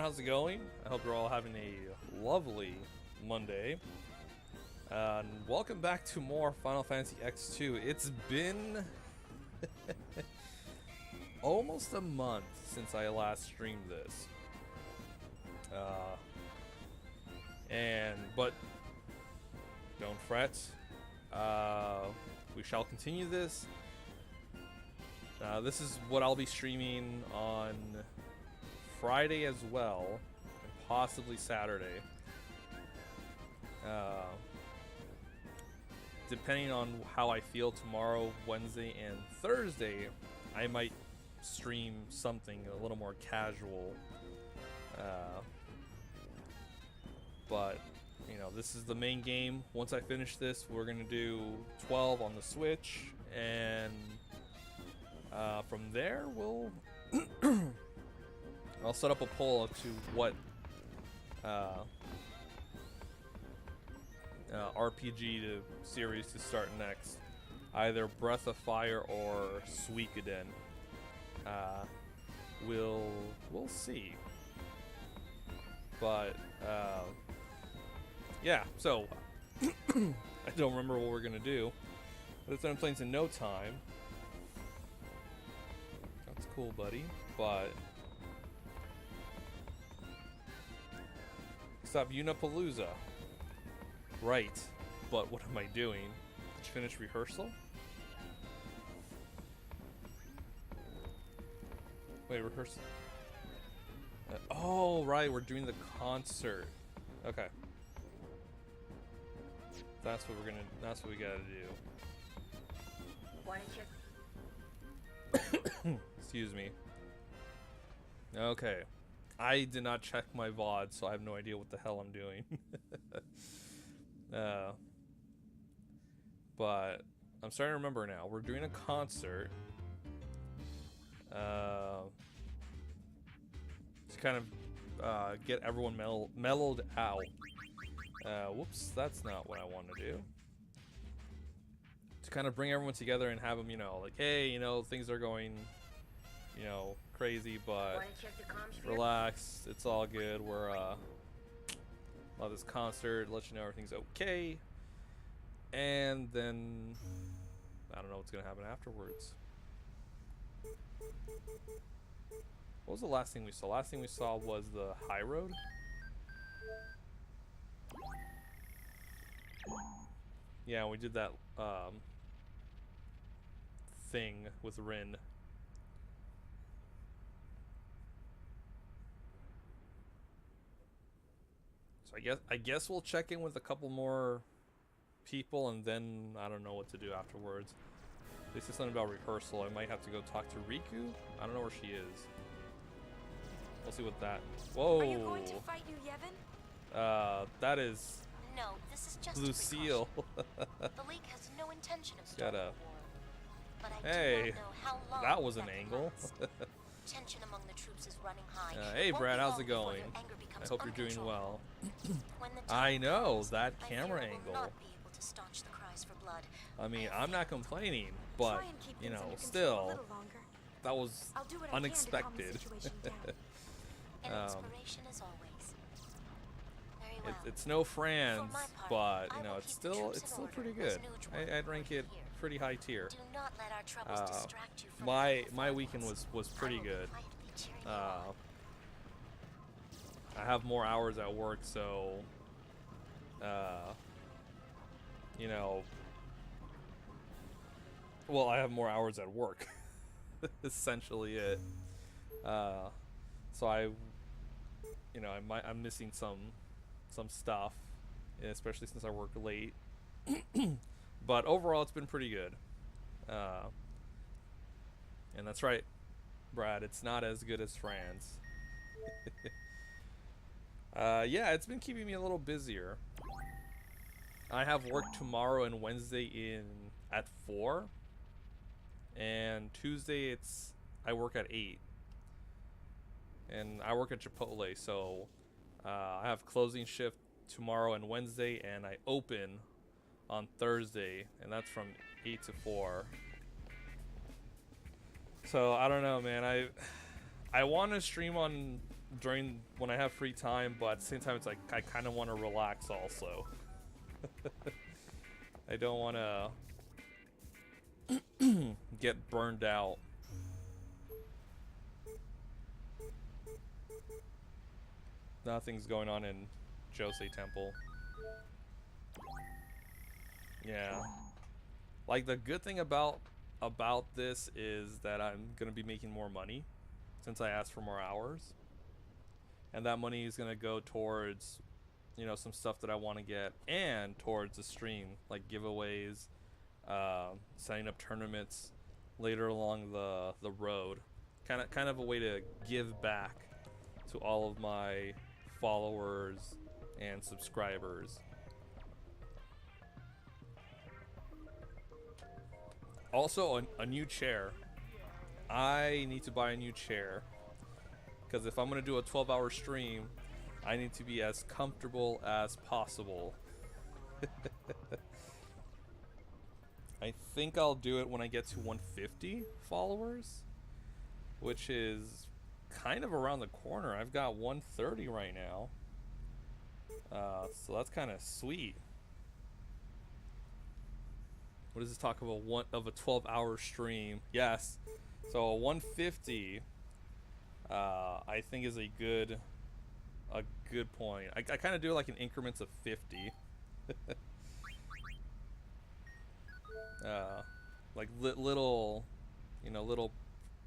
how's it going? I hope you're all having a lovely Monday. And welcome back to more Final Fantasy X-2. It's been almost a month since I last streamed this. But don't fret. We shall continue this. This is what I'll be streaming on Friday as well, and possibly Saturday. Depending on how I feel tomorrow, Wednesday, and Thursday, I might stream something a little more casual. But, you know, this is the main game. Once I finish this, we're going to do 12 on the Switch, and from there, we'll... I'll set up a poll to what RPG series to start next. Either Breath of Fire or Suikoden. We'll see. But yeah, so I don't remember what we're gonna do. But it's done playing in no time. That's cool, buddy. But stop Unapalooza. Right, but what am I doing? Did you finish rehearsal? Wait, rehearsal? Oh, right, we're doing the concert. Okay. That's what we gotta do. Excuse me. Okay. I did not check my VOD, so I have no idea what the hell I'm doing. But I'm starting to remember now. We're doing a concert. To kind of get everyone mellowed out. Whoops, that's not what I want to do. To kind of bring everyone together and have them, you know, like, hey, you know, things are going, you know, crazy, but relax, it's all good. We're love this concert, let you know everything's okay, and then I don't know what's gonna happen afterwards. What was the last thing we saw? Last thing we saw was the high road. Yeah, we did that thing with Rin. So I guess we'll check in with a couple more people, and then I don't know what to do afterwards. They said something about rehearsal. I might have to go talk to Riku. I don't know where she is. We'll see what that. Whoa. Are you going to fight New Yevon? That is. No, this is just Lucille. The League has no intention of starting a war. But I hey, do not know how long that was an angle. Tension among the troops is running high. Hey Brad, how's it going? I hope you're doing well. I know that camera angle. I mean, I'm not complaining, but you know, still, that was unexpected. It's no Franz, but you know, it's still pretty good. I'd rank it pretty high tier. My weekend was pretty good. I have more hours at work, so you know, well, I have more hours at work. Essentially it. So I'm missing some stuff, especially since I work late. But overall, it's been pretty good. And that's right, Brad. It's not as good as Franz. Yeah, it's been keeping me a little busier. I have work tomorrow and Wednesday at 4, and Tuesday I work at 8, and I work at Chipotle, so I have closing shift tomorrow and Wednesday, and I open on Thursday, and that's from 8 to 4. So I don't know, man. I want to stream on during when I have free time, but at the same time, it's like I kind of want to relax also. I don't want to get burned out. Nothing's going on in Josei Temple. Yeah. Like, the good thing about this is that I'm gonna be making more money since I asked for more hours. And that money is gonna go towards, you know, some stuff that I want to get, and towards the stream, like giveaways, setting up tournaments later along the road. Kind of a way to give back to all of my followers and subscribers. Also, a new chair. I need to buy a new chair, because if I'm going to do a 12-hour stream, I need to be as comfortable as possible. I think I'll do it when I get to 150 followers, which is kind of around the corner. I've got 130 right now, so that's kind of sweet. What does this talk about? Of a 12-hour stream? Yes. So 150, I think is a good point. I kind of do like in increments of 50. Like little, you know, little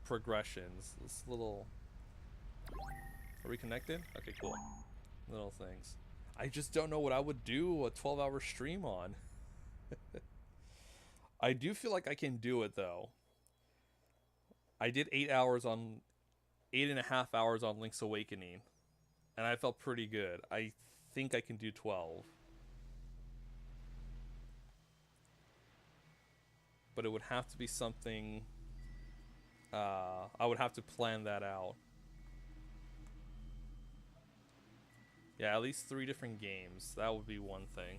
progressions. This little. Are we connected? Okay, cool. Little things. I just don't know what I would do a 12-hour stream on. I do feel like I can do it though. I did 8.5 hours on Link's Awakening, and I felt pretty good. I think I can do 12. But it would have to be something, I would have to plan that out. Yeah, at least 3 different games. That would be one thing.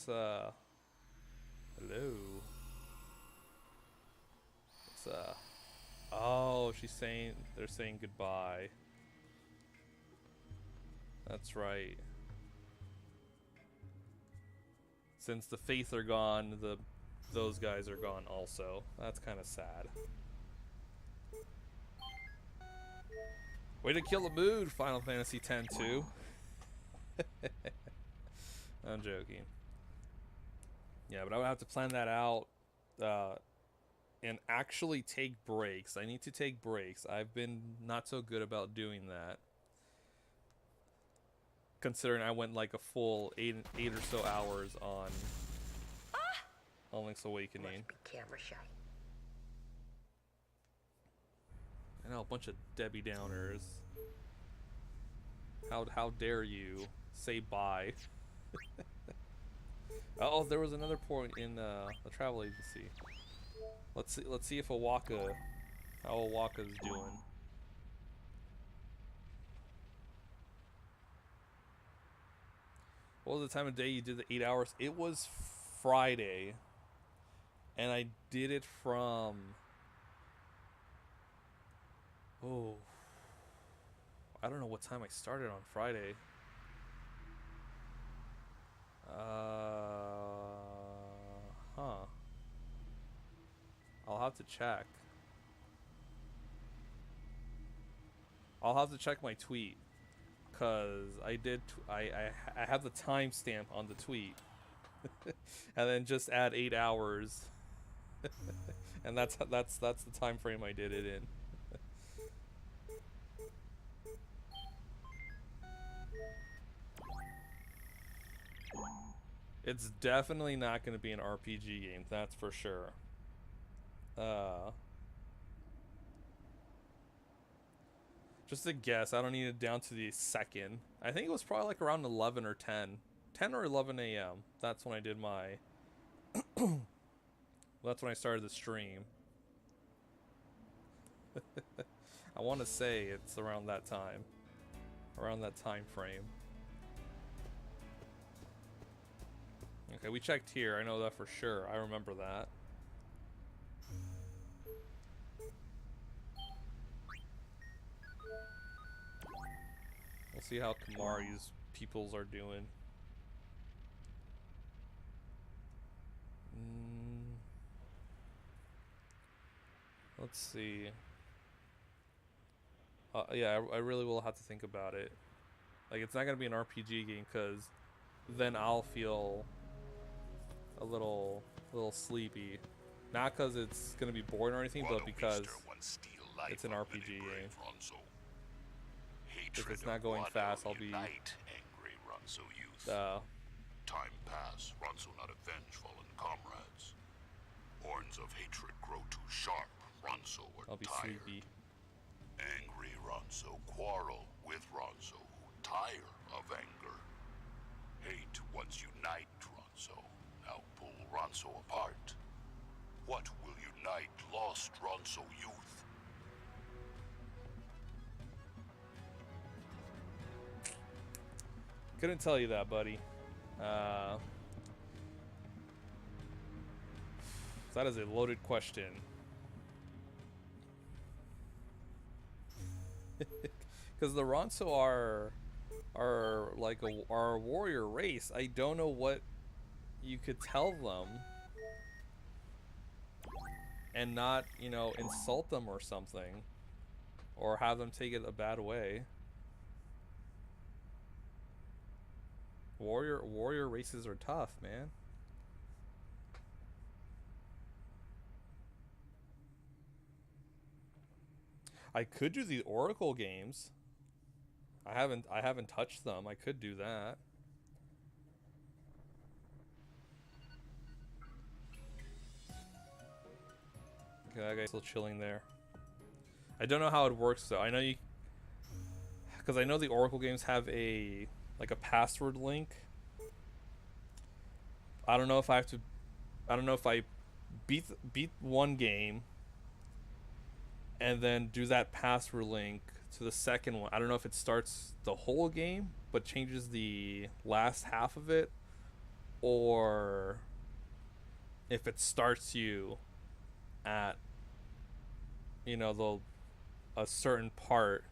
Hello. Oh, they're saying goodbye. That's right. Since the Faith are gone, those guys are gone also. That's kind of sad. Way to kill the mood, Final Fantasy X-2. I'm joking. Yeah, but I would have to plan that out and actually take breaks. I need to take breaks. I've been not so good about doing that, considering I went like a full 8 or so hours on Link's Awakening. Must be camera shy. I know, a bunch of Debbie Downers. How dare you say bye? Oh, there was another point in the travel agency. Let's see if how Awaka's doing. What was the time of day you did the 8 hours? It was Friday, and I did it from, oh, I don't know what time I started on Friday. I'll have to check. I'll have to check my tweet, cause I have the timestamp on the tweet, and then just add 8 hours, and that's the time frame I did it in. It's definitely not going to be an RPG game, that's for sure. Just a guess, I don't need it down to the second. I think it was probably like around 11 or 10. 10 or 11 a.m. That's when I did my... That's when I started the stream. I want to say it's around that time. Around that time frame. Okay, we checked here. I know that for sure. I remember that. Let's see how Kamari's peoples are doing. Let's see. Yeah, I really will have to think about it. Like, it's not gonna be an RPG game, because then I'll feel a little sleepy. Not because it's gonna be boring or anything, but because it's an RPG game. If it's not going fast, I'll be. Time pass, Ronso not avenge fallen comrades. Horns of hatred grow too sharp, Ronso are I'll be tired. sleepy. Angry Ronso quarrel with Ronso who tire of anger. Hate once unite Ronso, now pull Ronso apart. What will unite lost Ronso youth? Couldn't tell you that, buddy. That is a loaded question. Because the Ronso are like are a warrior race. I don't know what you could tell them and not, you know, insult them or something, or have them take it a bad way. Warrior races are tough, man. I could do the Oracle games. I haven't touched them. I could do that. Okay, that guy's still chilling there. I don't know how it works though. I know you, because I know the Oracle games have a password link. I don't know if I have to. I don't know if I beat one game and then do that password link to the second one. I don't know if it starts the whole game but changes the last half of it, or if it starts you at, you know, a certain part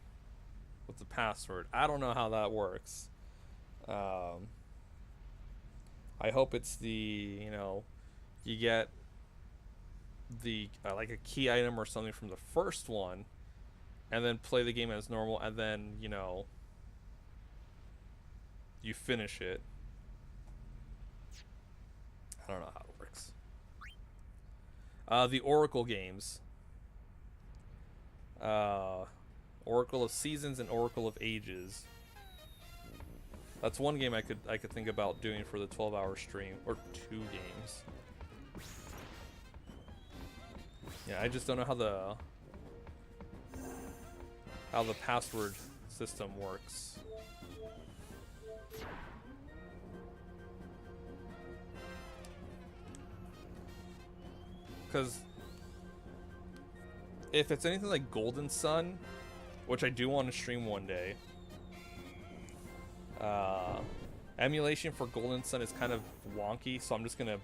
with the password. I don't know how that works. I hope it's the, you know, you get the like a key item or something from the first one and then play the game as normal, and then, you know, you finish it. I don't know how it works. The Oracle games, Oracle of Seasons and Oracle of Ages. That's one game I could think about doing for the 12-hour stream, or 2 games. Yeah, I just don't know how the password system works. Because if it's anything like Golden Sun, which I do want to stream one day, emulation for Golden Sun is kind of wonky, so I'm just gonna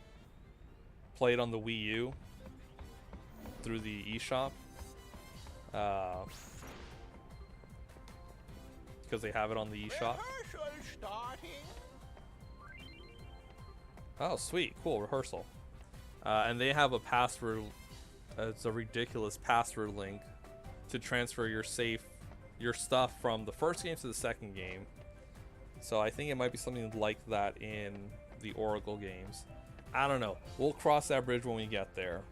play it on the Wii U through the eShop, because they have it on the eShop. Oh, sweet, cool, rehearsal. And they have a password. It's a ridiculous password link to transfer your stuff from the first game to the second game. So I think it might be something like that in the Oracle games. I don't know. We'll cross that bridge when we get there.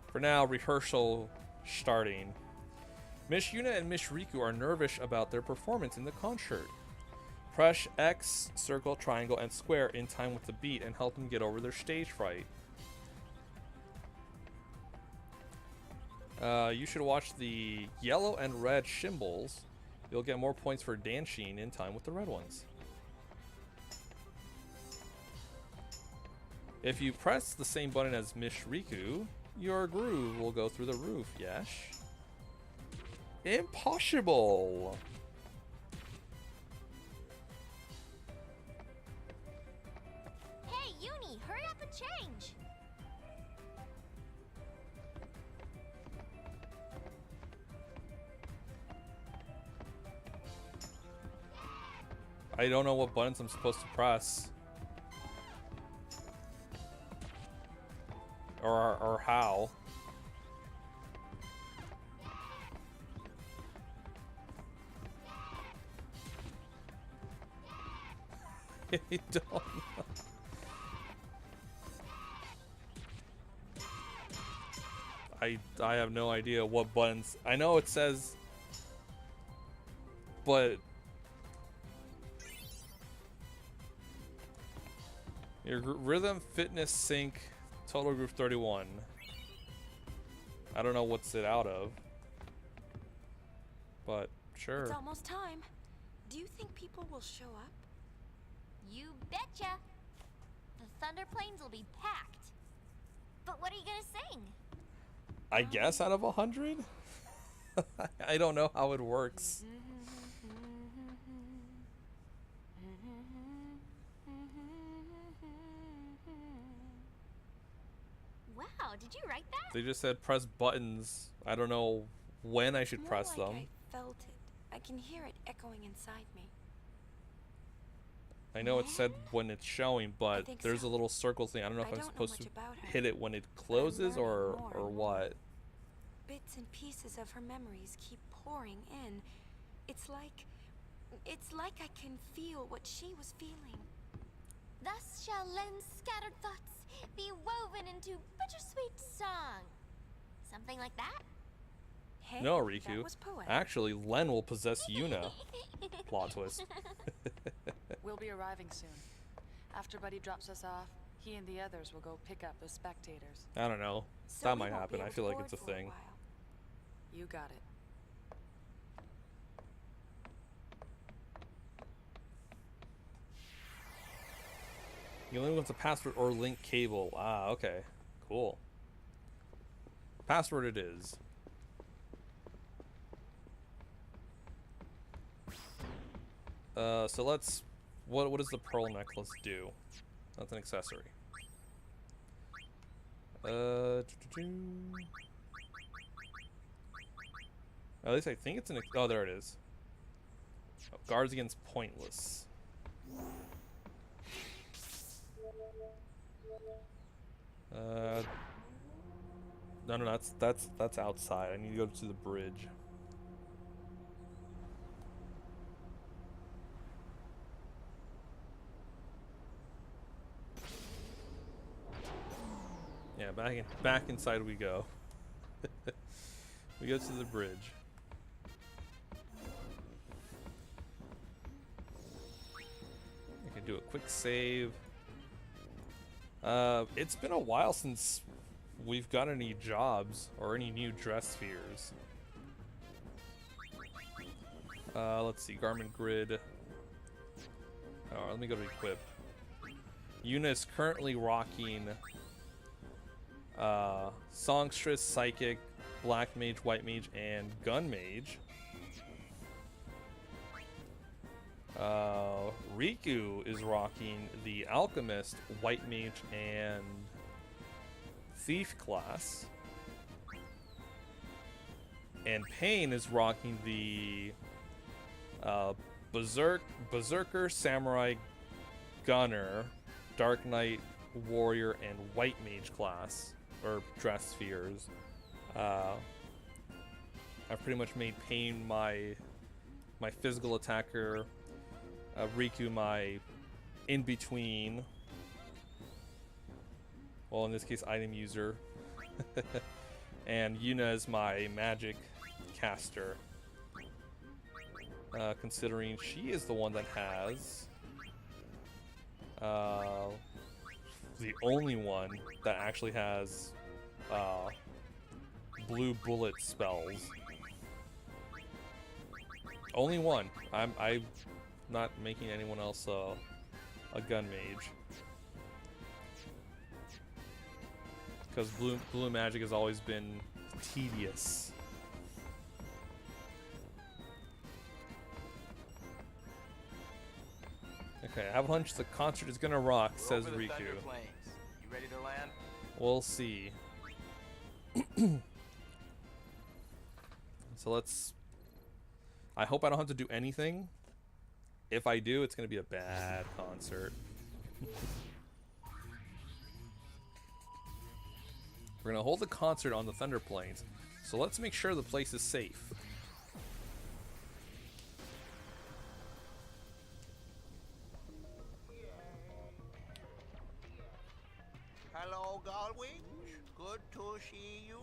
For now, rehearsal starting. Miss Yuna and Miss Riku are nervous about their performance in the concert. Press X, circle, triangle, and square in time with the beat and help them get over their stage fright. You should watch the yellow and red cymbals. You'll get more points for dancing in time with the red ones. If you press the same button as Miss Riku, your groove will go through the roof, yes? Impossible! Hey, Uni, hurry up and change! I don't know what buttons I'm supposed to press. Or how. I don't know. I have no idea what buttons. I know it says, but your rhythm, fitness, sync, total groove 31. I don't know what's it out of, but sure. It's almost time. Do you think people will show up? You betcha. The Thunder Plains will be packed. But what are you gonna sing? I guess out of 100? I don't know how it works. Wow, did you write that? They just said press buttons. I don't know when I should More press like them. I felt it. I can hear it echoing inside me. I know it said when it's showing, but think there's so. a little circle thing. I don't know if I I'm don't know supposed to much about her, hit it when it closes learning or more or and more. what. Bits and pieces of her memories keep pouring in. It's like I can feel what she was feeling. Thus shall Len's scattered thoughts be woven into bittersweet song. Something like that? Hey, No, that Riku. was poetic. Actually, Len will possess Yuna. Plot twist. We'll be arriving soon. After Buddy drops us off, he and the others will go pick up the spectators. I don't know. So That we might won't happen. be I able feel to like board it's a for thing. while. You got it. You only want a password or link cable. Ah, okay. Cool. Password it is. So let's... What does the pearl necklace do? That's an accessory. At least I think it's an... Oh, there it is. Oh, guards against pointless. No, that's outside. I need to go to the bridge. Yeah, back inside we go. We go to the bridge. I can do a quick save. It's been a while since we've got any jobs or any new dress spheres. Let's see, garment grid. Oh, let me go to equip. Yuna is currently rocking Songstress, Psychic, Black Mage, White Mage, and Gun Mage. Riku is rocking the Alchemist, White Mage, and Thief class. And Pain is rocking the Berserker, Samurai, Gunner, Dark Knight, Warrior, and White Mage class, or dress spheres. I've pretty much made Pain my physical attacker, Riku my in-between, well in this case item user, and Yuna is my magic caster, considering she is the one that has the only one that actually has blue bullet spells. Only one. I'm not making anyone else a gun mage, because blue magic has always been tedious. Okay, I have a hunch the concert is gonna rock, says Over the Riku. Thunder Plains. You ready to land? We'll see. So let's... I hope I don't have to do anything. if I do, it's gonna be a bad concert. We're gonna hold the concert on the Thunder Plains, so let's make sure the place is safe. Hello, Galwings. Good to see you.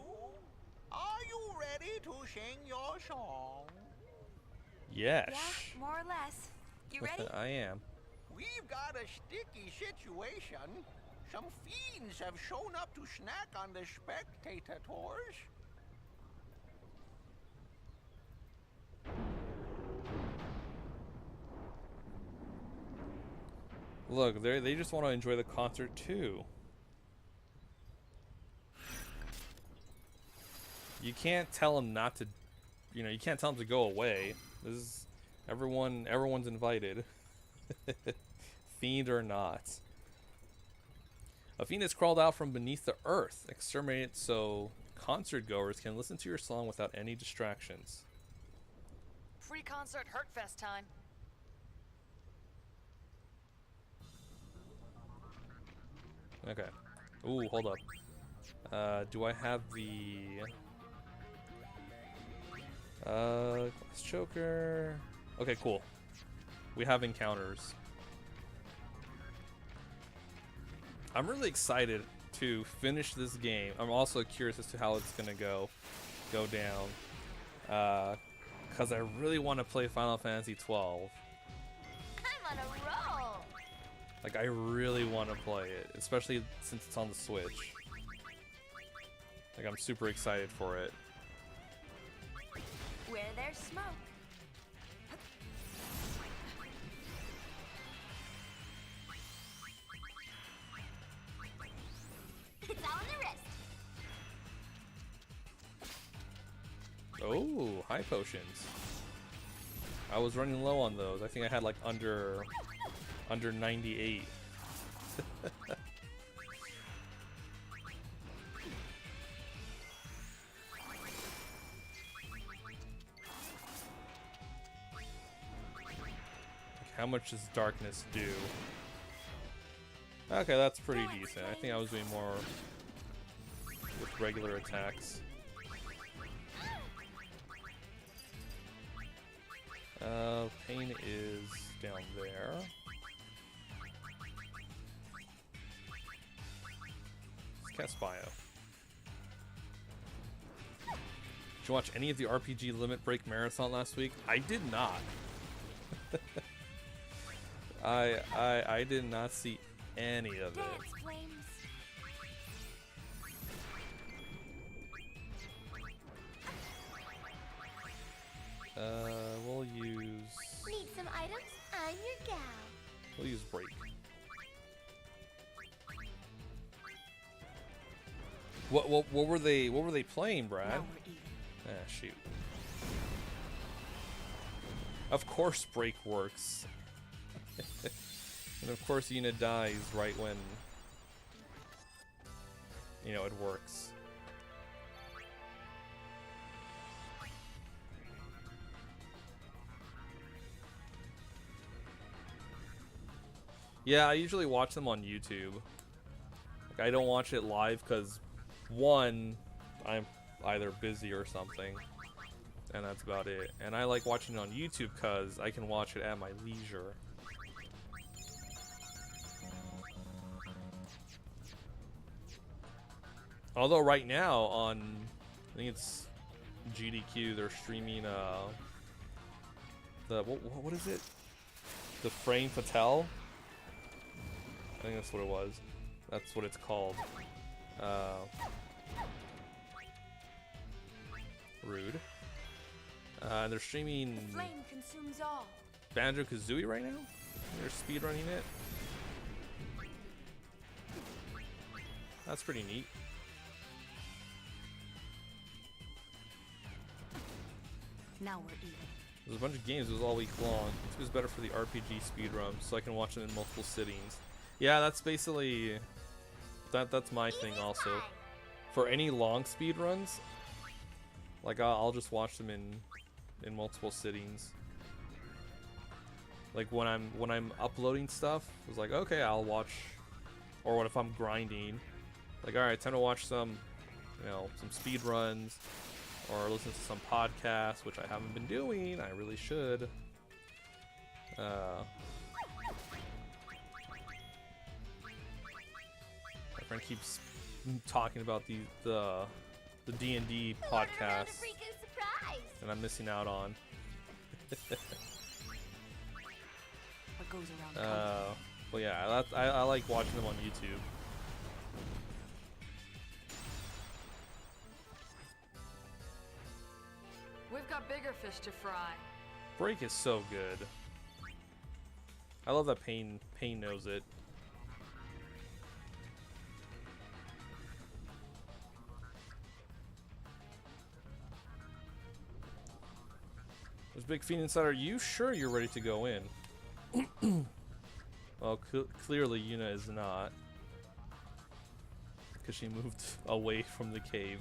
Are you ready to sing your song? Yes. Yeah, more or less. You ready? I am. We've got a sticky situation. Some fiends have shown up to snack on the spectator tours. Look, they just want to enjoy the concert too. You can't tell them not to, you know, you can't tell them to go away. This is everyone's invited. Fiend or not. A fiend has crawled out from beneath the earth. Exterminate it so concert goers can listen to your song without any distractions. Pre-concert Hurtfest time. Okay. Ooh, hold up. Do I have the glass choker? Okay, cool. We have encounters. I'm really excited to finish this game. I'm also curious as to how it's gonna go down. Because I really want to play Final Fantasy 12. I'm on a roll. Like, I really want to play it, especially since it's on the Switch. Like, I'm super excited for it. Where there's smoke. It's all in the wrist. Oh, high potions. I was running low on those. I think I had like under 98. How much does darkness do? Okay, that's pretty decent. I think I was doing more with regular attacks. Pain is down there. Let's cast Bio. Did you watch any of the RPG Limit Break Marathon last week? I did not. I did not see any of it. Dance flames. We'll use Need some items? I'm your gal. we'll use break. What were they playing, Brad? Now we're even. Ah, shoot. Of course break works. And of course Yuna dies right when, you know, it works. Yeah, I usually watch them on YouTube. Like, I don't watch it live because, one, I'm either busy or something, and that's about it. And I like watching it on YouTube because I can watch it at my leisure. Although right now on, I think it's GDQ, they're streaming the what is it? The Frame Fatale. I think that's what it was. That's what it's called. Rude. And they're streaming The flame consumes all. Banjo-Kazooie right now. They're speedrunning it. That's pretty neat. Now we're even. There's a bunch of games. It was all week long. It was better for the RPG speedruns, so I can watch them in multiple sittings. Yeah, that's basically that's my thing also. For any long speedruns, like I'll just watch them in multiple sittings. Like when I'm uploading stuff, it's like, okay, I'll watch. Or what if I'm grinding? Like, all right, time to watch some, you know, some speed runs, or listen to some podcasts, which I haven't been doing. I really should. My friend keeps talking about the D&D podcast, and I'm missing out on. What goes around Well, yeah, I like watching them on YouTube. We've got bigger fish to fry. Break is so good. I love that Pain knows it. There's Big Fiend inside. Are you sure you're ready to go in? Well, clearly Yuna is not. Because she moved away from the cave.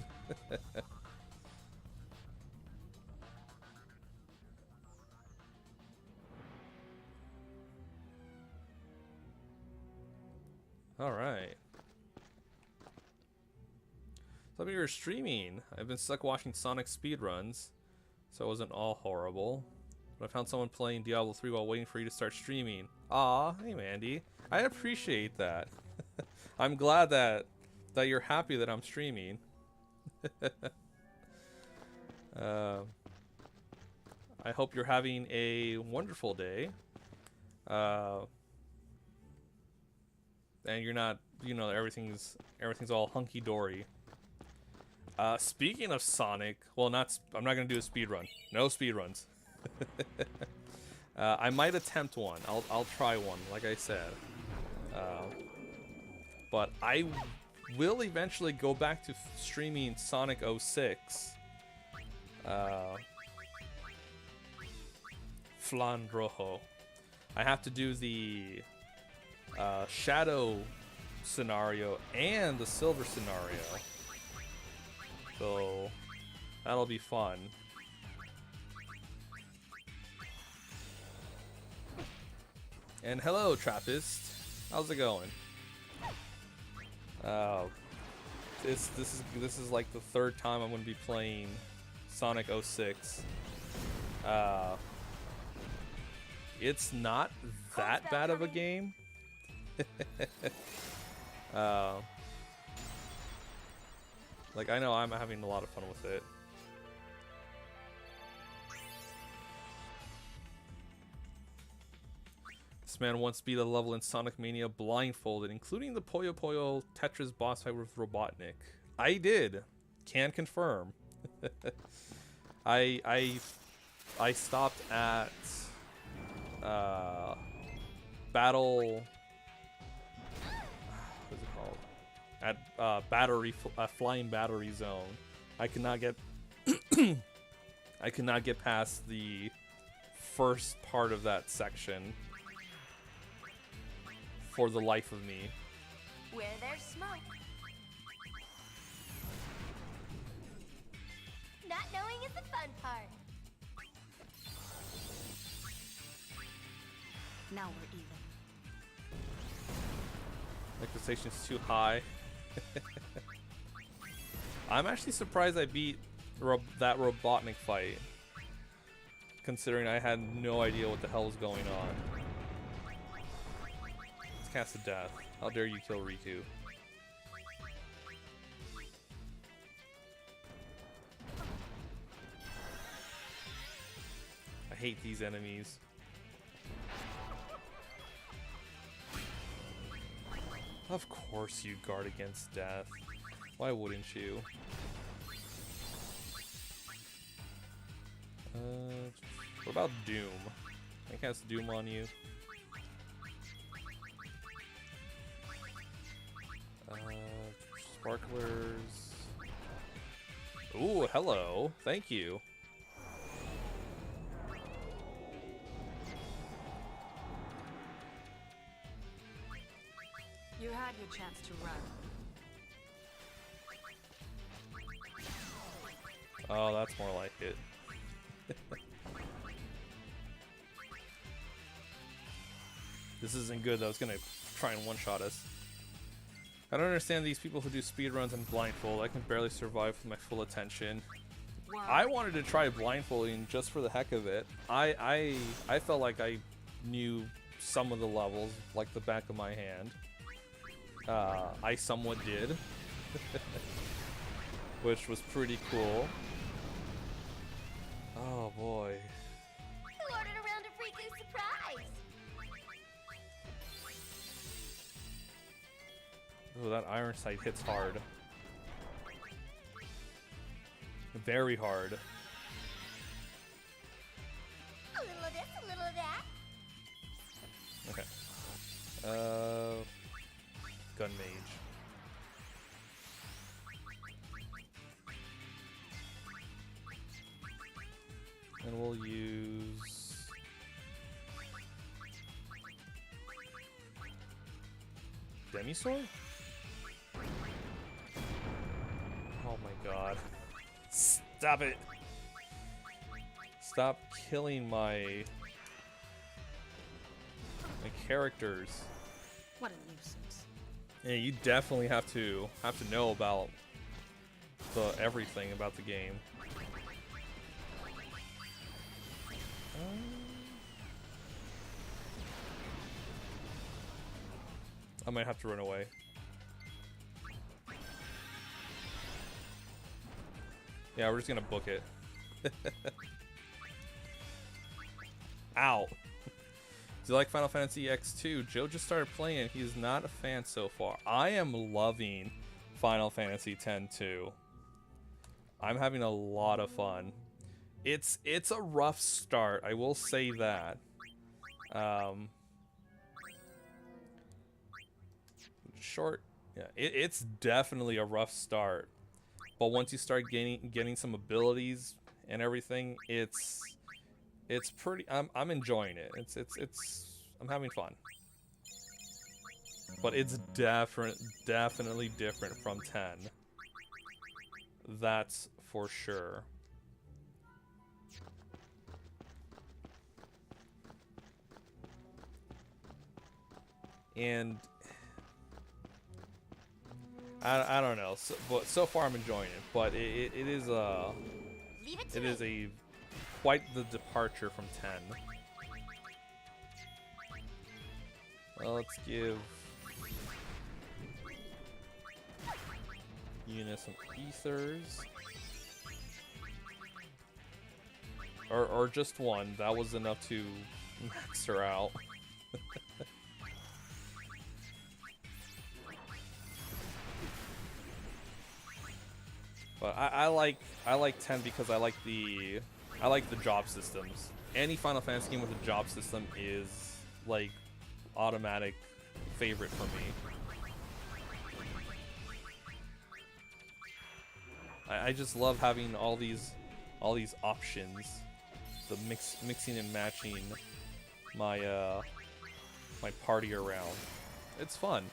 Alright. Thought we were streaming. I've been stuck watching Sonic speedruns, so it wasn't all horrible. But I found someone playing Diablo 3 while waiting for you to start streaming. Aw, hey Mandy. I appreciate that. I'm glad that you're happy that I'm streaming. I hope you're having a wonderful day. And you're not, you know, everything's all hunky dory. Speaking of Sonic, well, I'm not gonna do a speed run. No speed runs. I might attempt one. I'll try one, like I said. But I will eventually go back to streaming Sonic 06. Flan Rojo. I have to do the Shadow scenario and the Silver scenario. So that'll be fun. And hello, Trappist. How's it going? This is like the third time I'm gonna be playing Sonic 06. It's not that bad of a game. Like, I know I'm having a lot of fun with it. This man once beat a level in Sonic Mania blindfolded, including the Puyo Puyo Tetris boss fight with Robotnik. I did. Can confirm. I stopped at battle. What's it called? At flying battery zone. I could not get I could not get past the first part of that section for the life of me. Where there's smoke. Not knowing is the fun part. Now we're even. Expectation's too high. I'm actually surprised I beat that Robotnik fight, considering I had no idea what the hell was going on. Let's cast a death. How dare you kill Riku? I hate these enemies. Of course you guard against death. Why wouldn't you? What about Doom? I can cast Doom on you. Sparklers. Ooh, hello. Thank you. You had your chance to run. Oh, that's more like it. This isn't good though. It's gonna try and one-shot us. I don't understand these people who do speedruns and blindfold. I can barely survive with my full attention. I wanted to try blindfolding just for the heck of it. I felt like I knew some of the levels like the back of my hand. I somewhat did. Which was pretty cool. Oh boy. Who ordered a round of Riku's surprise? Oh, that iron sight hits hard. Very hard. A little of this, a little of that. Okay. Gun mage. And we'll use Demisword? Oh my god. Stop it! Stop killing my characters. What a nuisance. Yeah, you definitely have to know about everything about the game. I might have to run away. Yeah, we're just gonna book it. Ow. Do you like Final Fantasy X-2? Joe just started playing. He's not a fan so far. I am loving Final Fantasy X-2. I'm having a lot of fun. It's a rough start, I will say that. Yeah, it's definitely a rough start. But once you start getting some abilities and everything, it's pretty. I'm enjoying it. I'm having fun. But it's definitely different from 10. That's for sure. And I don't know, but so far I'm enjoying it. But it is a quite the departure from 10. Well, let's give Yuna some ethers, or just one. That was enough to max her out. But I like 10 because I like the job systems. Any Final Fantasy game with a job system is like automatic favorite for me. I just love having all these options, the mixing and matching my my party around. It's fun.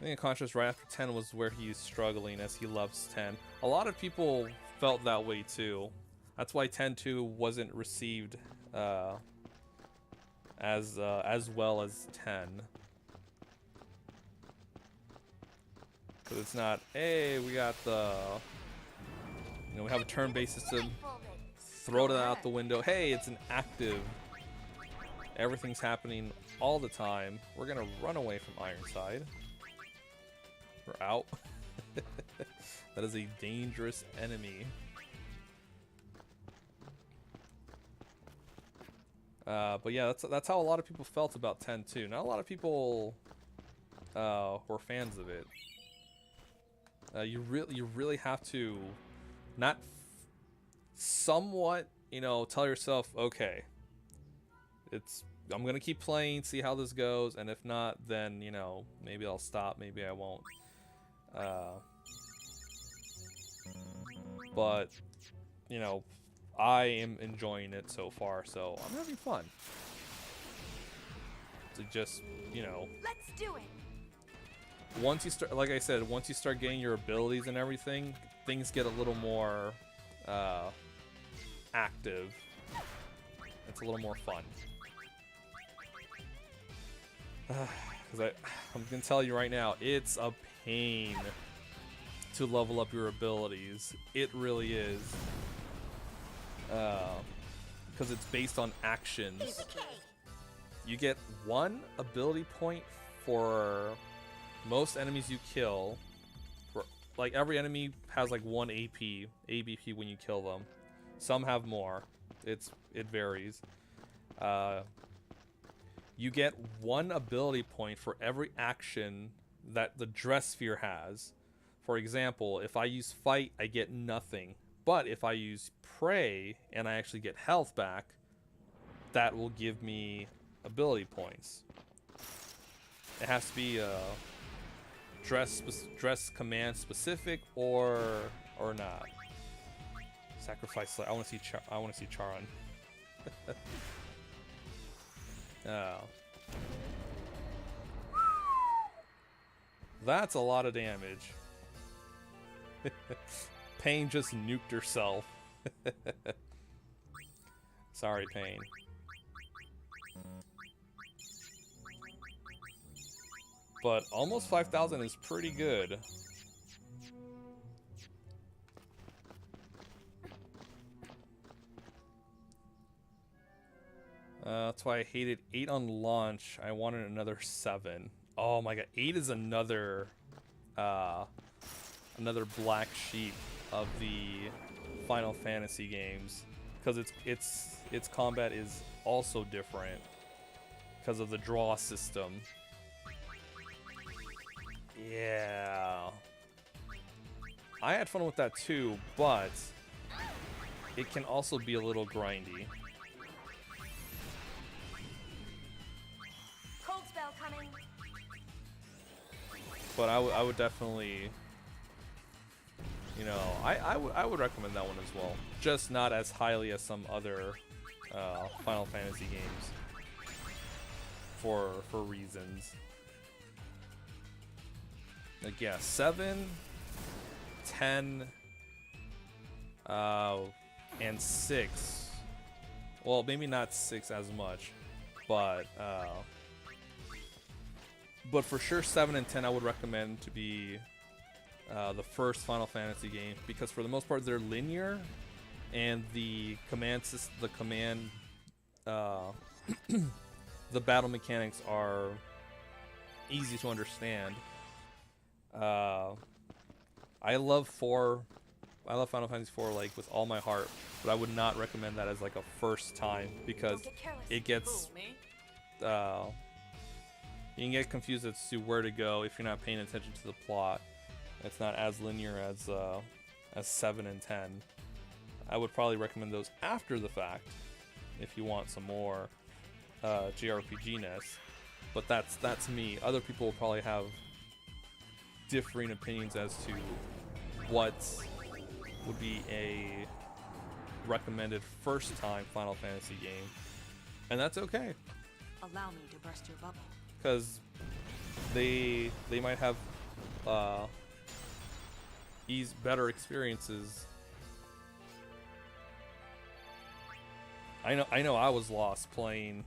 I think Conscious right after 10 was where he's struggling, as he loves 10. A lot of people felt that way too. That's why 10-2 wasn't received as well as 10. Because it's not, hey, we got the, we have a turn-based system. Throw it out the window. Hey, it's an active. Everything's happening all the time. We're gonna run away from Ironside. We're out. That is a dangerous enemy. But yeah, that's how a lot of people felt about 10 too. Not a lot of people were fans of it. You really have to somewhat, tell yourself, okay, I'm gonna keep playing, see how this goes, and if not, then maybe I'll stop, maybe I won't. But I am enjoying it so far, so I'm having fun. To just Let's do it. once you start, like I said, once you start getting your abilities and everything, things get a little more active. it's a little more fun. Because I'm gonna tell you right now, it's a pain to level up your abilities. It really is. Because it's based on actions. You get 1 ability point for most enemies you kill. For, like, every enemy has like 1 ABP when you kill them. Some have more. It varies. You get 1 ability point for every action that the dress sphere has. For example, if I use fight, I get nothing. But if I use pray and I actually get health back, that will give me ability points. It has to be dress command specific or not. Sacrifice. I want to see Charon. Oh. That's a lot of damage. Pain just nuked herself. Sorry, Pain. But almost 5,000 is pretty good. That's why I hated 8 on launch. I wanted another 7. Oh my god, 8 is another black sheep of the Final Fantasy games, because its combat is also different because of the draw system. Yeah, I had fun with that too, but it can also be a little grindy. Cold spell coming. But I would definitely, you know, I would recommend that one as well. Just not as highly as some other Final Fantasy games for reasons. Like, yeah, 7, 10, and 6. Well, maybe not 6 as much, but for sure 7 and 10 I would recommend to be the first Final Fantasy game, because for the most part they're linear, and the the battle mechanics are easy to understand. I love Final Fantasy 4 like with all my heart, but I would not recommend that as like a first time, because it gets you can get confused as to where to go if you're not paying attention to the plot. It's not as linear as 7 and 10. I would probably recommend those after the fact if you want some more JRPG-ness. But that's me. Other people will probably have differing opinions as to what would be a recommended first time Final Fantasy game. And that's okay, Allow me to burst your bubble. because they might have better experiences. I know I was lost playing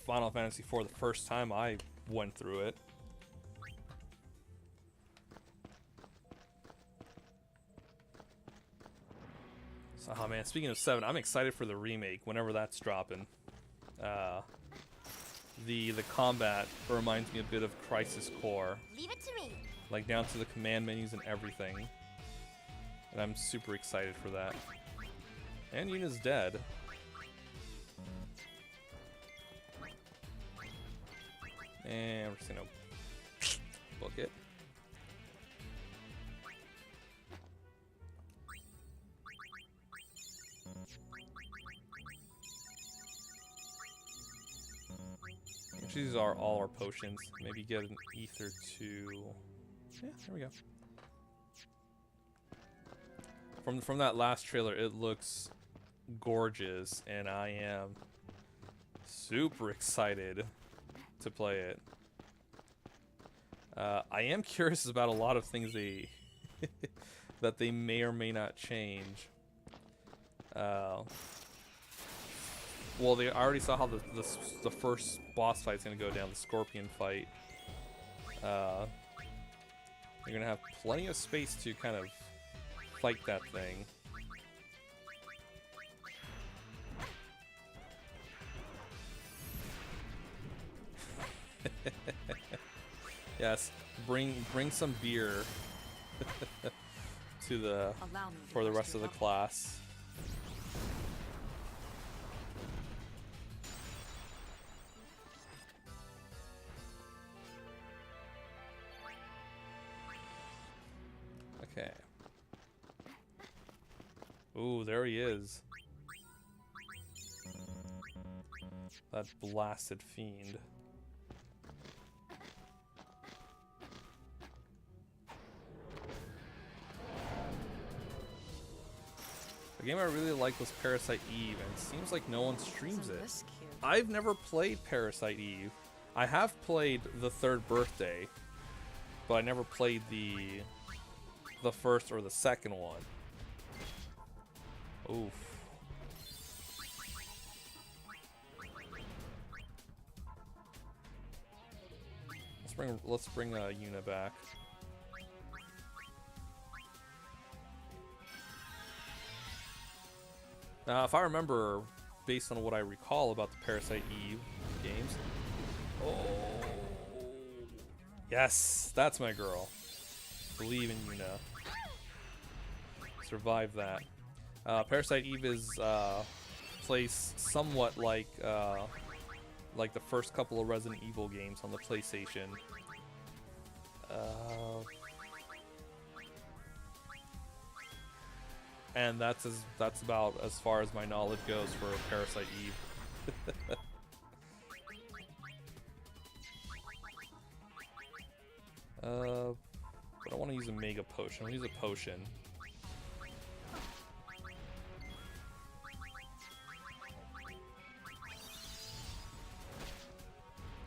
Final Fantasy IV the first time I went through it. So, oh man, speaking of 7, I'm excited for the remake whenever that's dropping. The combat reminds me a bit of Crisis Core, Leave it to me. like down to the command menus and everything. And I'm super excited for that. And Yuna's dead. And we're just gonna book it. These are all our potions. Maybe get an ether to... Yeah, there we go. From that last trailer, it looks gorgeous, and I am super excited to play it. I am curious about a lot of things that they may or may not change. well, they already saw how the first boss fight's gonna go down, the scorpion fight. You're gonna have plenty of space to kind of fight that thing. Yes, bring some beer to the Allow me to for the boost rest your of the level. class. Okay. Ooh, there he is. That blasted fiend. The game I really liked was Parasite Eve, and it seems like no one streams Isn't it. this cute? I've never played Parasite Eve. I have played the third birthday, but I never played the first or the second one. Oof. Let's bring Yuna back. Now, if I remember, based on what I recall about the Parasite Eve games, oh, yes, that's my girl. Believe in Yuna. Survive that. Parasite Eve is plays somewhat like the first couple of Resident Evil games on the PlayStation. And that's about as far as my knowledge goes for Parasite Eve. But I want to use a Mega Potion. I'll use a potion.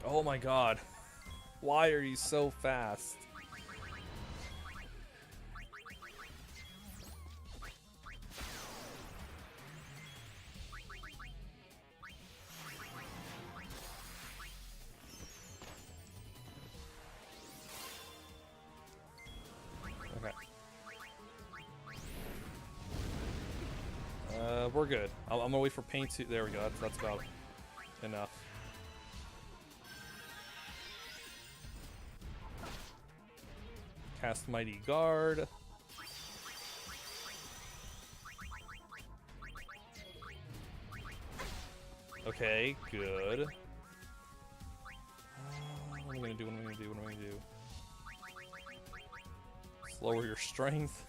Oh my god. Why are you so fast? Okay. We're good. I'm gonna wait for paint to. There we go. That's about enough. Cast Mighty Guard. Okay, good. What am I gonna do? What am I gonna do? What am I gonna do? Lower your strength.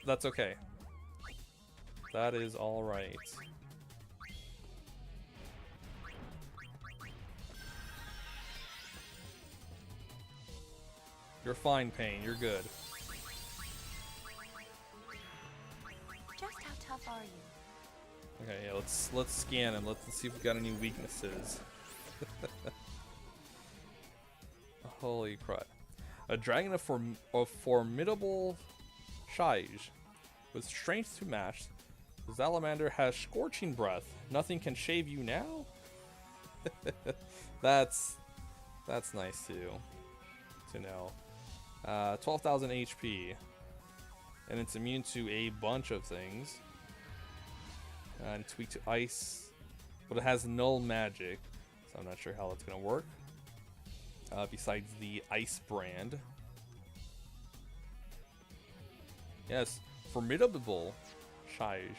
That's okay. That is all right. You're fine, Pain. You're good. Just how tough are you? Okay, yeah. Let's scan him. Let's see if we got any weaknesses. Holy crud! A dragon of formidable size, with strength to match. The salamander has scorching breath. Nothing can shave you now. That's nice to know. 12,000 HP, and it's immune to a bunch of things. And it's weak to ice, but it has null magic, so I'm not sure how that's gonna work. Besides the ice brand. Yes, formidable size.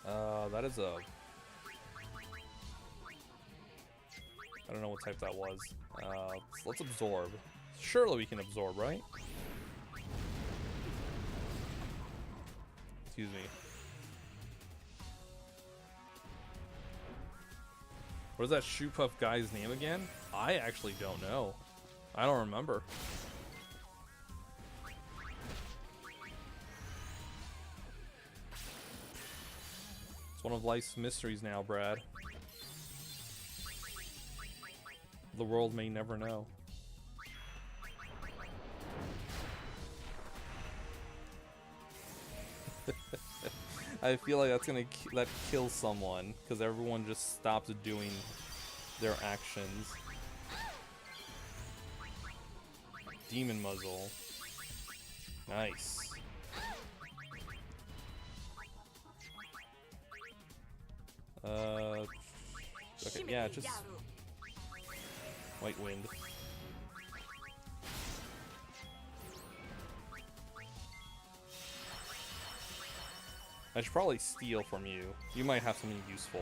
That is a... I don't know what type that was. Let's absorb. Surely we can absorb, right? Excuse me. What is that Shoe Puff guy's name again? I actually don't know. I don't remember. It's one of life's mysteries now, Brad. the world may never know. I feel like that's gonna that kills someone because everyone just stops doing their actions. Demon muzzle. Nice. Okay, yeah, just White Wind. I should probably steal from you. You might have something useful.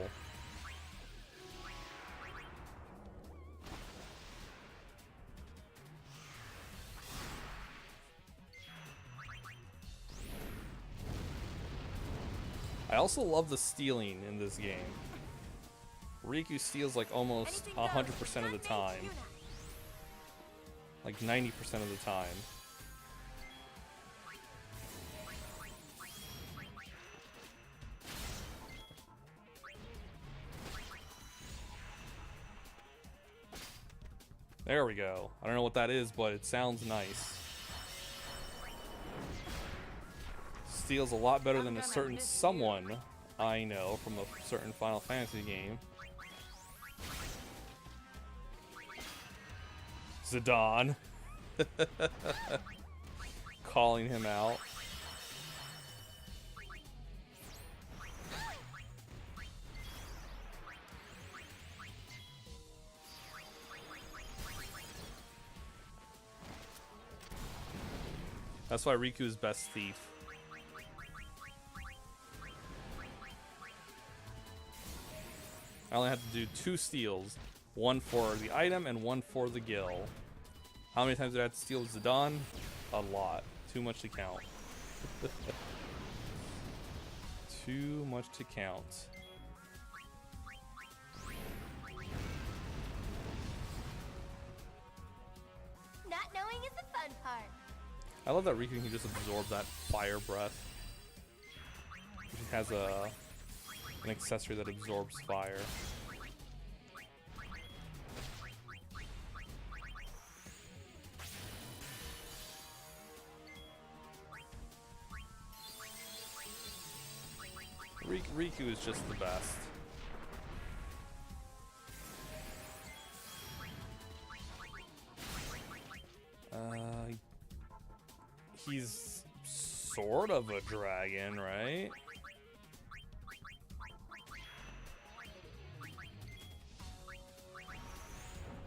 I also love the stealing in this game. Riku steals like almost 100% of the time. Like 90% of the time. There we go. I don't know what that is, but it sounds nice. Steals a lot better than a certain someone I know from a certain Final Fantasy game. Zidane. Calling him out. That's why Riku's best thief. I only had to do 2 steals. One for the item and one for the gil. How many times did I have to steal Zidane? A lot. Too much to count. Too much to count. Not knowing is the fun part. I love that Riku can just absorb that fire breath. He has an accessory that absorbs fire. Riku is just the best. He's sort of a dragon, right?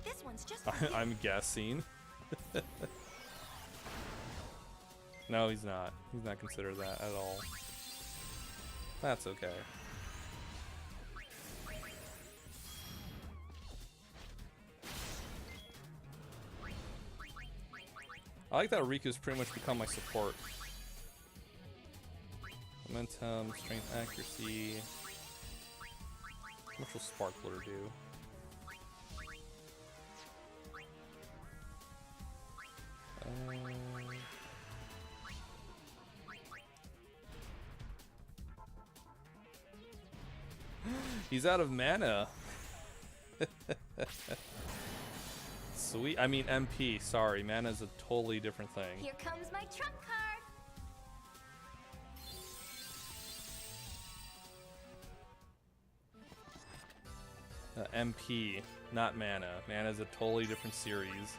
This one's just I'm guessing. No, he's not. He's not considered that at all. That's okay. I like that Riku's pretty much become my support. Momentum, strength, accuracy. What will Sparkler do? He's out of mana. Sweet. I mean MP. Sorry, mana is a totally different thing. Here comes my trump card. MP, not mana. Mana is a totally different series.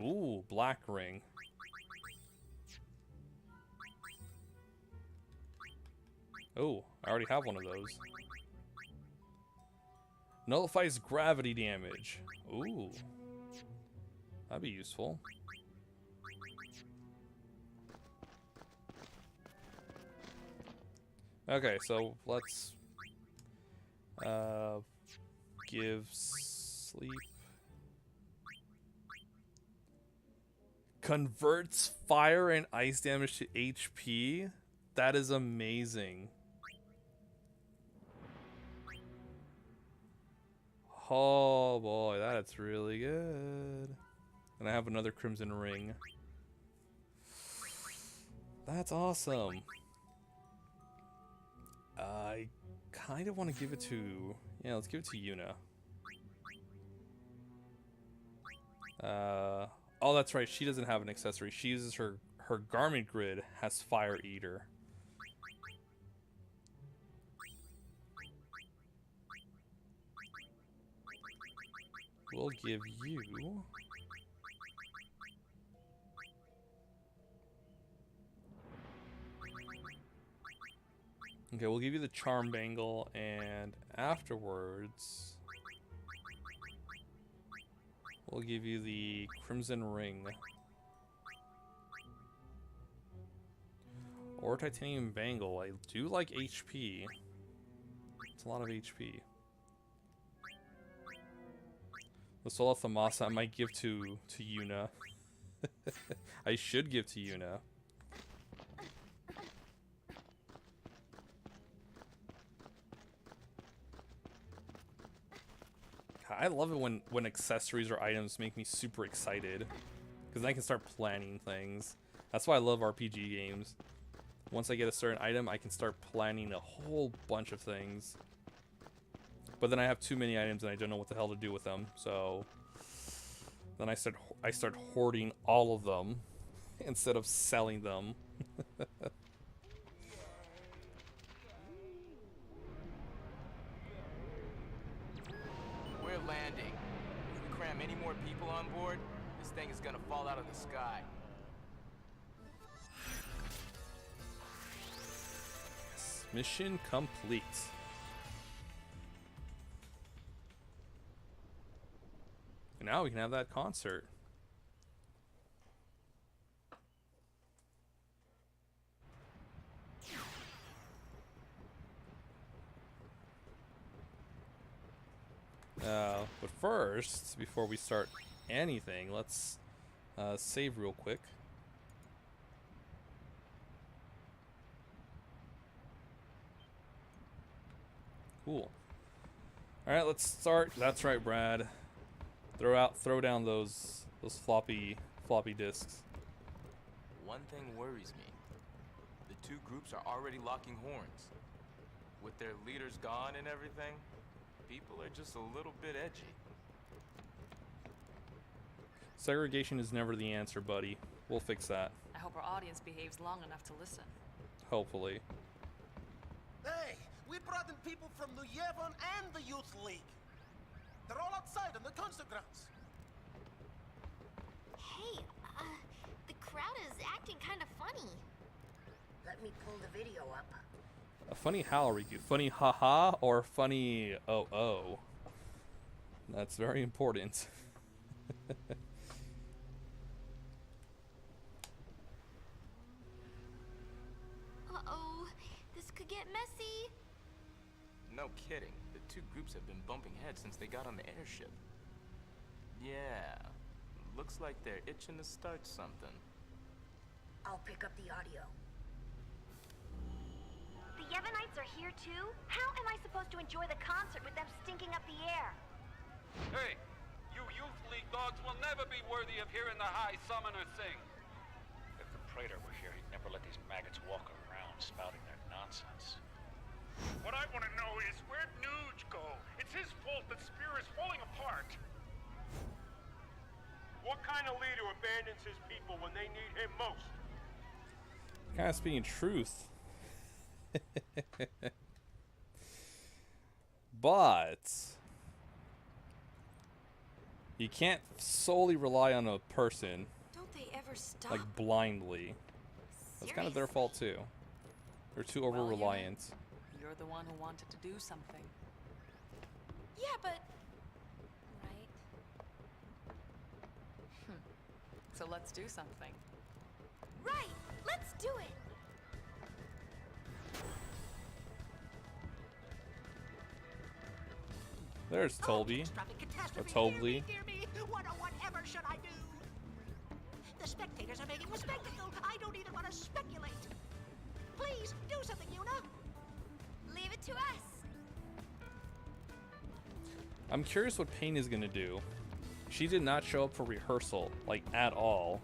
Ooh, black ring. Oh, I already have one of those. Nullifies gravity damage. Ooh. That'd be useful. Okay, so let's give sleep. Converts fire and ice damage to HP? That is amazing. Oh boy, that's really good. And I have another Crimson Ring. That's awesome. I kind of want to give it to... Yeah, let's give it to Yuna. Oh, that's right. She doesn't have an accessory. She uses her garment grid has Fire Eater. We'll give you... Okay, we'll give you the Charm Bangle, and afterwards... we'll give you the Crimson Ring. Or Titanium Bangle. I do like HP. It's a lot of HP. The Soul of Thamasa I might give to Yuna. I should give to Yuna. I love it when accessories or items make me super excited, because then I can start planning things. That's why I love RPG games. Once I get a certain item, I can start planning a whole bunch of things. But then I have too many items and I don't know what the hell to do with them. So then I start hoarding all of them instead of selling them. We're landing. If we cram any more people on board, this thing is gonna fall out of the sky. Yes, mission complete. And now we can have that concert. But first, before we start anything, let's save real quick. Cool. All right, let's start. That's right, Brad. Throw down those floppy disks. One thing worries me. The two groups are already locking horns. With their leaders gone and everything, people are just a little bit edgy. Segregation is never the answer, buddy. We'll fix that. I hope our audience behaves long enough to listen. Hopefully. Hey, we brought in people from the Yevon and the Youth League. They're all outside on the concert grounds. Hey, the crowd is acting kind of funny. Let me pull the video up. A funny how, Riku? Funny haha or funny oh? That's very important. Uh-oh, this could get messy. No kidding. The two groups have been bumping heads since they got on the airship. Yeah, looks like they're itching to start something. I'll pick up the audio. The Yevonites are here too? How am I supposed to enjoy the concert with them stinking up the air? Hey, you Youth League dogs will never be worthy of hearing the High Summoner sing. If the Praetor were here, he'd never let these maggots walk around spouting their nonsense. What I want to know is, where'd Nuge go? It's his fault that Spear is falling apart. What kind of leader abandons his people when they need him most? Kind of speaking truth. But you can't solely rely on a person. Don't they ever stop? Like blindly. That's kind of their fault too. They're too over reliant. You're the one who wanted to do something. Yeah, but... Right. So let's do something. Right! Let's do it! There's Toby. Or Tobley. Dear me, whatever should I do? The spectators are making a spectacle. I don't even want to speculate. Please, do something, Yuna. Leave it to us. I'm curious what Pain is gonna do. She did not show up for rehearsal, like, at all.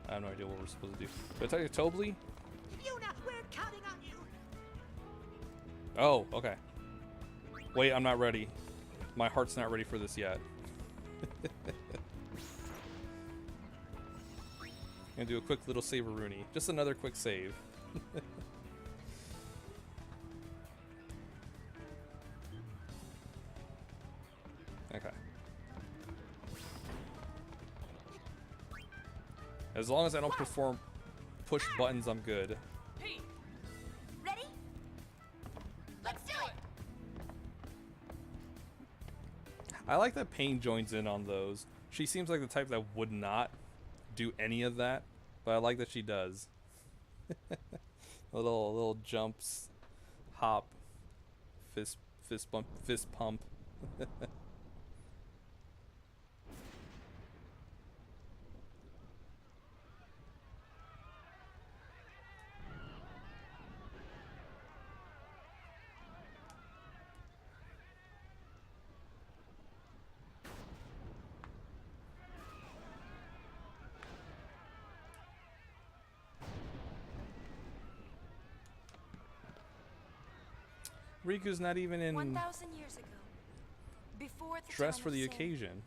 I have no idea what we're supposed to do. Did I tell you Tobley? Yuna, we're counting on you. Oh, okay. Wait, I'm not ready. My heart's not ready for this yet. Gonna do a quick little save-a-rooney. Just another quick save. Okay. As long as I don't push buttons, I'm good. Ready? Let's do it! I like that Pain joins in on those. She seems like the type that would not do any of that, but I like that she does. little jumps, hop, fist bump, fist pump. Riku's not even in 1,000 years ago, before the dress time for of the sin, occasion.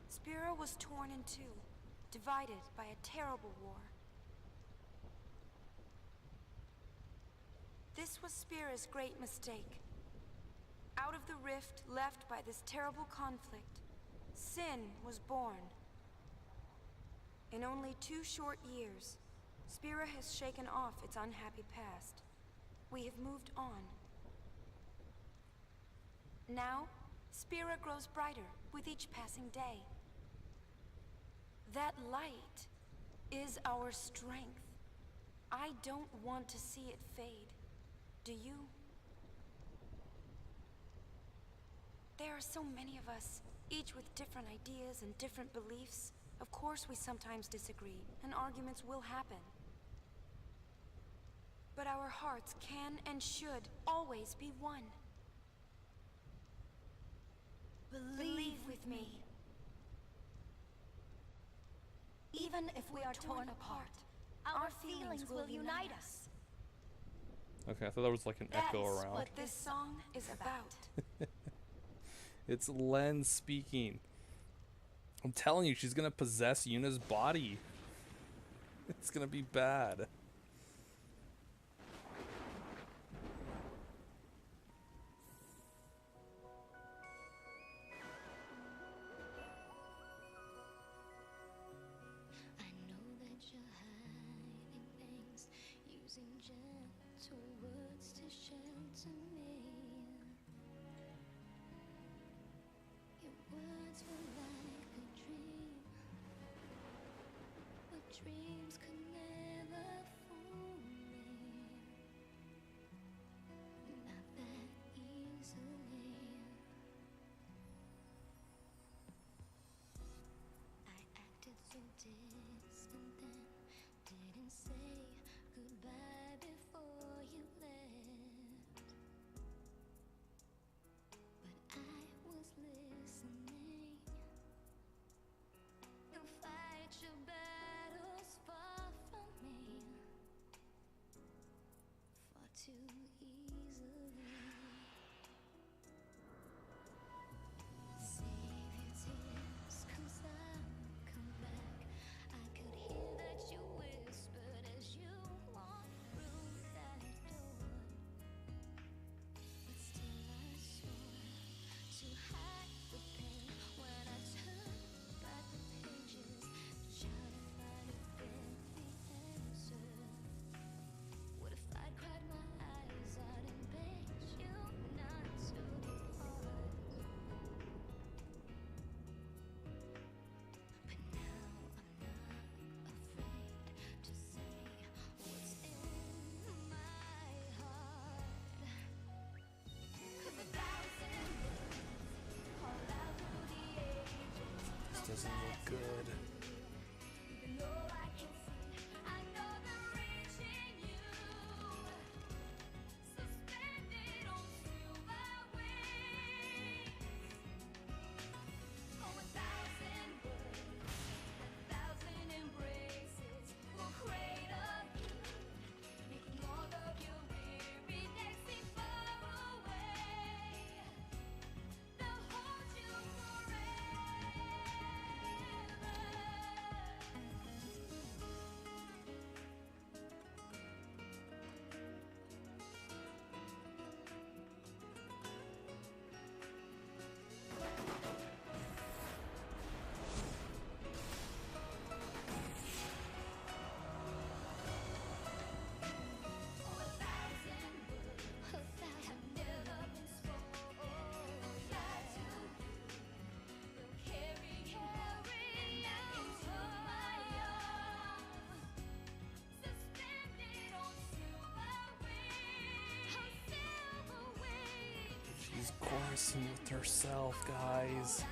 Spira was torn in two, divided by a terrible war. This was Spira's great mistake. Out of the rift left by this terrible conflict, sin was born. In only 2 short years, Spira has shaken off its unhappy past. We have moved on. Now, Spira grows brighter with each passing day. That light is our strength. I don't want to see it fade. Do you? There are so many of us, each with different ideas and different beliefs. Of course we sometimes disagree, and arguments will happen. But our hearts can and should always be one. Believe with me. Even if we are torn apart, our feelings will unite us. Okay, I thought there was like an echo That is around. what this song is about. It's Len speaking. I'm telling you, she's gonna possess Yuna's body. It's gonna be bad. I know that you're hiding things, using gentle words to shelter me. Your words were like a dream, but dreams could never fool me. Not that easily. I acted so distant then, didn't say goodbye before you left. But I was listening. You fight your battles far from me, far too easily. Save your tears, 'cause I'll come back. I could hear that you whispered as you walked through that door. But still I swore to hide the pain when I turned back the pages, trying to find if there'd be answer. What if I cried my eyes out and begged you not to depart? But now I'm not afraid to say what's in my heart. 'Cause 1,000 words call out through the ages. This doesn't look good. Even though I can see, I know they're reaching you. Suspended on silver wings. Oh, 1,000 words, 1,000 embraces will cradle you. messing with herself, guys.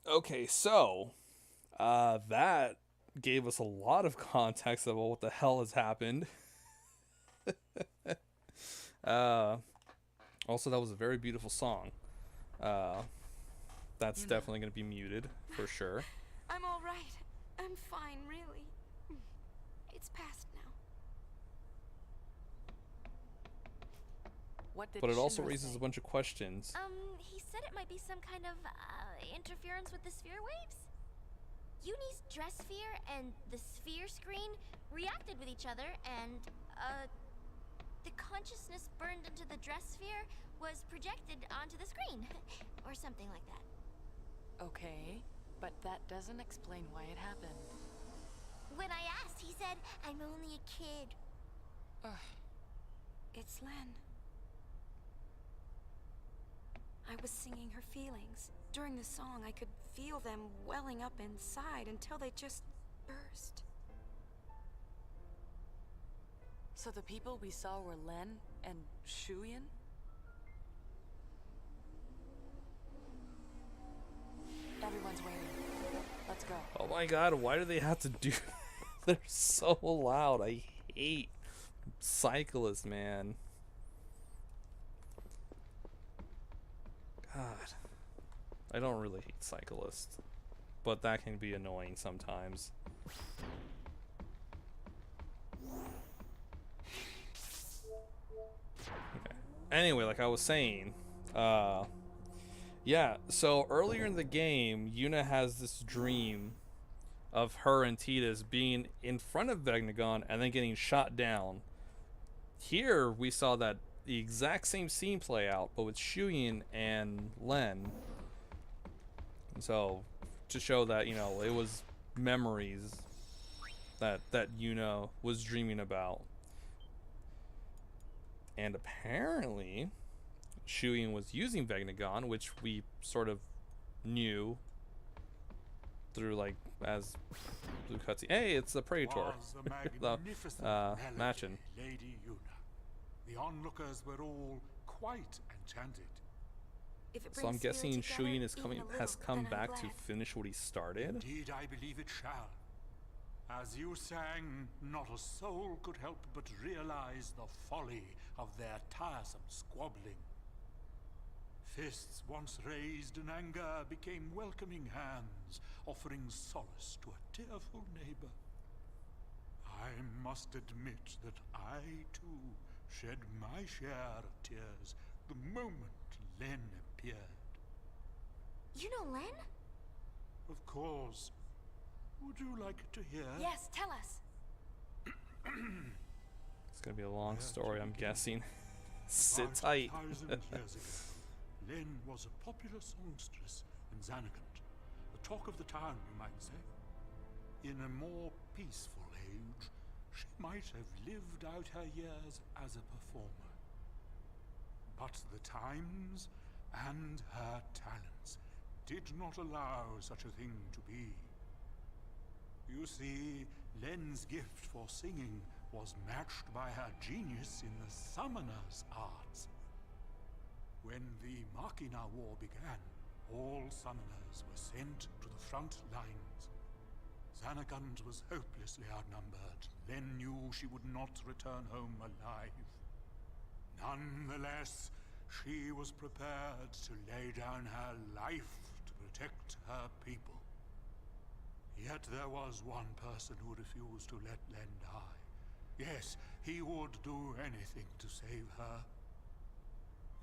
Okay, so that gave us a lot of context about what the hell has happened. Also, that was a very beautiful song. That's definitely going to be muted for sure. I'm all right. I'm fine, really. It's past now. What did But it also Shinra raises say? a bunch of questions. He said it might be some kind of interference with the sphere waves. Uni's dress sphere and the sphere screen reacted with each other, and the consciousness burned into the dress sphere was projected onto the screen, or something like that. Okay, but that doesn't explain why it happened. When I asked, he said, "I'm only a kid." It's Len. I was singing her feelings. During the song, I could feel them welling up inside until they just burst. So the people we saw were Len and Shuyin? Everyone's waiting. Let's go. Oh my god, why do they have to do They're so loud. I hate cyclists, man. God. I don't really hate cyclists, but that can be annoying sometimes. Okay. Anyway, like I was saying, yeah, so earlier in the game, Yuna has this dream of her and Tidus being in front of Vegnagon and then getting shot down. Here, we saw that the exact same scene play out, but with Shuyin and Len. So, to show that, you know, it was memories that Yuna was dreaming about. And apparently, Shuyin was using Vegnagon, which we sort of knew through, like, as blue cutscene. Hey, it's the Praetor. Was a magnificent melody, Machin. Lady Yuna. The onlookers were all quite enchanted. If it So I'm brings guessing spirit together, Shuyin is even a has little, come then I'm back to glad. finish what he started. Indeed, I believe it shall. As you sang, not a soul could help but realize the folly of their tiresome squabbling. Fists once raised in anger became welcoming hands, offering solace to a tearful neighbor. I must admit that I, too, shed my share of tears the moment Len appeared. You know Len? Of course. Would you like to hear? Yes, tell us. It's gonna be a long story, I'm guessing. Sit tight. 5,000 years ago, Len was a popular songstress in Xanakant, the talk of the town, you might say. In a more peaceful age, she might have lived out her years as a performer. But the times and her talents did not allow such a thing to be. You see, Len's gift for singing was matched by her genius in the summoner's arts. When the Machina War began, all summoners were sent to the front lines. Xanakant was hopelessly outnumbered. Len knew she would not return home alive. Nonetheless, she was prepared to lay down her life to protect her people. Yet there was one person who refused to let Len die. Yes, he would do anything to save her.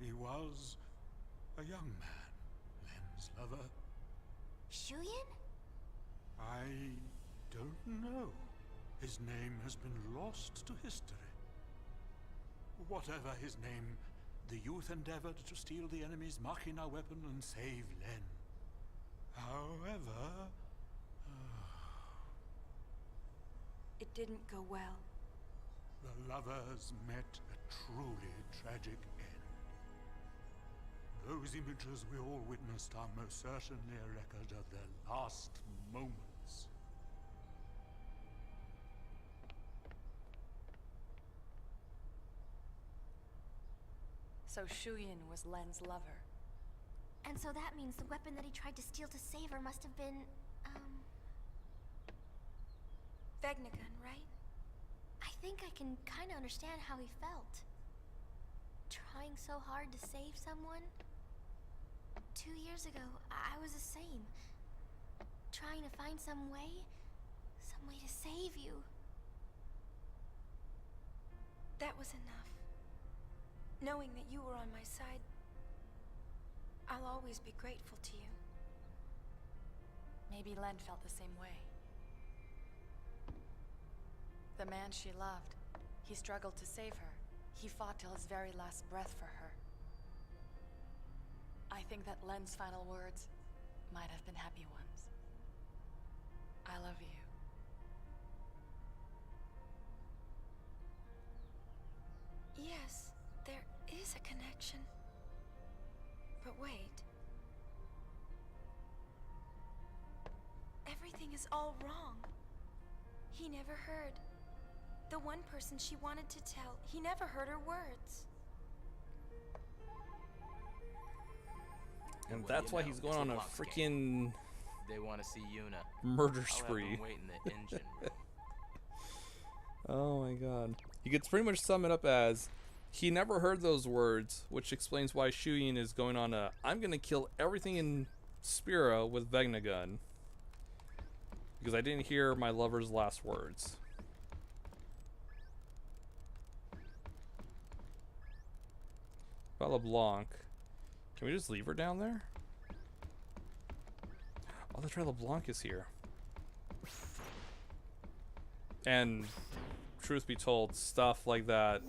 He was a young man, Len's lover. Shuyin? I don't know. His name has been lost to history. Whatever his name, the youth endeavored to steal the enemy's Machina weapon and save Len. However... It didn't go well. the lovers met a truly tragic end. Those images we all witnessed are most certainly a record of their last moments. So Shuyin was Len's lover. And so that means the weapon that he tried to steal to save her must have been, Vegnagun, right? I think I can kind of understand how he felt. Trying so hard to save someone. 2 years ago, I was the same. Trying to find some way to save you. That was enough. Knowing that you were on my side, I'll always be grateful to you. Maybe Len felt the same way. The man she loved, he struggled to save her. He fought till his very last breath for her. I think that Len's final words might have been happy ones. I love you. Yes, there is a connection. But wait. Everything is all wrong. He never heard. The one person she wanted to tell, he never heard her words. And What that's do why you he's know? going It's on a Lost freaking They want to see Yuna. murder I'll have spree. them wait in the engine room. Oh my god. You could pretty much sum it up as he never heard those words, which explains why Shuyin is going on a I'm gonna kill everything in Spira with Vegnagun. Because I didn't hear my lover's last words. Bella Blanc. Can we just leave her down there? Oh, that's right, LeBlanc is here. And truth be told, stuff like that,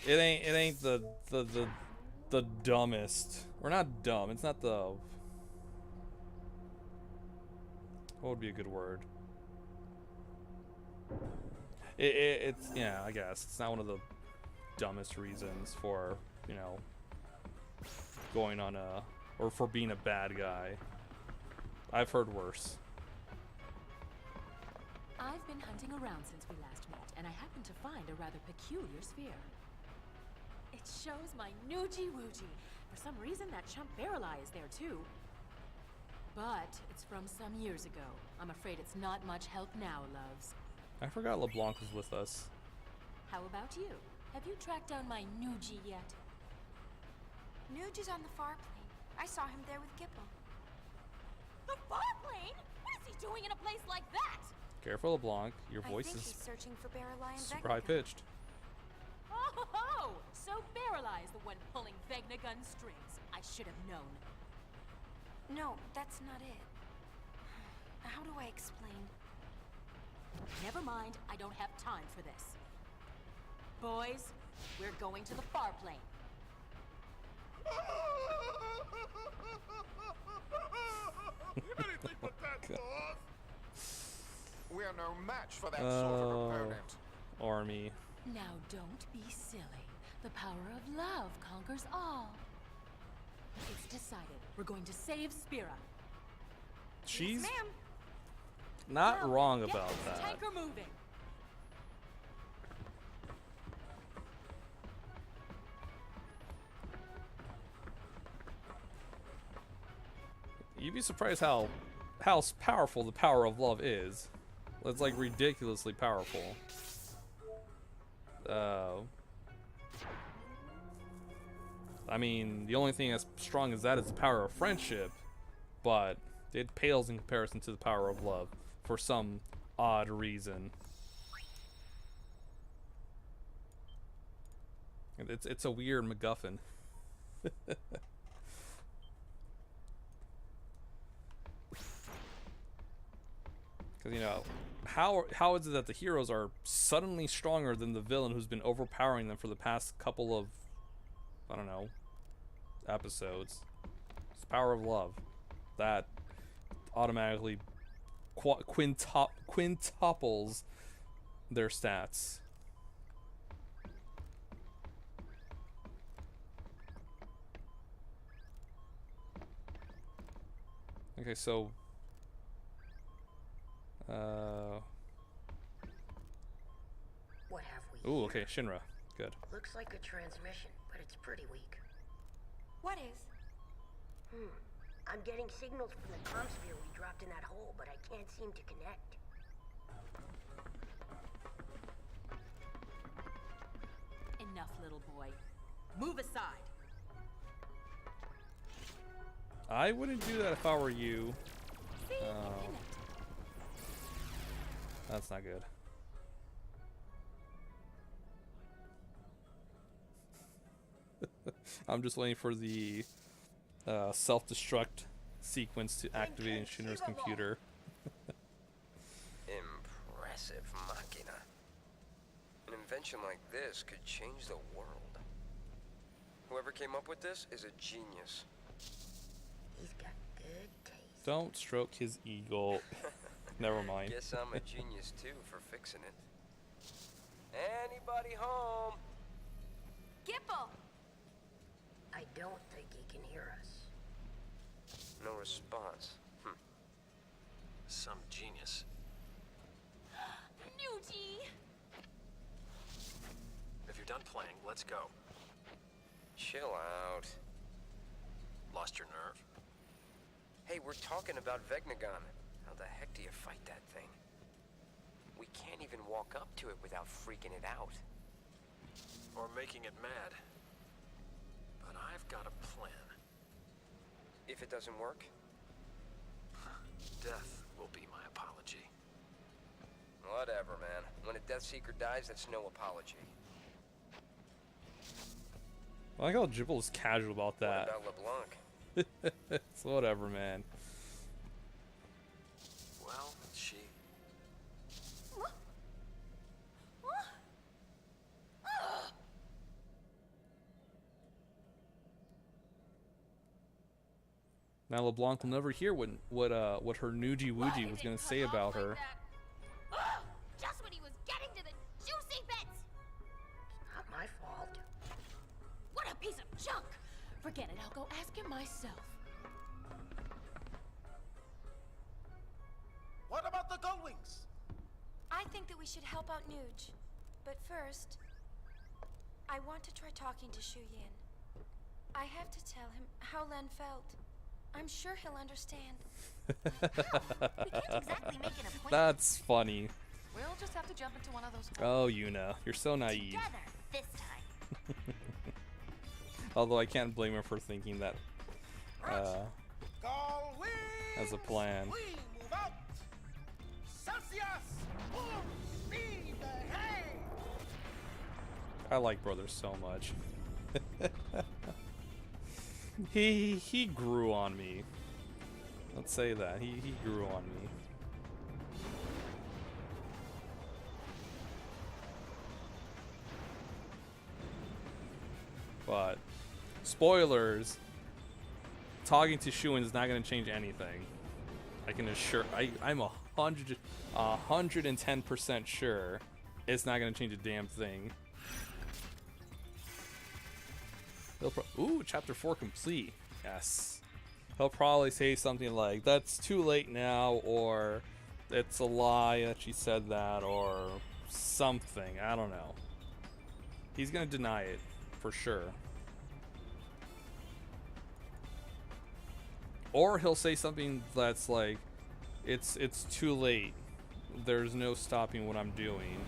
it ain't the dumbest, or not dumb. It's not the, what would be a good word? It's yeah, I guess it's not one of the dumbest reasons for, you know, going on a, or for being a bad guy. I've heard worse. I've been hunting around since we last met, and I happened to find a rather peculiar sphere. It shows my Nuji Wuji. For some reason, that chump Barreleye is there too. But it's from some years ago. I'm afraid it's not much help now, loves. I forgot LeBlanc was with us. How about you? Have you tracked down my Nuji yet? Nuge is on the far plane. I saw him there with Gipple. The farplane? What is he doing in a place like that? Careful, LeBlanc. Your voice I think is he's searching for Barreleye and super Vegnagun. high pitched. Oh, so Barreleye is the one pulling Vegnagun strings. I should have known. No, that's not it. How do I explain? Never mind, I don't have time for this. Boys, we're going to the farplane. Anything but that, boss. We are no match for that sort Oh, of opponent. Army. Now don't be silly. The power of love conquers all. It's decided. We're going to save Spira. She's Ma'am. not Now, wrong get about this that. tanker moving. You'd be surprised how powerful the power of love is. It's like ridiculously powerful. I mean, the only thing as strong as that is the power of friendship, but it pales in comparison to the power of love for some odd reason. It's a weird MacGuffin. Because, you know, how is it that the heroes are suddenly stronger than the villain who's been overpowering them for the past couple of, I don't know, episodes? It's the power of love. That automatically quintuples their stats. Okay, so What have we ooh, here? okay, Shinra. Good. Looks like a transmission, but it's pretty weak. What is? I'm getting signals from the comm sphere we dropped in that hole, but I can't seem to connect. Enough, little boy. Move aside. I wouldn't do that if I were you. See? It connected. That's not good. I'm just waiting for the self-destruct sequence to activate in Shinra's computer. Impressive machina. An invention like this could change the world. Whoever came up with this is a genius. He's got good taste. Don't stroke his ego. Never mind. Guess I'm a genius too for fixing it. Anybody home? Gipple! I don't think he can hear us. No response. Some genius. Nuji! If you're done playing, let's go. Chill out. Lost your nerve? Hey, we're talking about Vegnagon. How the heck do you fight that thing? We can't even walk up to it without freaking it out. Or making it mad. But I've got a plan. If it doesn't work? Death will be my apology. Whatever, man. When a Death Seeker dies, that's no apology. I like how Jibble is casual about that. What about LeBlanc? It's whatever, man. Well, she... Now LeBlanc will never hear what her Nuji Wuji was gonna say about her. Just when he was getting to the juicy bits! Not my fault. What a piece of junk! Forget it, I'll go ask him myself. What about the Gullwings? I think that we should help out Nuge. But first, I want to try talking to Shu Yin. I have to tell him how Len felt. I'm sure he'll understand. We can't exactly make an appointment. That's funny. We'll just have to jump into one of those. Oh, Yuna, you're so naive. Together, this time. Although I can't blame her for thinking that Gullwings! as a plan. We move out! Celsius! Full speed ahead! I like Brothers so much. He grew on me. Let's say that. He grew on me. But spoilers, talking to Shuin is not going to change anything. I can assure I'm 110% sure it's not going to change a damn thing. Ooh, chapter 4 complete. Yes. He'll probably say something like, "That's too late now," or "It's a lie that she said that," or something. I don't know. He's gonna deny it for sure. Or he'll say something that's like, it's too late. There's no stopping what I'm doing,"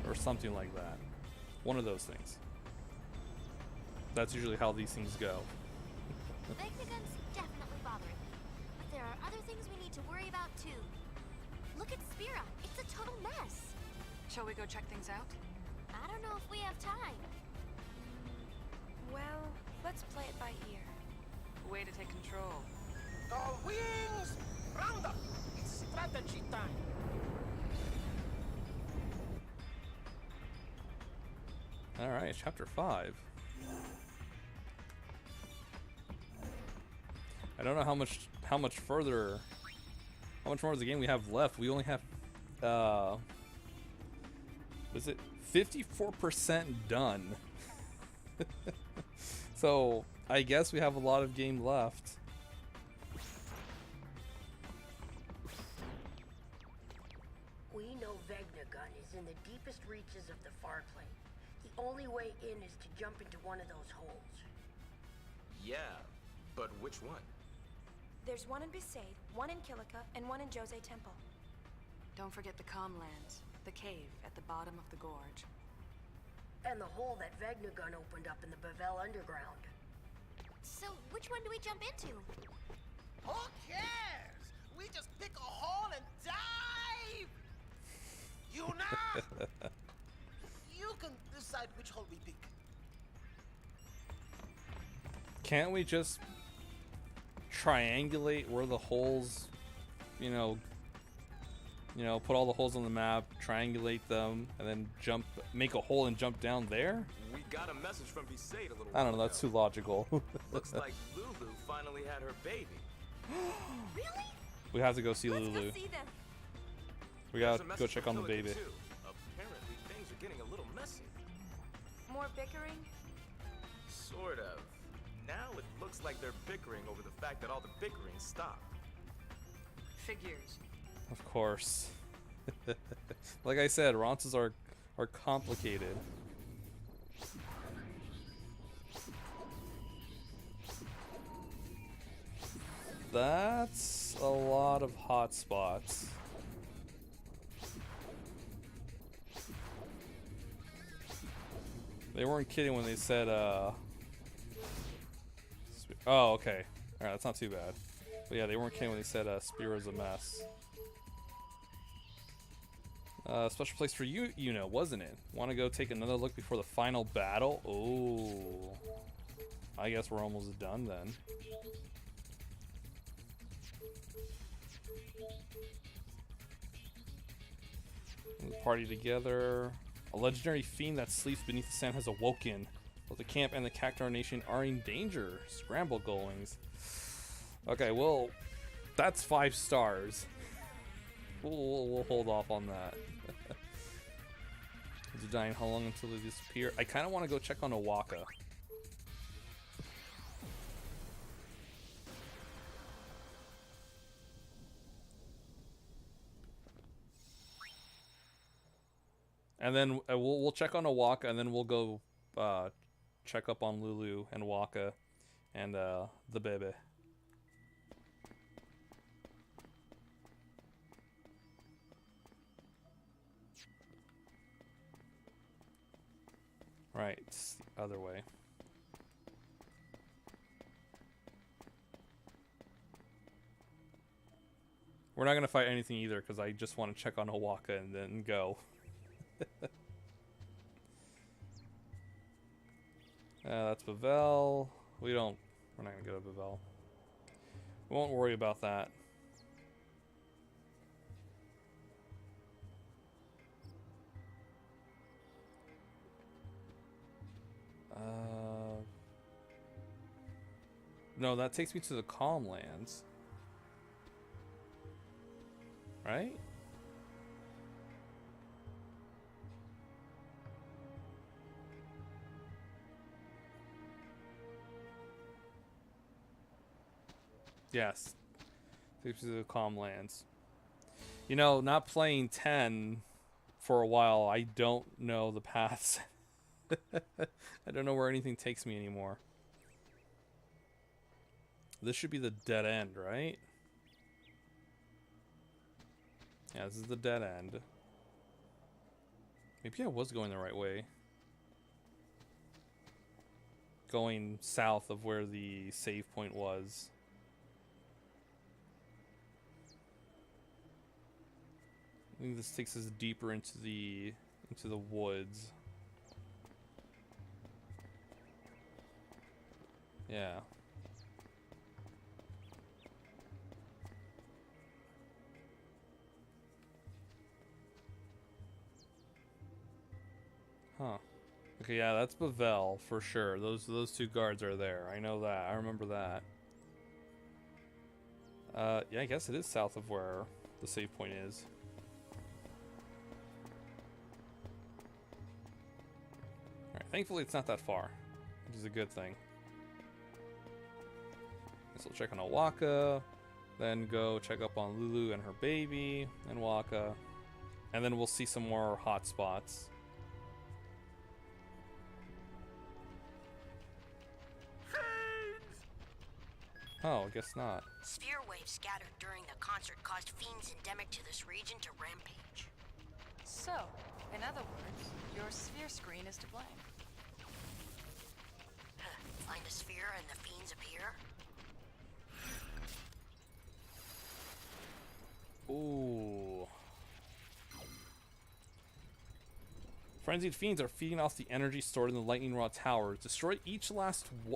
or something like that. One of those things. That's usually how these things go. Vegnagun's definitely bothering me, but there are other things we need to worry about too. Look at Spira. It's a total mess. Shall we go check things out? I don't know if we have time. Well, Let's play it by ear. Way to take control. All wings, round up. It's strategy time. All right, chapter 5. I don't know how much further, how much more of the game we have left. We only have, was it 54% done? So I guess we have a lot of game left. We know Vegnagun is in the deepest reaches of the far plane. The only way in is to jump into one of those holes. Yeah, but which one? There's one in Besaid, one in Kilika, and one in Jose Temple. Don't forget the Comlands, the cave at the bottom of the gorge. And the hole that Vegnagun opened up in the Bavel underground. So, which one do we jump into? Who cares? We just pick a hole and dive! Yuna! You can decide which hole we pick. Can't we just triangulate where the holes, you know, put all the holes on the map, triangulate them, and then make a hole and jump down there? We got a message from Besaid a little I don't know, while that's ago. too logical. Looks like Lulu finally had her baby. Really? We have to go see Let's Lulu. go see them. We There's gotta a go message check from on the Killian, baby. too. Apparently things are getting a little messy. More bickering? Sort of. Now it looks like they're bickering over the fact that all the bickering stopped. Figures. Of course. Like I said, Ronces are complicated. That's a lot of hot spots. They weren't kidding when they said, oh, okay. Alright, that's not too bad. But yeah, they weren't kidding when they said, Spiro's a mess. Special place for you, wasn't it? Want to go take another look before the final battle? Oh. I guess we're almost done then. Party together. A legendary fiend that sleeps beneath the sand has awoken. Both the camp and the Cactuar Nation are in danger. Scramble goings. Okay, well, that's 5 stars. We'll hold off on that. Is he dying? How long until they disappear? I kind of want to go check on Owaka. And then we'll check on Owaka, and then we'll go check up on Lulu and Waka and the baby. Right, it's the other way. We're not gonna fight anything either, because I just want to check on Owaka and then go. That's Bavel. We're not gonna go to Bavel. We won't worry about that. No, that takes me to the Calm Lands. Right? Yes. Takes me to the Calm Lands. You know, not playing 10 for a while, I don't know the paths. I don't know where anything takes me anymore. This should be the dead end, right? Yeah, this is the dead end. Maybe I was going the right way. Going south of where the save point was. I think this takes us deeper into the woods. Yeah. Huh. Okay, yeah, that's Bavel for sure. Those two guards are there. I know that. I remember that. Yeah, I guess it is south of where the save point is. Alright, thankfully it's not that far, which is a good thing. So we'll check on Awaka, then go check up on Lulu and her baby, and Waka, and then we'll see some more hot spots. Oh, I guess not. Sphere waves scattered during the concert caused fiends endemic to this region to rampage. So, in other words, your sphere screen is to blame. Find a sphere and the fiends appear? Ooh. Frenzied fiends are feeding off the energy stored in the lightning rod towers. Destroy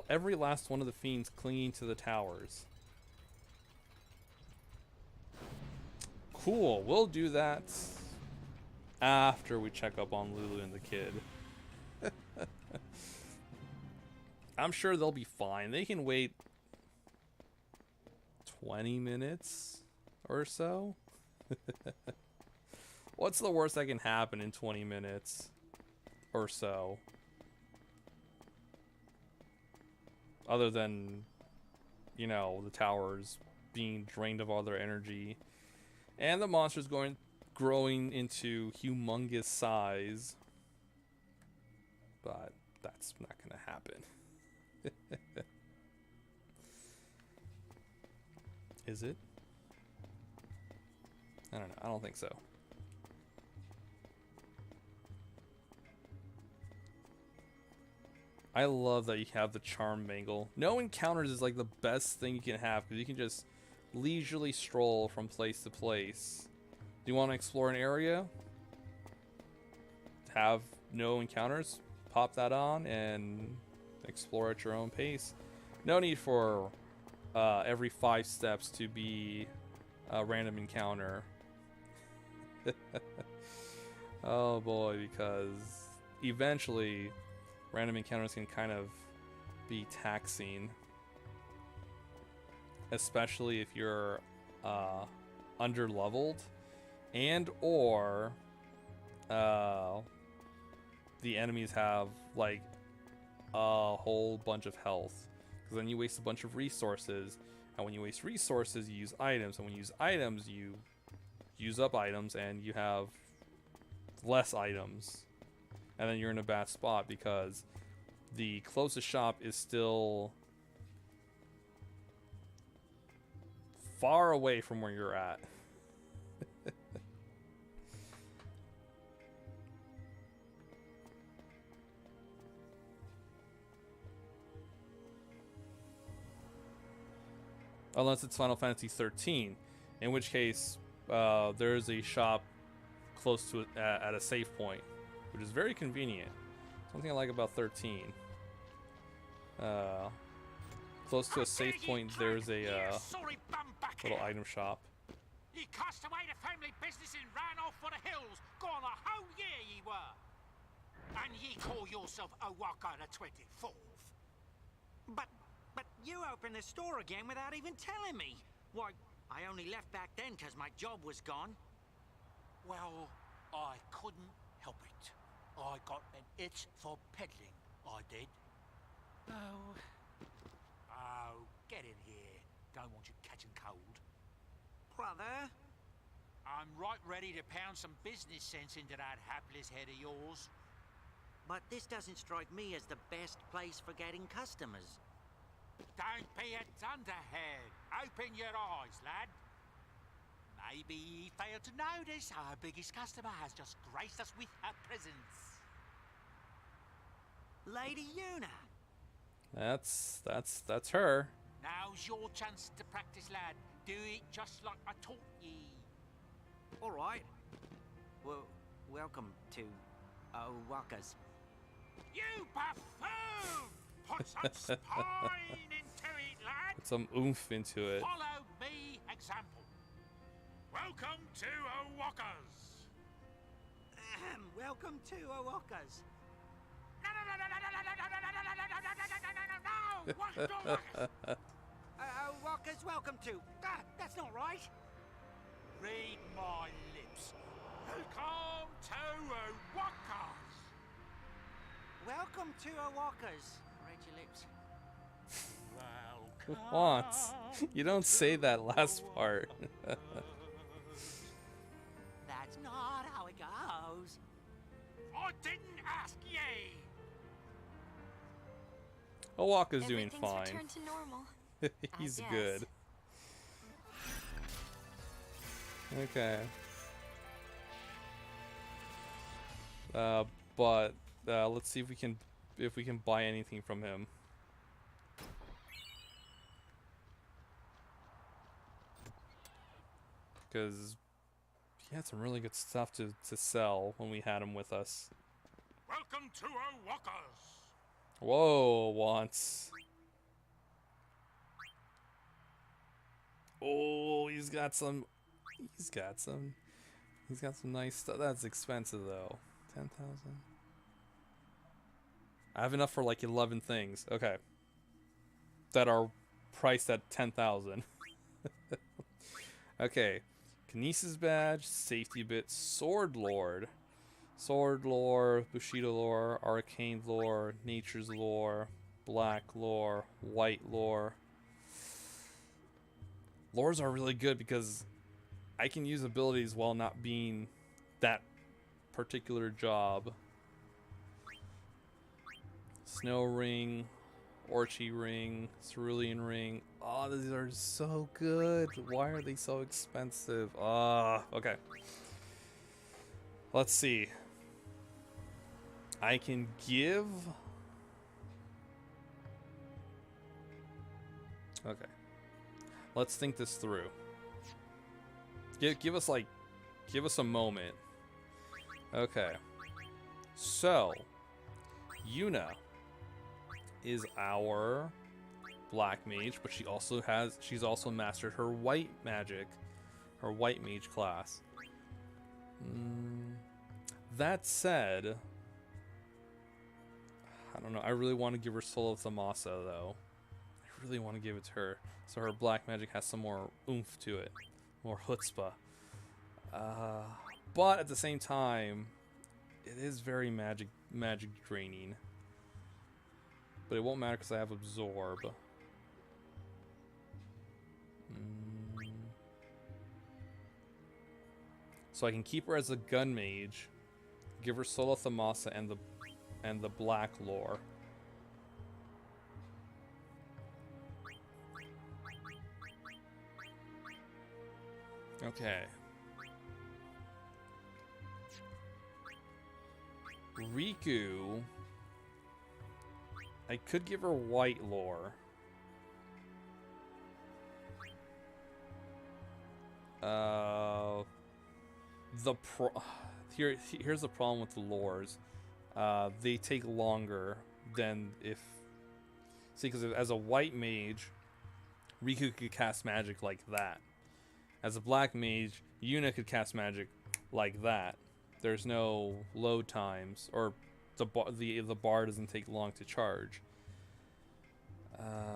every last one of the fiends clinging to the towers. Cool. We'll do that after we check up on Lulu and the kid. I'm sure they'll be fine. They can wait 20 minutes or so. What's the worst that can happen in 20 minutes or so? Other than, you know, the towers being drained of all their energy and the monsters growing into humongous size. But that's not gonna happen. Is it? I don't know. I don't think so. I love that you have the charm bangle. No encounters is like the best thing you can have because you can just leisurely stroll from place to place. Do you want to explore an area? Have no encounters? Pop that on and explore at your own pace. No need for every 5 steps to be a random encounter. Oh boy, because eventually random encounters can kind of be taxing, especially if you're under leveled and or the enemies have like a whole bunch of health, because then you waste a bunch of resources, and when you waste resources you use items, and when you use items you use up items and you have less items, and then you're in a bad spot because the closest shop is still far away from where you're at. Unless it's Final Fantasy 13, in which case there's a shop close to it at a save point, which is very convenient. Something I like about 13. Close to a save point, there's a little item shop. Ye cast away the family business and ran off for the hills. Gone a whole year ye were. And ye call yourself Awaka the 24th. But you opened the store again without even telling me. Why, I only left back then because my job was gone. Well, I couldn't help it. I got an itch for peddling, I did. Oh, get in here. Don't want you catching cold. Brother? I'm right ready to pound some business sense into that hapless head of yours. But this doesn't strike me as the best place for getting customers. Don't be a dunderhead. Open your eyes, lad. Maybe ye failed to notice our biggest customer has just graced us with her presence. Lady Yuna. That's her. Now's your chance to practice, lad. Do it just like I taught ye. All right. Well, welcome to Waka's. You buffoon! Put some spine into it, lad. Put some oomph into it. Follow me example. Welcome to Owakas. Welcome to Owakas. No, what do Owakas, welcome to. That's not right. Read my lips. Welcome to Owakas. Welcome to Owakas. Read your lips. Once. You don't say that last part. That's not how it goes. I didn't ask ye. Owaka's doing Everything's fine. returned to normal. He's I guess. good. Okay. But let's see if we can buy anything from him. Because he had some really good stuff to sell when we had him with us. Welcome to Owakas. Whoa, once. Oh, he's got some nice stuff. That's expensive though. 10,000. I have enough for like 11 things. Okay. That are priced at 10,000. Okay. Kinesis badge, safety bit, sword lord, Bushido lore, arcane lore, nature's lore, black lore, white lore. Lores are really good because I can use abilities while not being that particular job. Snow ring, Orchi ring, Cerulean ring. Oh, these are so good. Why are they so expensive? Okay. Let's see. I can give... Okay. Let's think this through. Give us a moment. Okay. So, Yuna is our black mage, but she's also mastered her white magic, her white mage class. That said, I don't know. I really want to give her Soul of Thamasa though. I really want to give it to her, so her black magic has some more oomph to it, more chutzpah. But at the same time, it is very magic draining. But it won't matter because I have absorb. So I can keep her as a gun mage, give her Soul of Thamasa and the black lore. Okay. Riku, I could give her white lore. Here's the problem with the lores. They take longer than if... See, because as a white mage, Riku could cast magic like that. As a black mage, Yuna could cast magic like that. There's no load times, or the bar doesn't take long to charge. I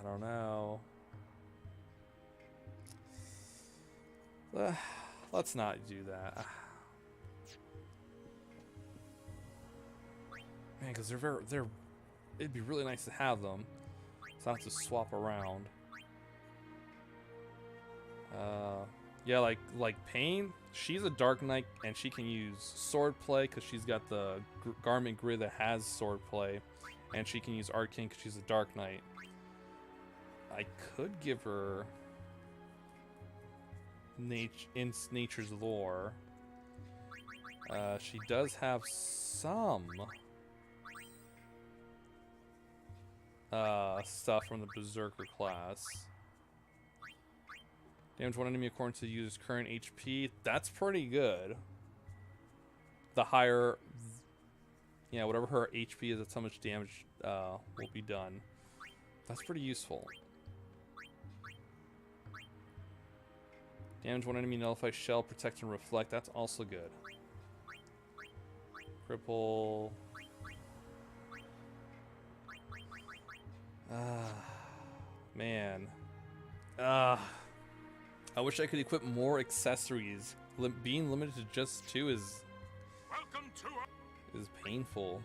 don't know. Let's not do that. Man, because they're it'd be really nice to have them, so I don't have to swap around. Yeah, like Pain, she's a Dark Knight and she can use swordplay because she's got the garment grid that has swordplay, and she can use Arcane because she's a Dark Knight. I could give her Nature's Lore. She does have some stuff from the Berserker class. Damage one enemy according to the user's current HP. That's pretty good. The higher yeah, whatever her HP is, that's how much damage will be done. That's pretty useful. Damage one enemy, nullify shell, protect and reflect. That's also good. Cripple. Man. I wish I could equip more accessories. Being limited to just 2 is painful.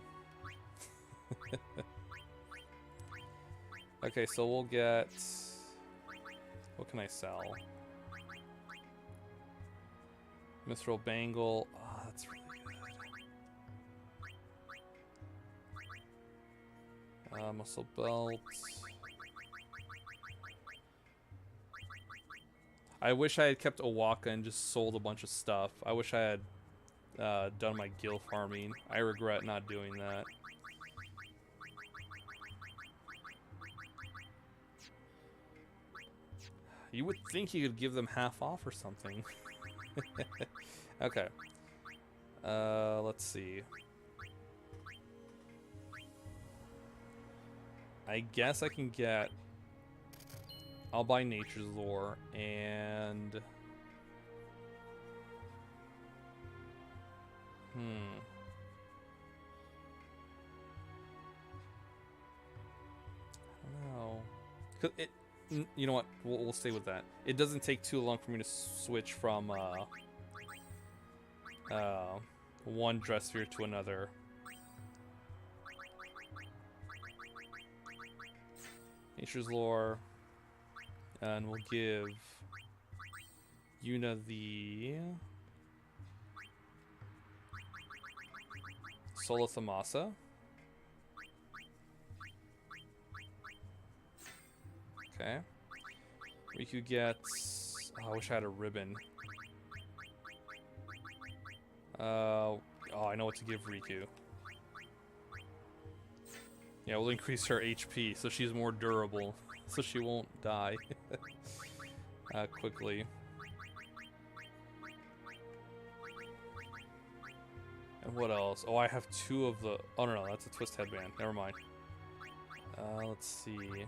Okay, so we'll get... What can I sell? Mithril Bangle. Oh, that's really good. Muscle Belts. I wish I had kept Owaka and just sold a bunch of stuff. I wish I had done my gil farming. I regret not doing that. You would think you could give them half off or something. Okay. Let's see. I guess I can get... I'll buy Nature's Lore and... I don't know. 'Cause it... You know what? We'll stay with that. It doesn't take too long for me to switch from one dress sphere to another. Nature's Lore, and we'll give Yuna the Solathamasa. Okay. Riku gets... Oh, I wish I had a ribbon. Oh, I know what to give Riku. Yeah, we'll increase her HP so she's more durable, so she won't die quickly. And what else? Oh, I have 2 of the... Oh, no, that's a twist headband. Never mind. Let's see.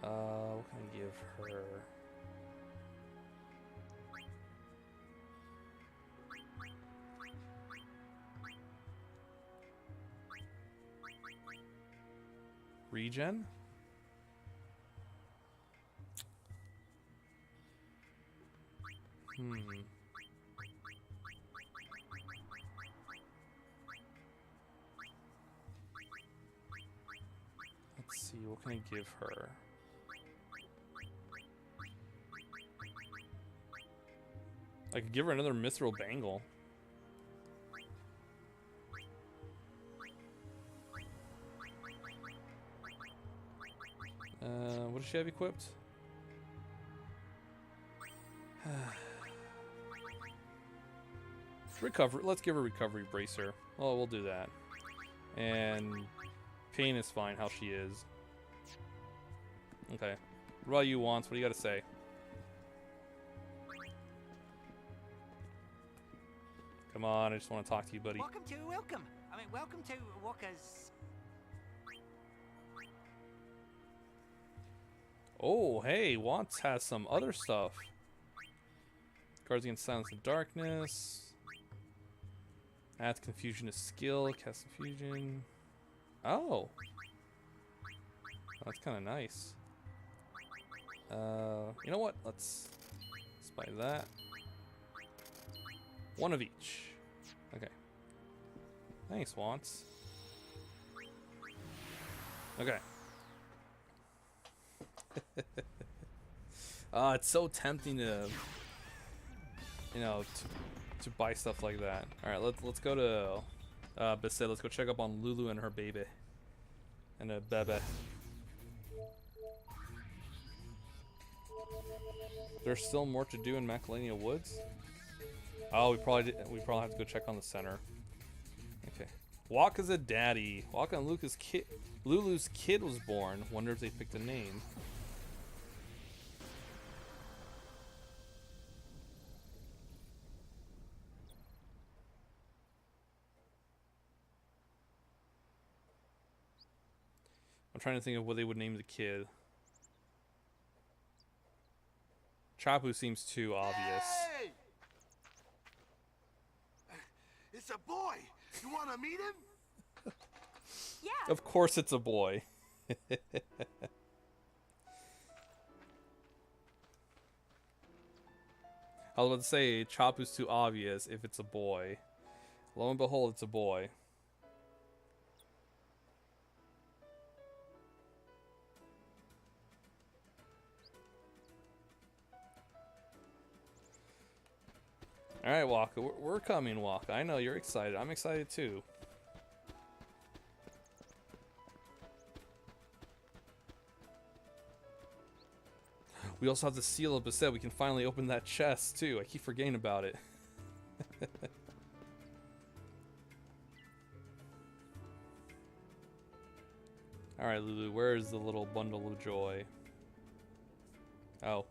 What can I give her? Regen? Let's see, what can I give her? I could give her another Mithril Bangle. What does she have equipped? Recover. Let's give her Recovery Bracer. Oh, we'll do that. And Pain is fine how she is. Okay. What about you, Wants? What do you got to say? Come on, I just want to talk to you, buddy. Welcome. I mean, welcome to Walker's. Oh, hey, Wants has some other stuff. Guards against silence and darkness. Adds confusion to skill. Cast confusion. Oh. That's kind of nice. You know what? Let's buy that. 1 of each. Okay. Thanks, Wants. Okay. It's so tempting to, you know, to buy stuff like that. All right, let's go to Basit. Let's go check up on Lulu and her baby, and a bebe. There's still more to do in Macalania Woods. Oh, we probably have to go check on the center. Okay. Waka's a daddy. Waka and Lulu's kid was born. Wonder if they picked a name. trying to think of what they would name the kid. Chapu seems too obvious. Hey! It's a boy. You want to meet him? Yeah. Of course it's a boy. I was about to say, Chapu's too obvious if it's a boy. Lo and behold, it's a boy. Alright, Waka. We're coming, Waka. I know you're excited. I'm excited too. We also have the seal of Beset. We can finally open that chest too. I keep forgetting about it. Alright, Lulu, where is the little bundle of joy? Oh.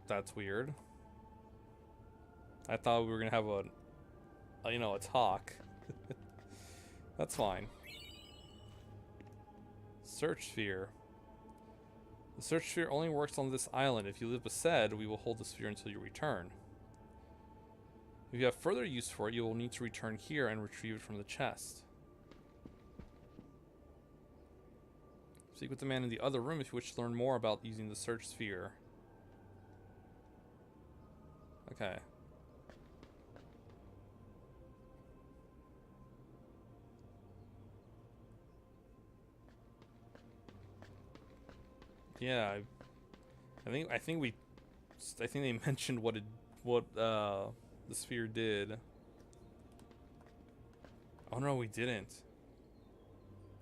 That's weird. I thought we were gonna have a talk. That's fine. Search sphere. The search sphere only works on this island. If you live beside, we will hold the sphere until you return. If you have further use for it, you will need to return here and retrieve it from the chest. Speak with the man in the other room if you wish to learn more about using the search sphere. Okay. Yeah, I think they mentioned what the sphere did. Oh no, we didn't.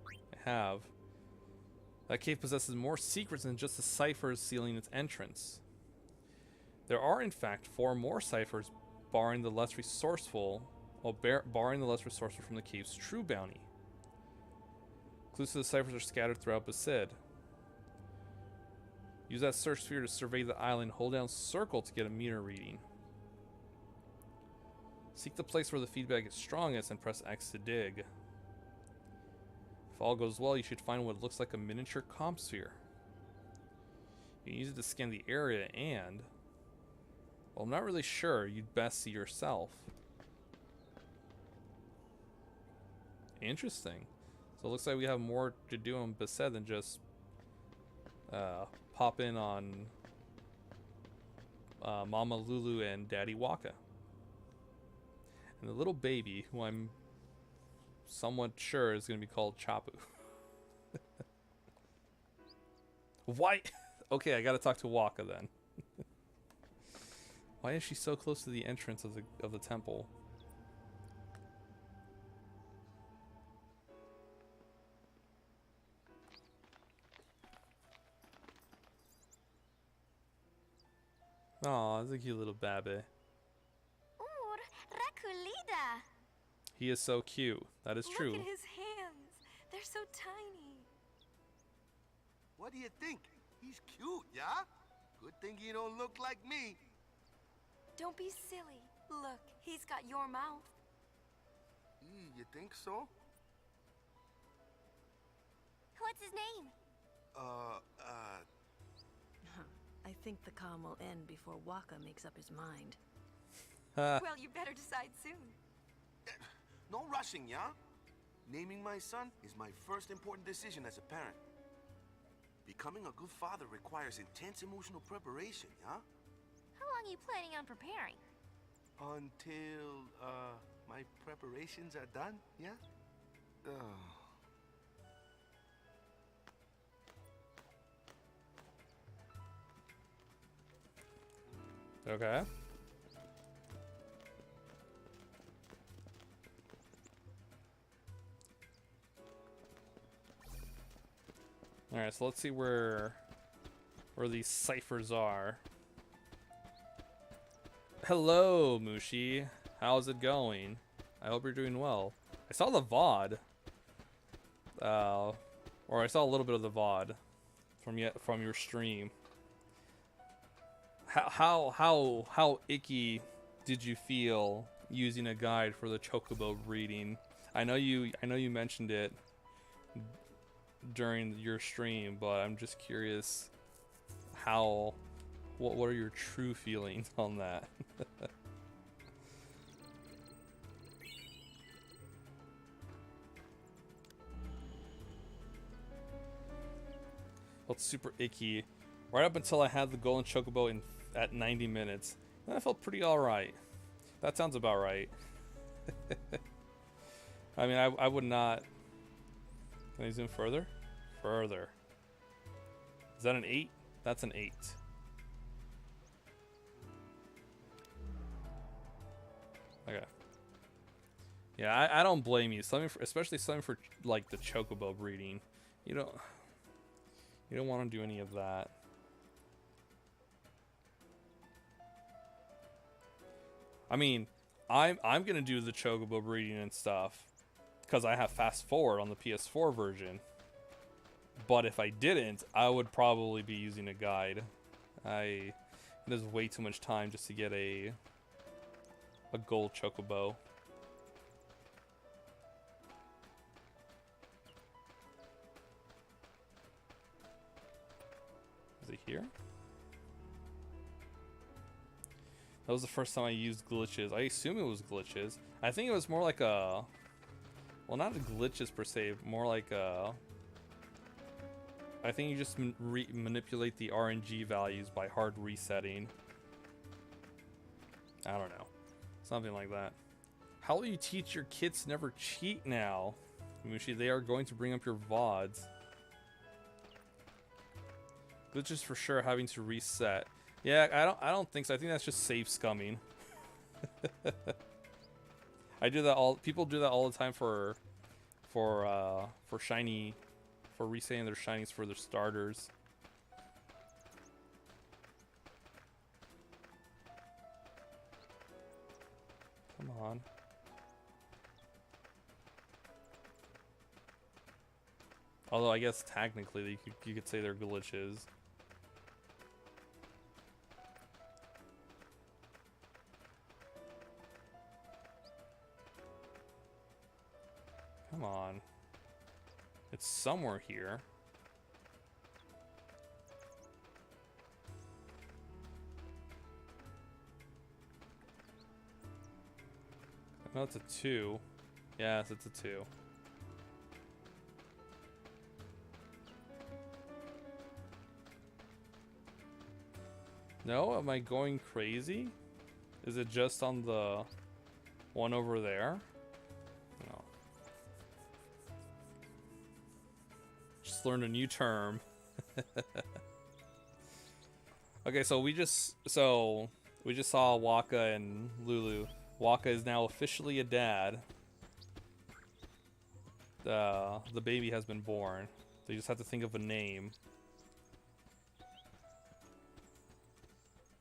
I have. That cave possesses more secrets than just the ciphers sealing its entrance. There are, in fact, 4 more ciphers, barring the less resourceful from the cave's true bounty. Clues to the ciphers are scattered throughout Besid. Use that search sphere to survey the island. Hold down circle to get a meter reading. Seek the place where the feedback is strongest and press X to dig. If all goes well, you should find what looks like a miniature comp sphere. You can use it to scan the area and... well, I'm not really sure. You'd best see yourself. Interesting. So it looks like we have more to do on Beset than just pop in on Mama Lulu and Daddy Waka. And the little baby, who I'm somewhat sure is going to be called Chapu. Why? Okay, I got to talk to Waka then. Why is she so close to the entrance of the temple? Aw, that's a cute little baby. Ooh, Rakulida. He is so cute. That is true. Look at his hands. They're so tiny. What do you think? He's cute, yeah? Good thing he don't look like me. Don't be silly. Look, he's got your mouth. You think so? What's his name? I think the calm will end before Waka makes up his mind. Well, you better decide soon. No rushing, yeah? Naming my son is my first important decision as a parent. Becoming a good father requires intense emotional preparation, yeah? How long are you planning on preparing? Until, my preparations are done, yeah? Okay. Alright, so let's see where these ciphers are. Hello, Mushi. How's it going? I hope you're doing well. I saw the VOD. Or I saw a little bit of the VOD from your stream. How icky did you feel using a guide for the Chocobo reading I know you mentioned it during your stream, but I'm just curious what are your true feelings on that? Felt super icky right up until I had the golden chocobo at 90 minutes. Then I felt pretty alright. That sounds about right. I mean, I would not... Can I zoom further? Further. Is that an 8? That's an 8. Okay. Yeah, I don't blame you. Especially something for like the chocobo breeding. You don't want to do any of that. I mean, I'm gonna do the chocobo breeding and stuff because I have fast forward on the PS4 version. But if I didn't, I would probably be using a guide. It is way too much time just to get a gold chocobo. Is it here? That was the first time I used glitches. I assume it was glitches. I think it was more like a... Well, not glitches per se, more like a... I think you just manipulate the RNG values by hard resetting. I don't know. Something like that. How will you teach your kids to never cheat now? Mushi, they are going to bring up your VODs. Glitches for sure having to reset. Yeah, I don't think so. I think that's just save scumming. I do that all. People do that all the time for shiny, for resetting their shinies for their starters. Come on. Although I guess technically you could say they're glitches. Come on. It's somewhere here. No, it's a 2. Yes, it's a 2. No, am I going crazy? Is it just on the one over there? No. Just learned a new term. Okay, so we just saw Waka and Lulu. Waka is now officially a dad. The baby has been born. They just have to think of a name.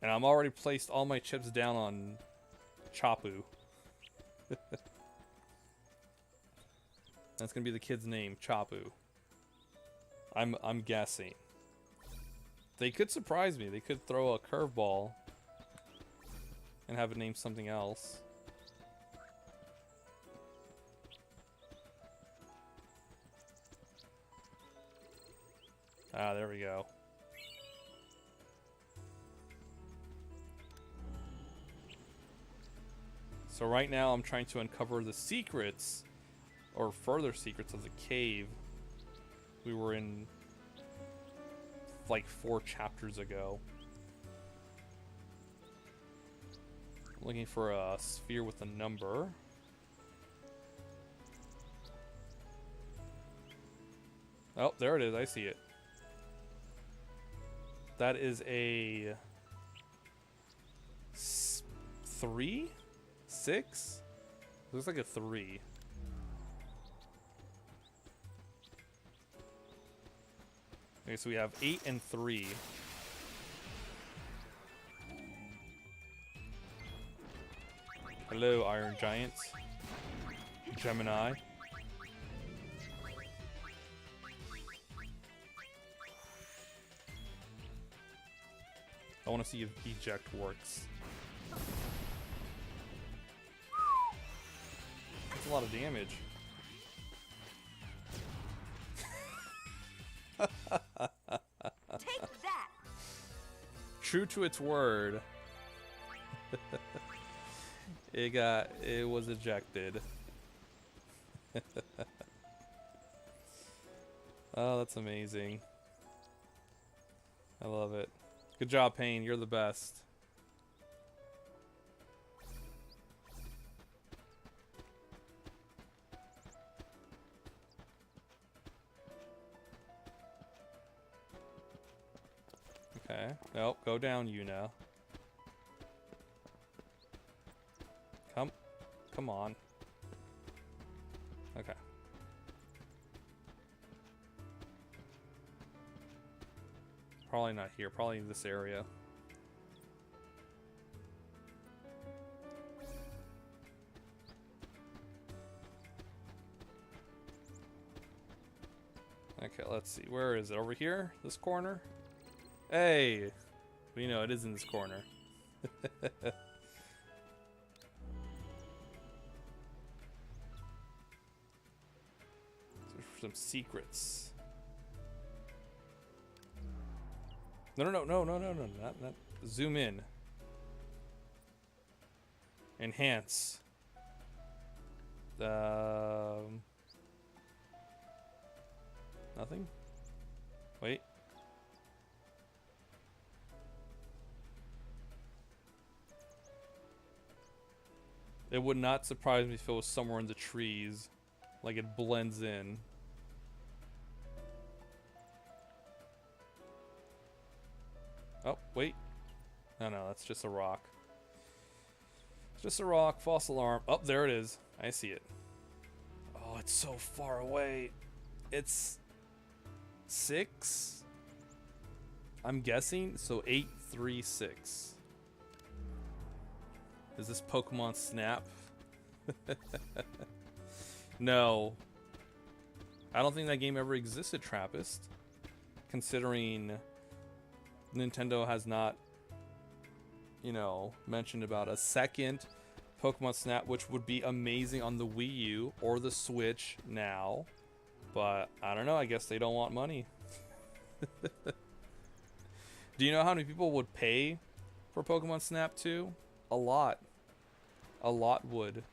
And I'm already placed all my chips down on Chapu. That's gonna be the kid's name, Chapu. I'm guessing. They could surprise me. They could throw a curveball and have it named something else. Ah, there we go. So right now I'm trying to uncover the secrets, or further secrets of the cave we were in like 4 chapters ago. Looking for a sphere with a number. Oh, there it is. I see it. That is a 3? 6? Looks like a 3. Okay, so we have 8 and 3. Hello, Iron Giants. Gemini. I want to see if eject works. That's a lot of damage. true to its word. It was ejected. Oh, that's amazing. I love it. Good job, Payne. You're the best. Okay. Nope. Go down, you now. Come on. Okay. Probably not here. Probably in this area. Okay, let's see. Where is it? Over here? This corner? Hey! We know it is in this corner. Some secrets. No, not zoom in. Enhance. Nothing? Wait. It would not surprise me if it was somewhere in the trees. Like it blends in. Oh, wait. No, that's just a rock. It's just a rock. False alarm. Oh, there it is. I see it. Oh, it's so far away. It's 6? I'm guessing. So 836. Is this Pokemon Snap? No. I don't think that game ever existed, Trappist. Considering Nintendo has not, you know, mentioned about a second Pokemon Snap, which would be amazing on the Wii U or the Switch now. But I don't know. I guess they don't want money. Do you know how many people would pay for Pokemon Snap 2? A lot. A lot would.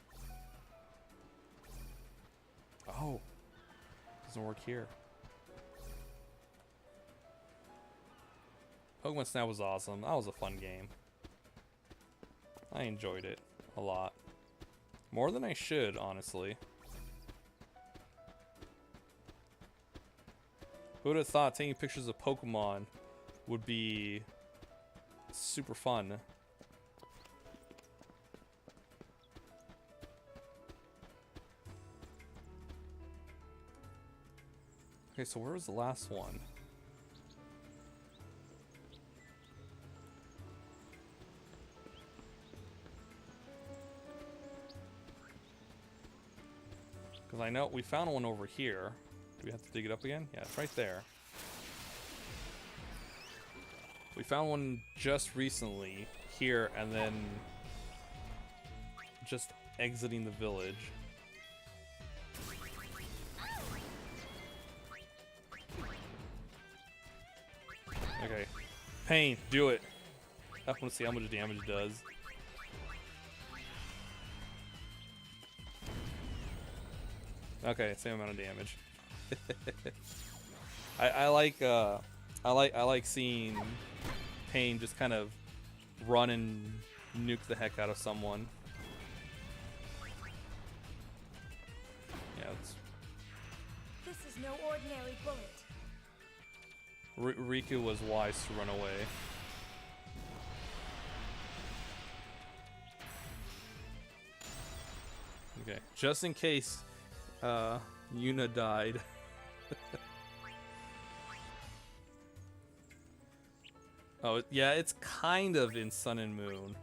Oh. Doesn't work here. Pokemon Snap was awesome. That was a fun game. I enjoyed it a lot. More than I should, honestly. Who would have thought taking pictures of Pokemon would be super fun? Okay, so where was the last one? Because I know we found one over here. Do we have to dig it up again? Yeah, it's right there. We found one just recently here and then just exiting the village. Okay. Pain, do it. I want to see how much damage it does. Okay, same amount of damage. I like seeing Pain just kind of run and nuke the heck out of someone. Yeah, it's... This is no ordinary bullet. Riku was wise to run away. Okay, just in case Yuna died. Oh, yeah, it's kind of in Sun and Moon,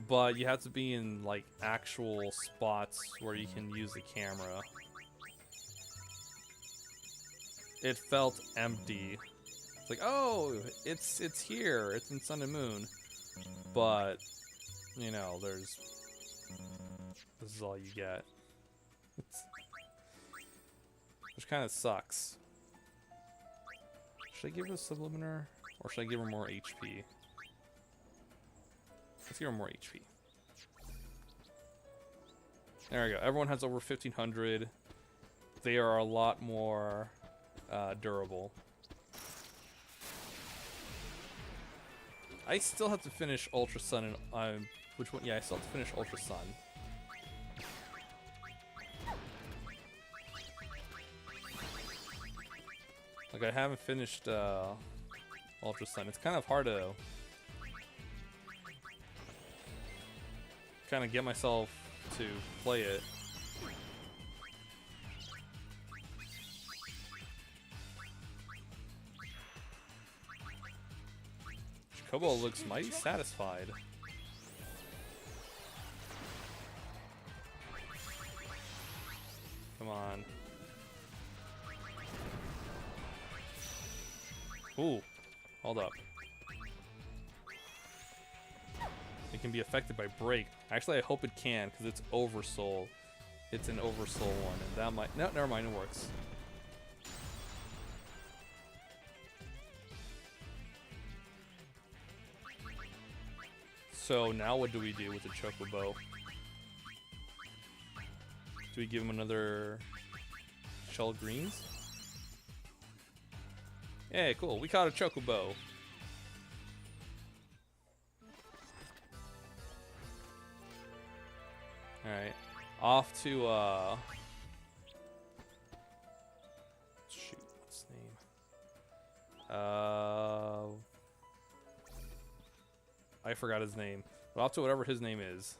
but you have to be in like actual spots where you can use the camera. It felt empty. It's like, oh, it's here. It's in Sun and Moon, but you know, this is all you get, which kind of sucks. Should I give her a Subliminal, or should I give her more HP? Let's give her more HP. There we go. Everyone has over 1,500. They are a lot more durable. I still have to finish Ultra Sun and which one? Yeah, I still have to finish Ultra Sun. Like I haven't finished Ultra Sun. It's kind of hard to kind of get myself to play it. Chocobo looks mighty satisfied. Come on. Ooh, hold up. It can be affected by break. Actually, I hope it can, because it's Oversoul. It's an Oversoul one, and that might... No, never mind, it works. So now what do we do with the Chocobo? Do we give him another Shell Greens? Hey, cool. We caught a Chocobo. Alright. Off to, shoot, what's his name? I forgot his name. But off to whatever his name is.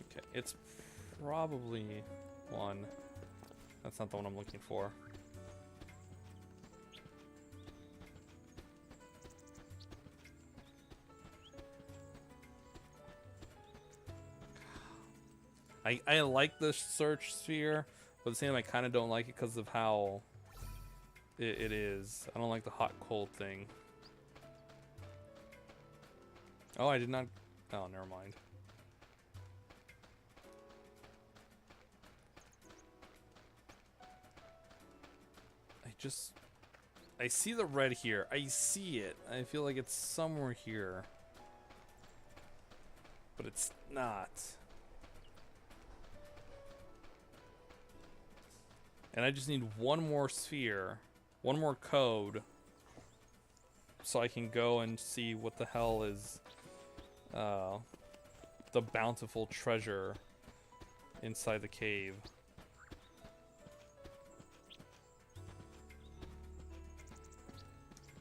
Okay, it's probably one. That's not the one I'm looking for. I like the search sphere, but at the same time I kind of don't like it because of how it is. I don't like the hot cold thing. Oh, I did not. Oh, never mind. I see the red here. I see it. I feel like it's somewhere here, but it's not. And I just need one more sphere, one more code, so I can go and see what the hell is the bountiful treasure inside the cave.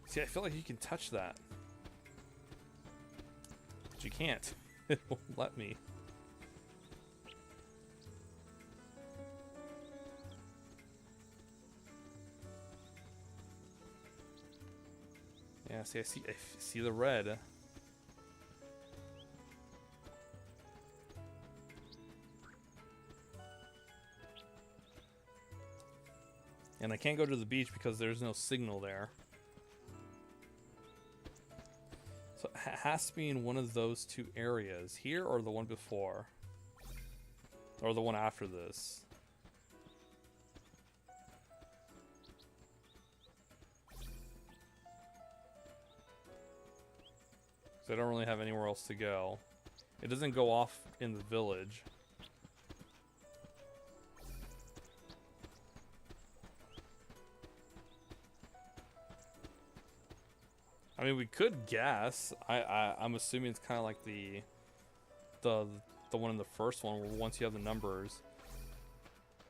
See, I feel like you can touch that, but you can't. It won't let me. Yeah, see, I see the red. And I can't go to the beach because there's no signal there. So it has to be in one of those two areas. Here or the one before. Or the one after this. I don't really have anywhere else to go. It doesn't go off in the village. I mean, we could guess. I'm assuming it's kind of like the one in the first one, where once you have the numbers,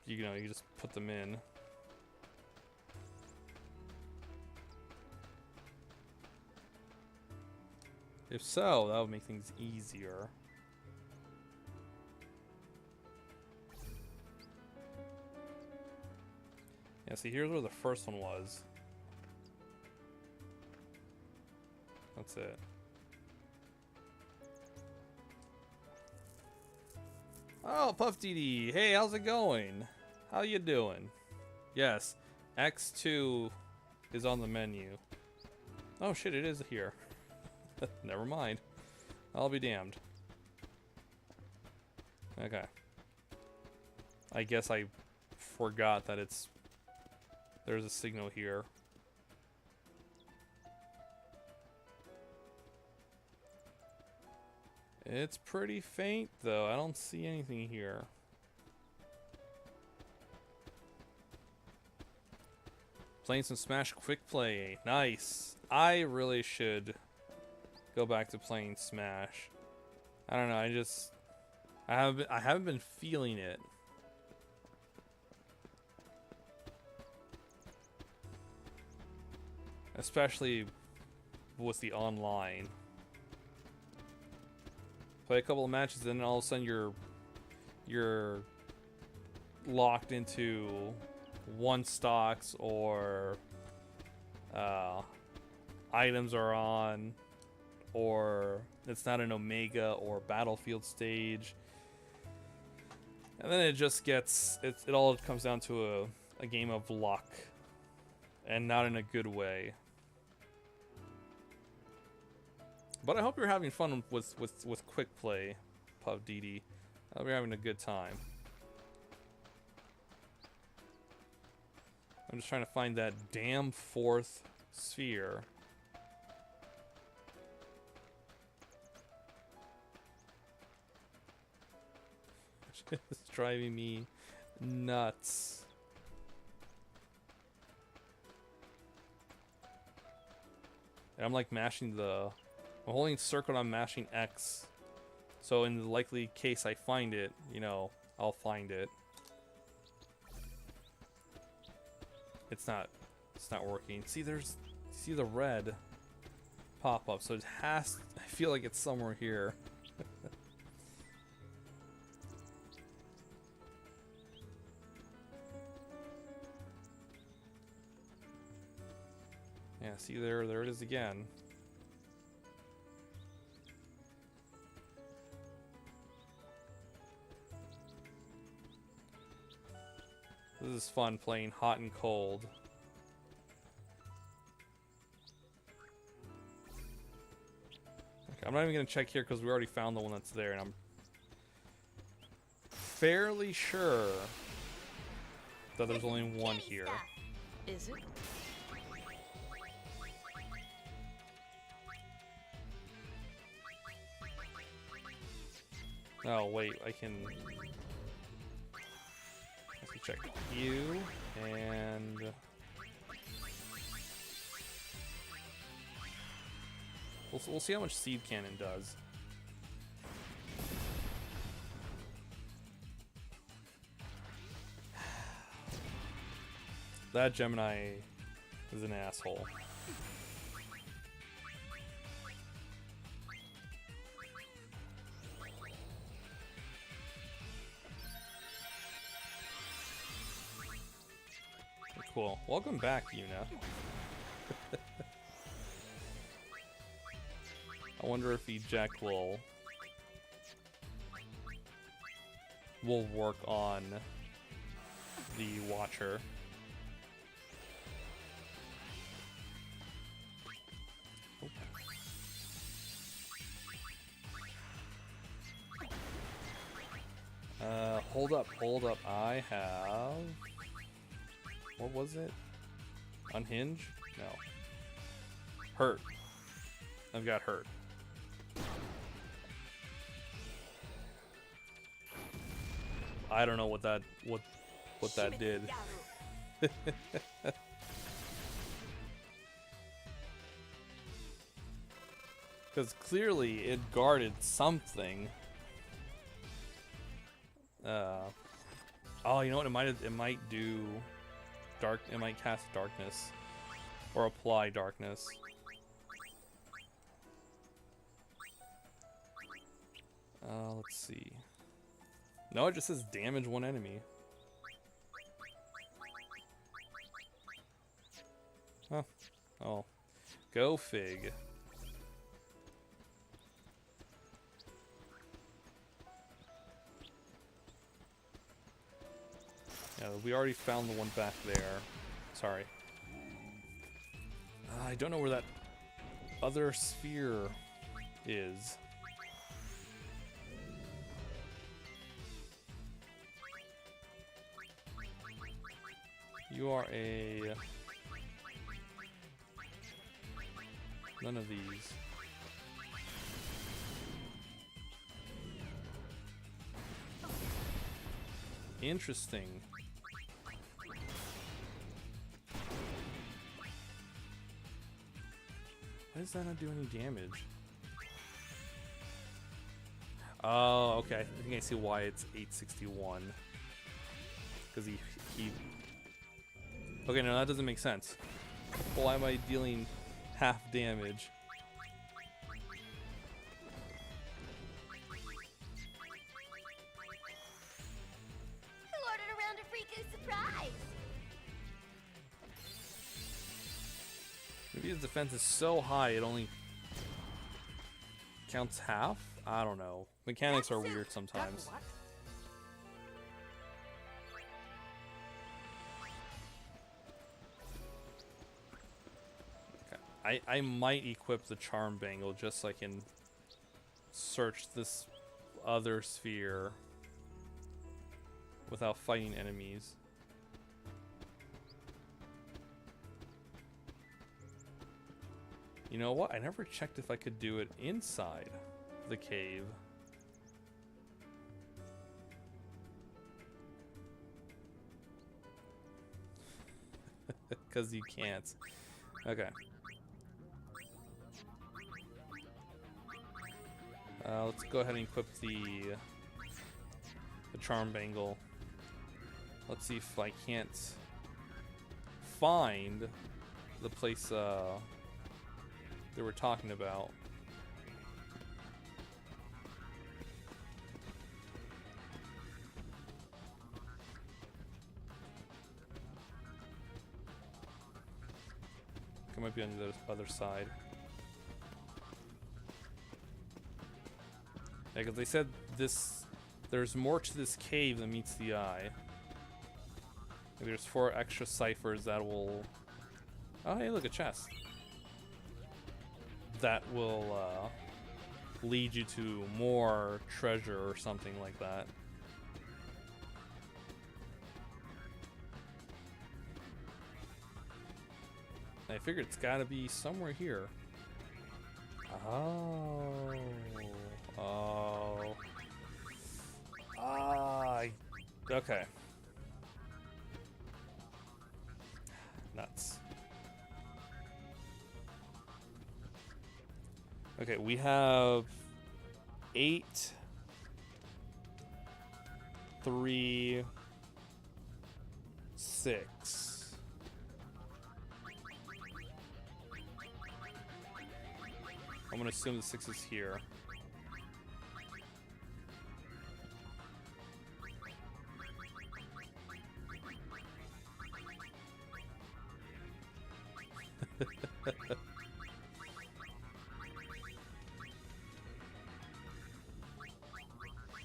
you know, you just put them in. If so, that would make things easier. Yeah, see, here's where the first one was. That's it. Oh, Puff DD. Hey, how's it going? How you doing? Yes, X-2 is on the menu. Oh shit, it is here. Never mind. I'll be damned. Okay. I guess I forgot that there's a signal here. It's pretty faint though. I don't see anything here. Playing some Smash Quick Play. Nice. I really should go back to playing Smash. I don't know, I haven't been feeling it. Especially with the online. Play a couple of matches, and then all of a sudden you're locked into one stocks, or items are on, or it's not an Omega or Battlefield stage, and then it just gets it all comes down to a game of luck, and not in a good way. But I hope you're having fun with Quick Play, PubDD. I hope you're having a good time. I'm just trying to find that damn fourth sphere. It's driving me nuts. And I'm like mashing I'm holding circle and I'm mashing X. So in the likely case I find it, you know, I'll find it. It's not working. See, see the red pop up. So it has, I feel like it's somewhere here. Yeah, see there it is again. This is fun playing hot and cold. Okay, I'm not even gonna check here because we already found the one that's there, and I'm fairly sure that there's only one here. Is it? Oh wait, I can check you, and we'll see how much Seed Cannon does. That Gemini is an asshole. Cool. Welcome back, Yuna. I wonder if eject will work on the Watcher. Hold up. I have... What was it? Unhinge? No. Hurt. I've got hurt. I don't know what that did. Because clearly it guarded something. Oh, you know what? It might do dark. It might cast darkness or apply darkness. Let's see. No, it just says damage one enemy. Huh. Oh. Go fig. Yeah, we already found the one back there. Sorry. I don't know where that other sphere is. You are a... None of these. Interesting. Why does that not do any damage? Oh, okay. I think I see why it's 861. Because he... Okay, no, that doesn't make sense. Why am I dealing half damage? Who ordered a round of free goose surprise? Maybe his defense is so high it only counts half? I don't know. Mechanics are weird sometimes. Okay. I might equip the charm bangle just so I can search this other sphere without fighting enemies. You know what? I never checked if I could do it inside the cave. Because you can't. Okay. Let's go ahead and equip the charm bangle. Let's see if I can't find the place that we're talking about. It might be on the other side. Yeah, because they said there's more to this cave than meets the eye. Like there's 4 extra ciphers that will... Oh, hey, look, a chest. That will lead you to more treasure or something like that. I figured it's gotta be somewhere here. Oh. Oh. Ah. Okay. Nuts. Okay, we have 8, 3, 6. I'm gonna assume the 6 is here.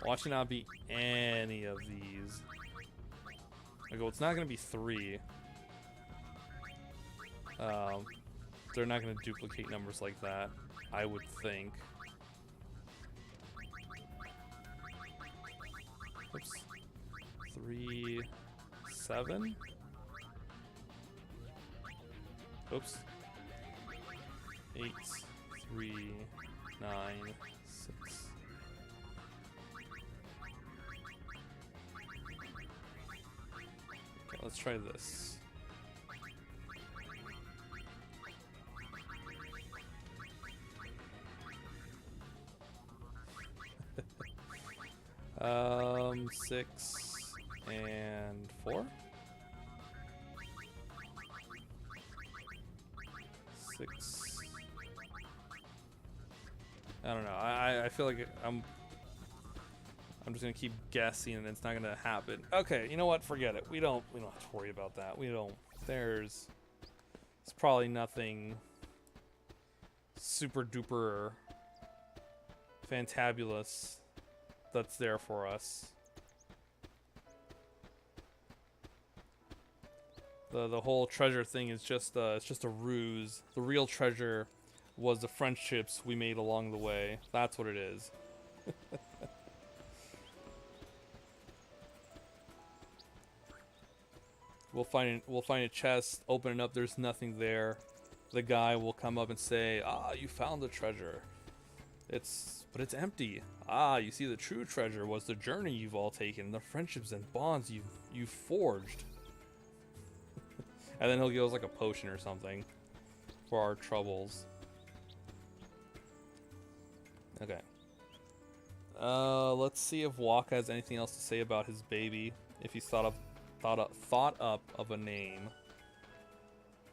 Watch it not be any of these. Okay, well, it's not gonna be 3. They're not gonna duplicate numbers like that, I would think. Oops. 3, 7. Oops. 8, 3, 9, 6. Okay, let's try this. Um, 6 and 4. 6. I don't know. I feel like I'm just gonna keep guessing and it's not gonna happen. Okay, you know what? Forget it. We don't have to worry about that. It's probably nothing super duper fantabulous that's there for us. The whole treasure thing is just it's just a ruse. The real treasure was the friendships we made along the way. That's what it is. We'll find a chest, open it up, there's nothing there. The guy will come up and say, "Ah, you found the treasure. But it's empty. Ah, you see, the true treasure was the journey you've all taken, the friendships and bonds you've forged." And then he'll give us like a potion or something for our troubles. Okay. Let's see if Waka has anything else to say about his baby. If he's thought up of a name.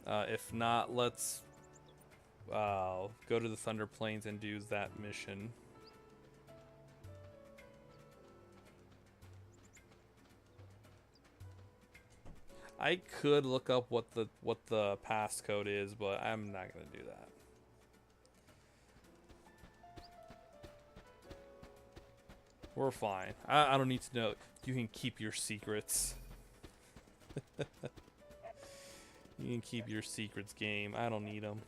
If not, let's go to the Thunder Plains and do that mission. I could look up what the passcode is, but I'm not gonna do that. We're fine. I don't need to know. You can keep your secrets. You can keep your secrets, game. I don't need them.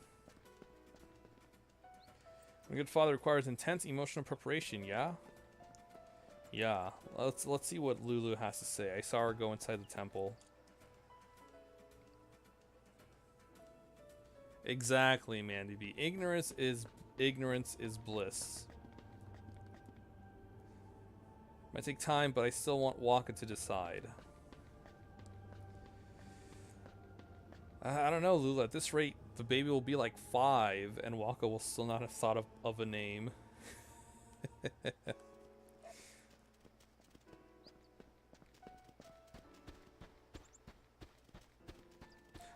A good father requires intense emotional preparation. Yeah. Yeah. Let's see what Lulu has to say. I saw her go inside the temple. Exactly, Mandy B. Ignorance is bliss. Might take time, but I still want Waka to decide. I don't know, Lulu. At this rate, the baby will be like 5, and Waka will still not have thought of a name.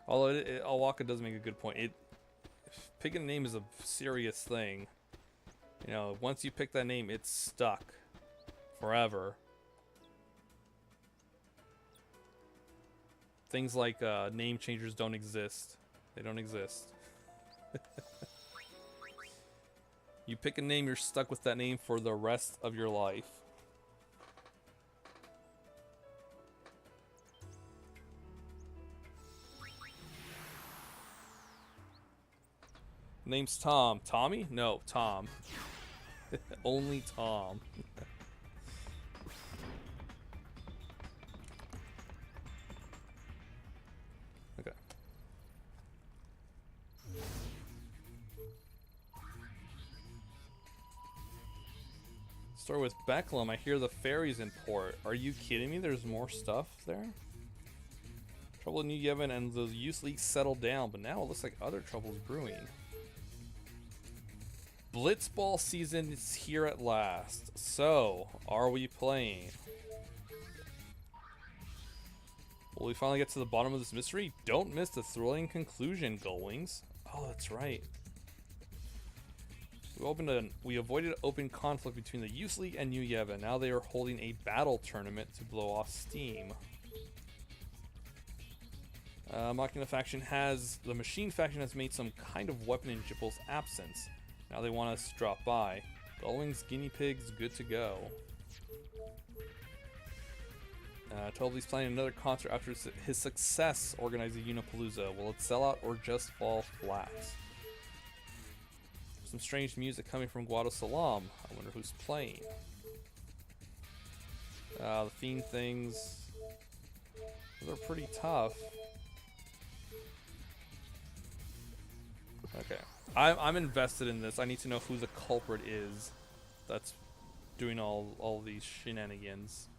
Although Waka does make a good point. Picking a name is a serious thing. You know, once you pick that name, it's stuck forever. Things like name changers don't exist. They don't exist. You pick a name, you're stuck with that name for the rest of your life. Name's Tom. Tommy? No, Tom. Only Tom. Okay. Start with Becklum. I hear the ferry's in port. Are you kidding me? There's more stuff there? Trouble in New Yevon and the Youth League settled down, but now it looks like other trouble's brewing. Blitzball season is here at last. So, are we playing? Will we finally get to the bottom of this mystery? Don't miss the thrilling conclusion, Gullwings. Oh, that's right. We avoided open conflict between the Youth League and New Yevon. Now they are holding a battle tournament to blow off steam. The Machine faction has made some kind of weapon in Jipple's absence. Now they want us to drop by. Gullwing's guinea pigs good to go. Toby's planning another concert after his success organizing Unipalooza. Will it sell out or just fall flat? Some strange music coming from Guado Salam. I wonder who's playing. The Fiend things. They're pretty tough. Okay. I'm invested in this. I need to know who the culprit is that's doing all these shenanigans.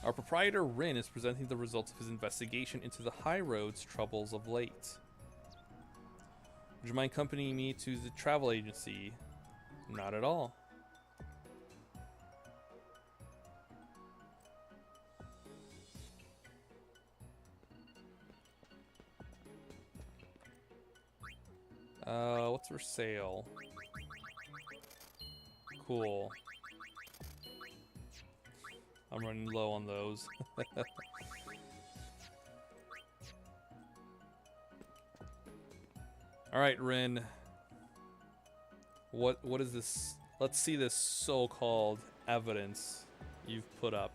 Our proprietor Rin is presenting the results of his investigation into the High Road's troubles of late. Would you mind accompanying me to the travel agency? Not at all. What's for sale? Cool. I'm running low on those. Alright, Rin. What is this? Let's see this so-called evidence you've put up.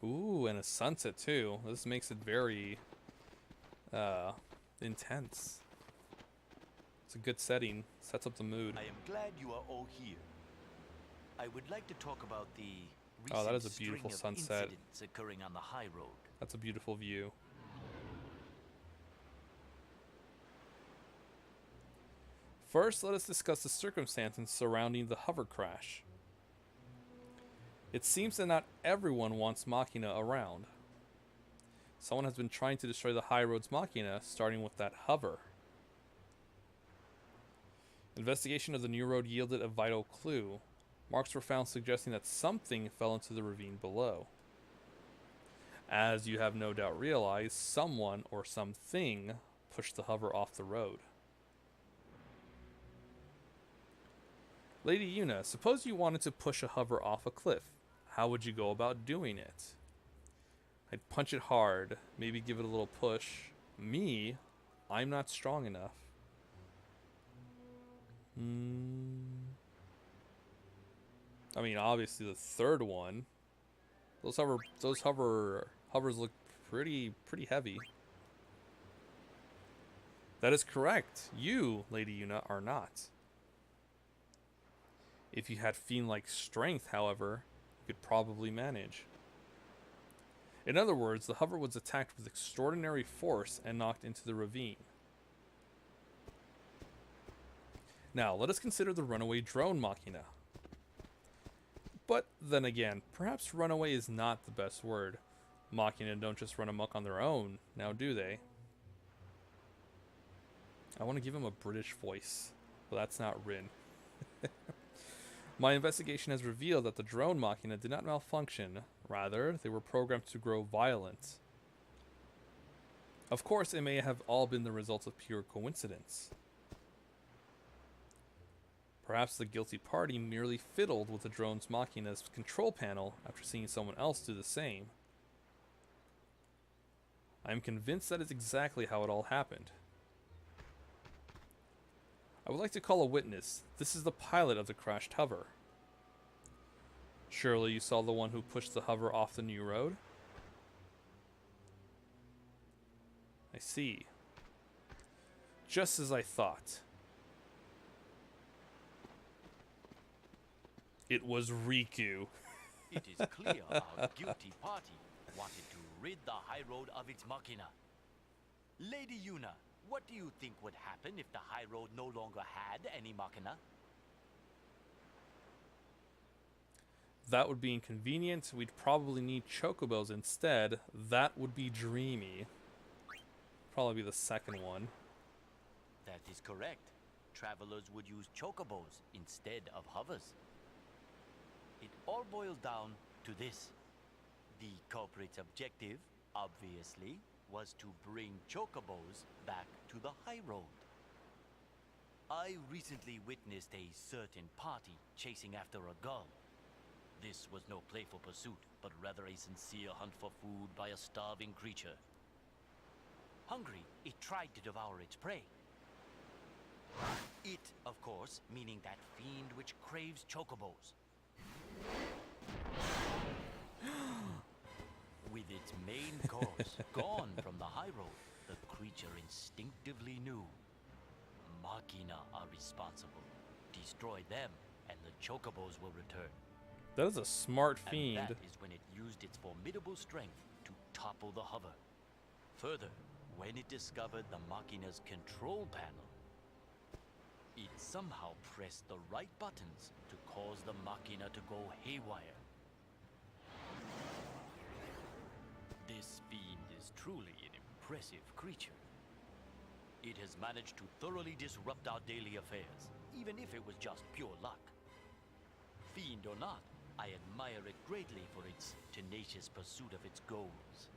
Ooh, and a sunset too. This makes it very intense. It's a good setting. Sets up the mood. I am glad you are all here. I would like to talk about the Oh, that is a recent beautiful string of sunset. incidents occurring on the high road. That's a beautiful view. First, let us discuss the circumstances surrounding the hover crash. It seems that not everyone wants Machina around. Someone has been trying to destroy the High Road's Machina, starting with that hover. Investigation of the new road yielded a vital clue. Marks were found suggesting that something fell into the ravine below. As you have no doubt realized, someone or something pushed the hover off the road. Lady Yuna, suppose you wanted to push a hover off a cliff. How would you go about doing it? I'd punch it hard, maybe give it a little push. Me, I'm not strong enough. I mean, obviously the third one. Those hovers look pretty heavy. That is correct. You, Lady Yuna, are not. If you had fiend-like strength, however, you could probably manage. In other words, the hover was attacked with extraordinary force and knocked into the ravine. Now, let us consider the runaway drone Machina. But then again, perhaps runaway is not the best word. Machina don't just run amok on their own, now do they? I want to give him a British voice, but that's not Rin. My investigation has revealed that the drone Machina did not malfunction. Rather, they were programmed to grow violent. Of course, it may have all been the result of pure coincidence. Perhaps the guilty party merely fiddled with the drone's Machina's control panel after seeing someone else do the same. I am convinced that is exactly how it all happened. I would like to call a witness. This is the pilot of the crashed hover. Surely you saw the one who pushed the hover off the new road? I see. Just as I thought. It was Riku. It is clear our guilty party wanted to rid the high road of its Machina. Lady Yuna, what do you think would happen if the high road no longer had any Machina? That would be inconvenient. We'd probably need chocobos instead. That would be dreamy. Probably be the second one. That is correct. Travelers would use chocobos instead of hovers. It all boils down to this. The culprit's objective, obviously, was to bring chocobos back to the high road. I recently witnessed a certain party chasing after a gull. This was no playful pursuit, but rather a sincere hunt for food by a starving creature. Hungry, it tried to devour its prey. It, of course, meaning that fiend which craves chocobos. With its main course gone from the high road, the creature instinctively knew. Machina are responsible. Destroy them, and the chocobos will return. That is a smart fiend. And that is when it used its formidable strength to topple the hover. Further, when it discovered the Machina's control panel, it somehow pressed the right buttons to cause the Machina to go haywire. This fiend is truly an impressive creature. It has managed to thoroughly disrupt our daily affairs, even if it was just pure luck. Fiend or not, I admire it greatly for its tenacious pursuit of its goals.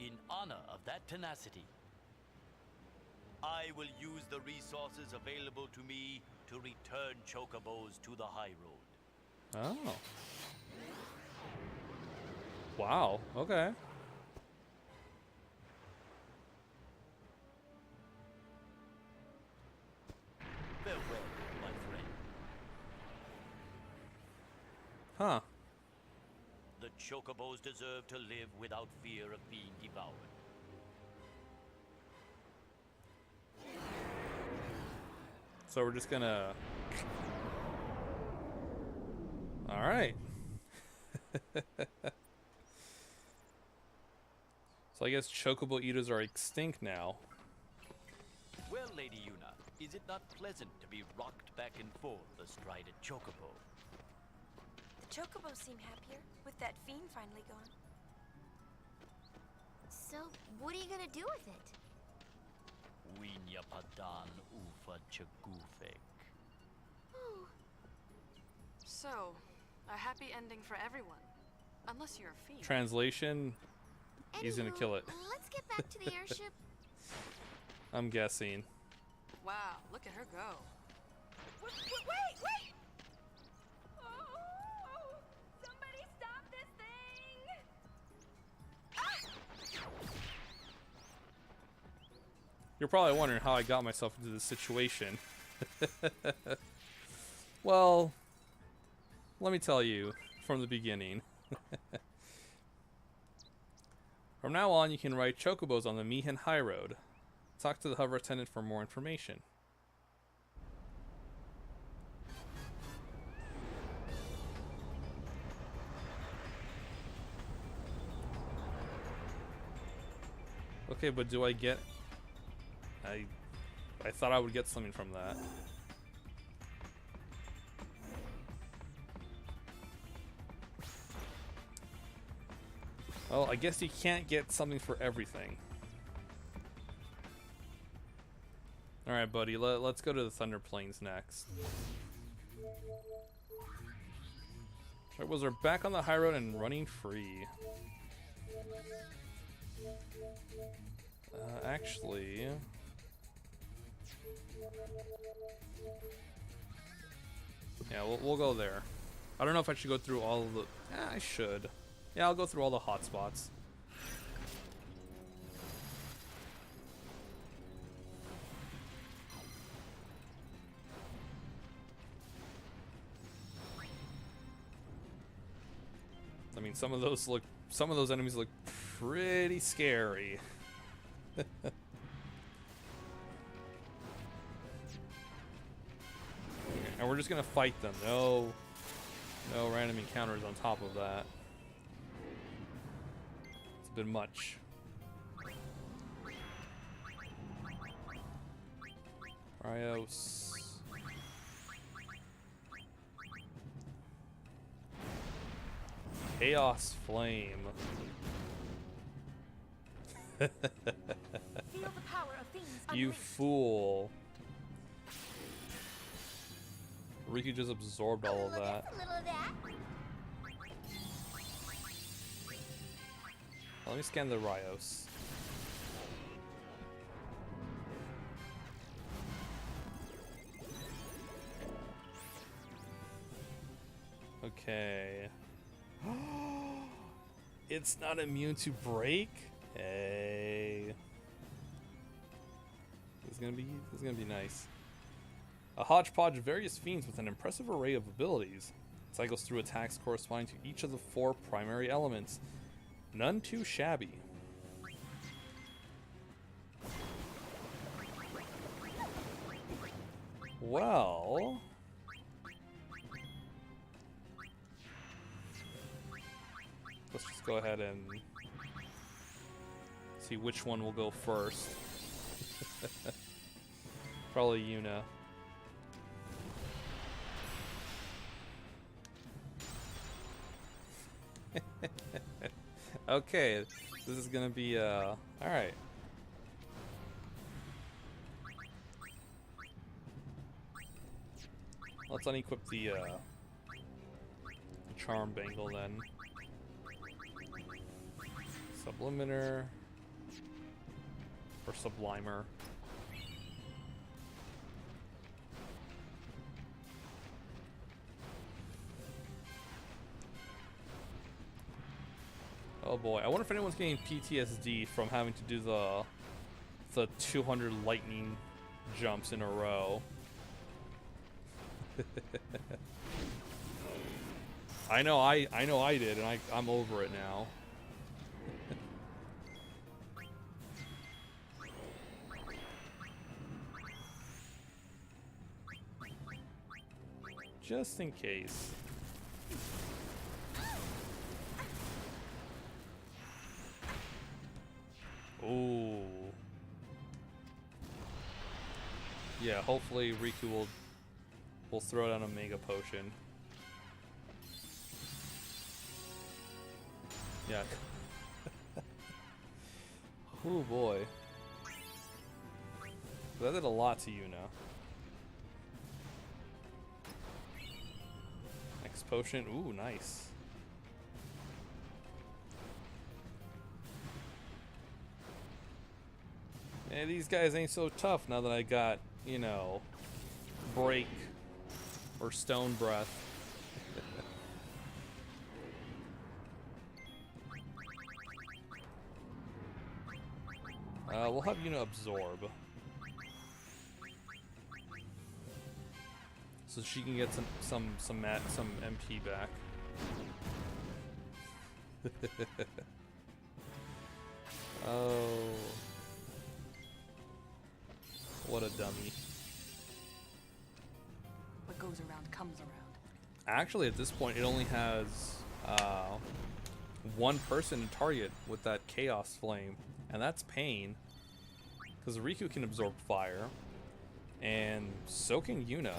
In honor of that tenacity, I will use the resources available to me to return chocobos to the high road. Oh. Wow, okay. Farewell, my friend. Huh. The chocobos deserve to live without fear of being devoured. So we're just gonna... Alright. So I guess chocobo eaters are extinct now. Well, Lady Yuna, is it not pleasant to be rocked back and forth astride a chocobo? The chocobos seem happier, with that fiend finally gone. So, what are you gonna do with it? Winya padan ufa chagufek. So, a happy ending for everyone. Unless you're a fiend. Translation, he's gonna kill it. Let's get back to the airship. I'm guessing. Wow, look at her go. Wait! Oh, somebody stop this thing! You're probably wondering how I got myself into this situation. Well, let me tell you from the beginning. From now on, you can ride chocobos on the Mihin High Road. Talk to the hover attendant for more information. Okay, but do I get... I thought I would get something from that. Well, I guess you can't get something for everything. Alright, buddy, let's go to the Thunder Plains next. Alright, was we're back on the high road and running free. Actually... Yeah, we'll go there. I don't know if I should go through all of the... I should. Yeah, I'll go through all the hotspots. I mean, some of those enemies look pretty scary. And we're just gonna fight them. No random encounters on top of that. It's a bit much. Rios. Chaos Flame. Feel the power of fiends You unleashed. fool. Riku just absorbed all of that. A little of that. Let me scan the Rios. Okay. It's not immune to break? Hey. This is gonna be nice. A hodgepodge of various fiends with an impressive array of abilities. Cycles through attacks corresponding to each of the 4 primary elements. None too shabby. Well... let's just go ahead and see which one will go first. Probably Yuna. Okay, this is gonna be alright. Let's unequip the charm bangle then. Subliminer or Sublimer. Oh boy, I wonder if anyone's getting PTSD from having to do the 200 lightning jumps in a row. I know I did, and I'm over it now. just in case. Ooh. Yeah, hopefully Riku will throw down a Mega Potion. Yeah. Oh boy. That did a lot to Yuna. Next potion. Ooh, nice. Hey, these guys ain't so tough now that I got, you know, Break or Stone Breath. We'll have Yuna absorb, so she can get some MP back. Oh, what a dummy! What goes around comes around. Actually, at this point, it only has one person to target with that Chaos Flame, and that's Pain. Because Riku can absorb fire, and so can Yuna.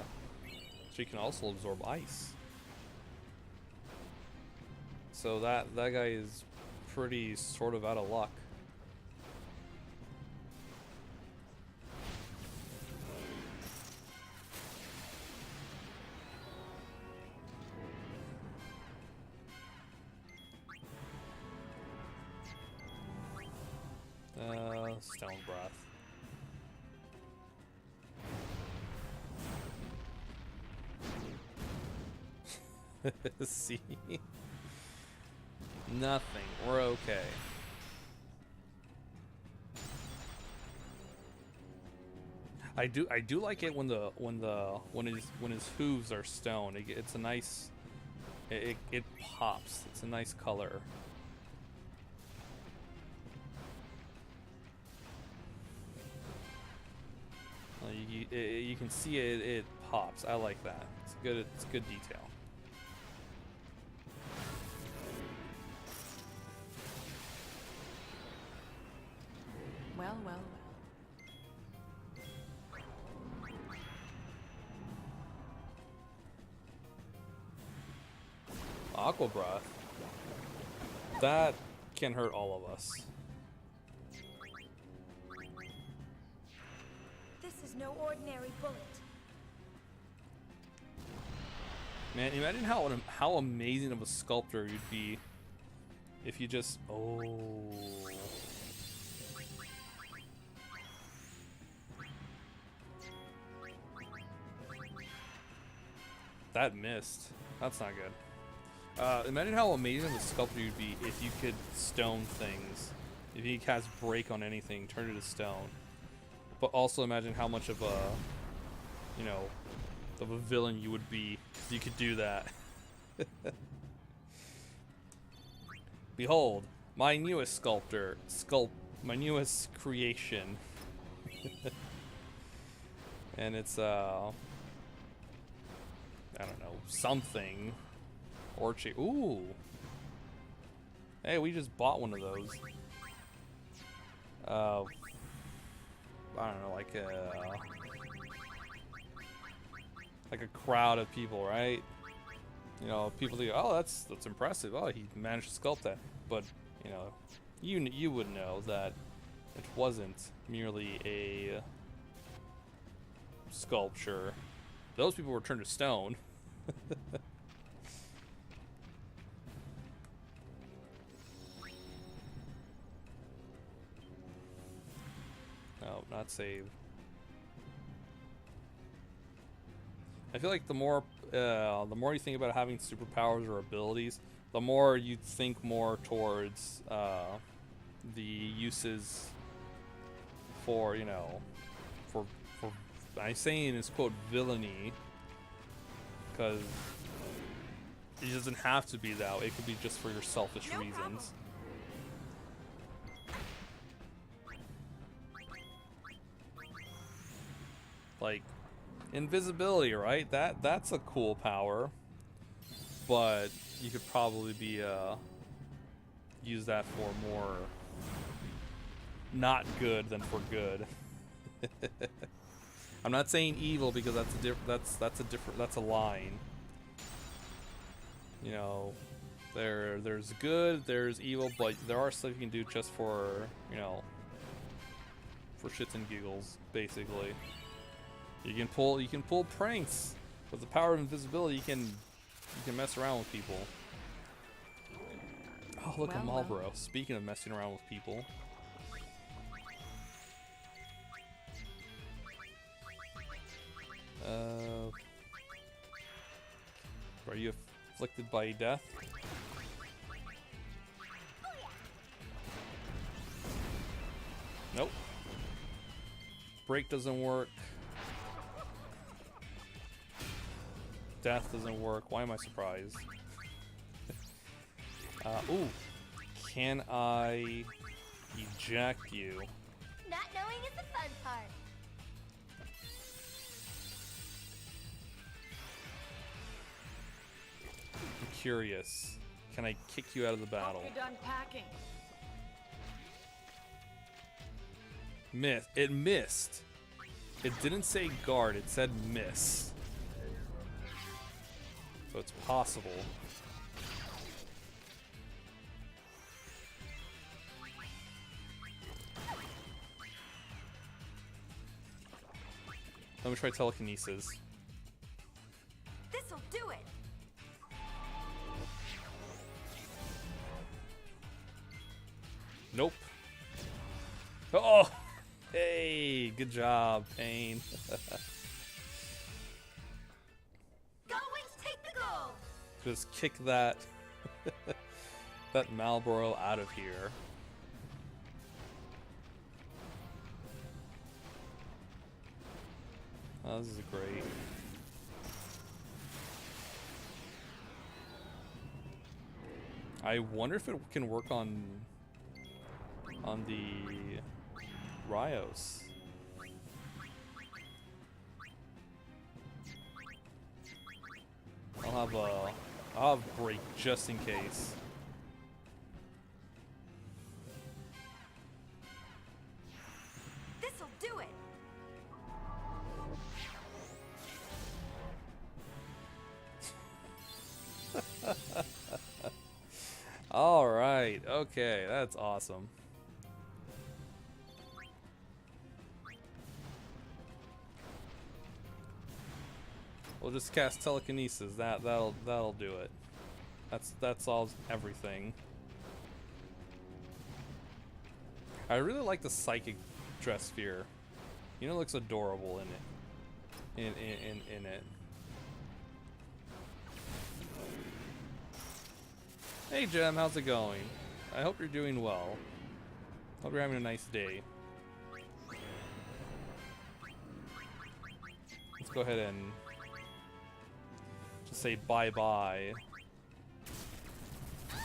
She can also absorb ice. So that guy is pretty sort of out of luck. Stone Breath. See? Nothing. We're okay. I do like it when his hooves are stone. It's a nice. It pops. It's a nice color. You can see it pops. I like that. It's good. It's good detail. Well. Aqua Breath. That can hurt all of us. This is no ordinary bullet. Man, imagine how amazing of a sculptor you'd be if you just that missed. That's not good. Imagine how amazing of a sculptor you'd be if you could stone things. If you could cast Break on anything, turn it to stone. But also imagine how much of a, you know, of a villain you would be if you could do that. Behold, my newest my newest creation. And it's I don't know, something. Orchid. Ooh. Hey, we just bought one of those. I don't know, like a crowd of people, right? You know, people think, oh, that's impressive. Oh, he managed to sculpt that. But you know, you would know that it wasn't merely a sculpture. Those people were turned to stone. No, not save. I feel like the more you think about having superpowers or abilities, the more you think more towards the uses for, you know, for I'm saying is quote villainy, because it doesn't have to be that way. It could be just for your selfish reasons. Like, Invisibility, right? That's a cool power. But you could probably be use that for more not good than for good. I'm not saying evil because that's a line. You know, there's good, there's evil, but there are stuff you can do just for, you know, for shits and giggles, basically. You can pull pranks with the power of invisibility. You can mess around with people. Oh, look, a Marlboro. Speaking of messing around with people. Are you afflicted by death? Nope. Break doesn't work. Death doesn't work. Why am I surprised? Ooh. Can I eject you? Not knowing is the fun part. I'm curious. Can I kick you out of the battle? Hope you're done packing. It missed. It didn't say guard, it said miss. So it's possible. Let me try telekinesis. This'll do it. Nope. Oh! Hey, good job, Pain. Go Wings, take the goal! Just kick that that Marlboro out of here. Oh, this is great. I wonder if it can work on the Rios. I'll have break just in case. This'll do it. All right. Okay, that's awesome. We'll just cast telekinesis. That'll do it. That solves everything. I really like the psychic dress sphere. You know, it looks adorable in it. In it. Hey Jem, how's it going? I hope you're doing well. Hope you're having a nice day. Let's go ahead and just say bye-bye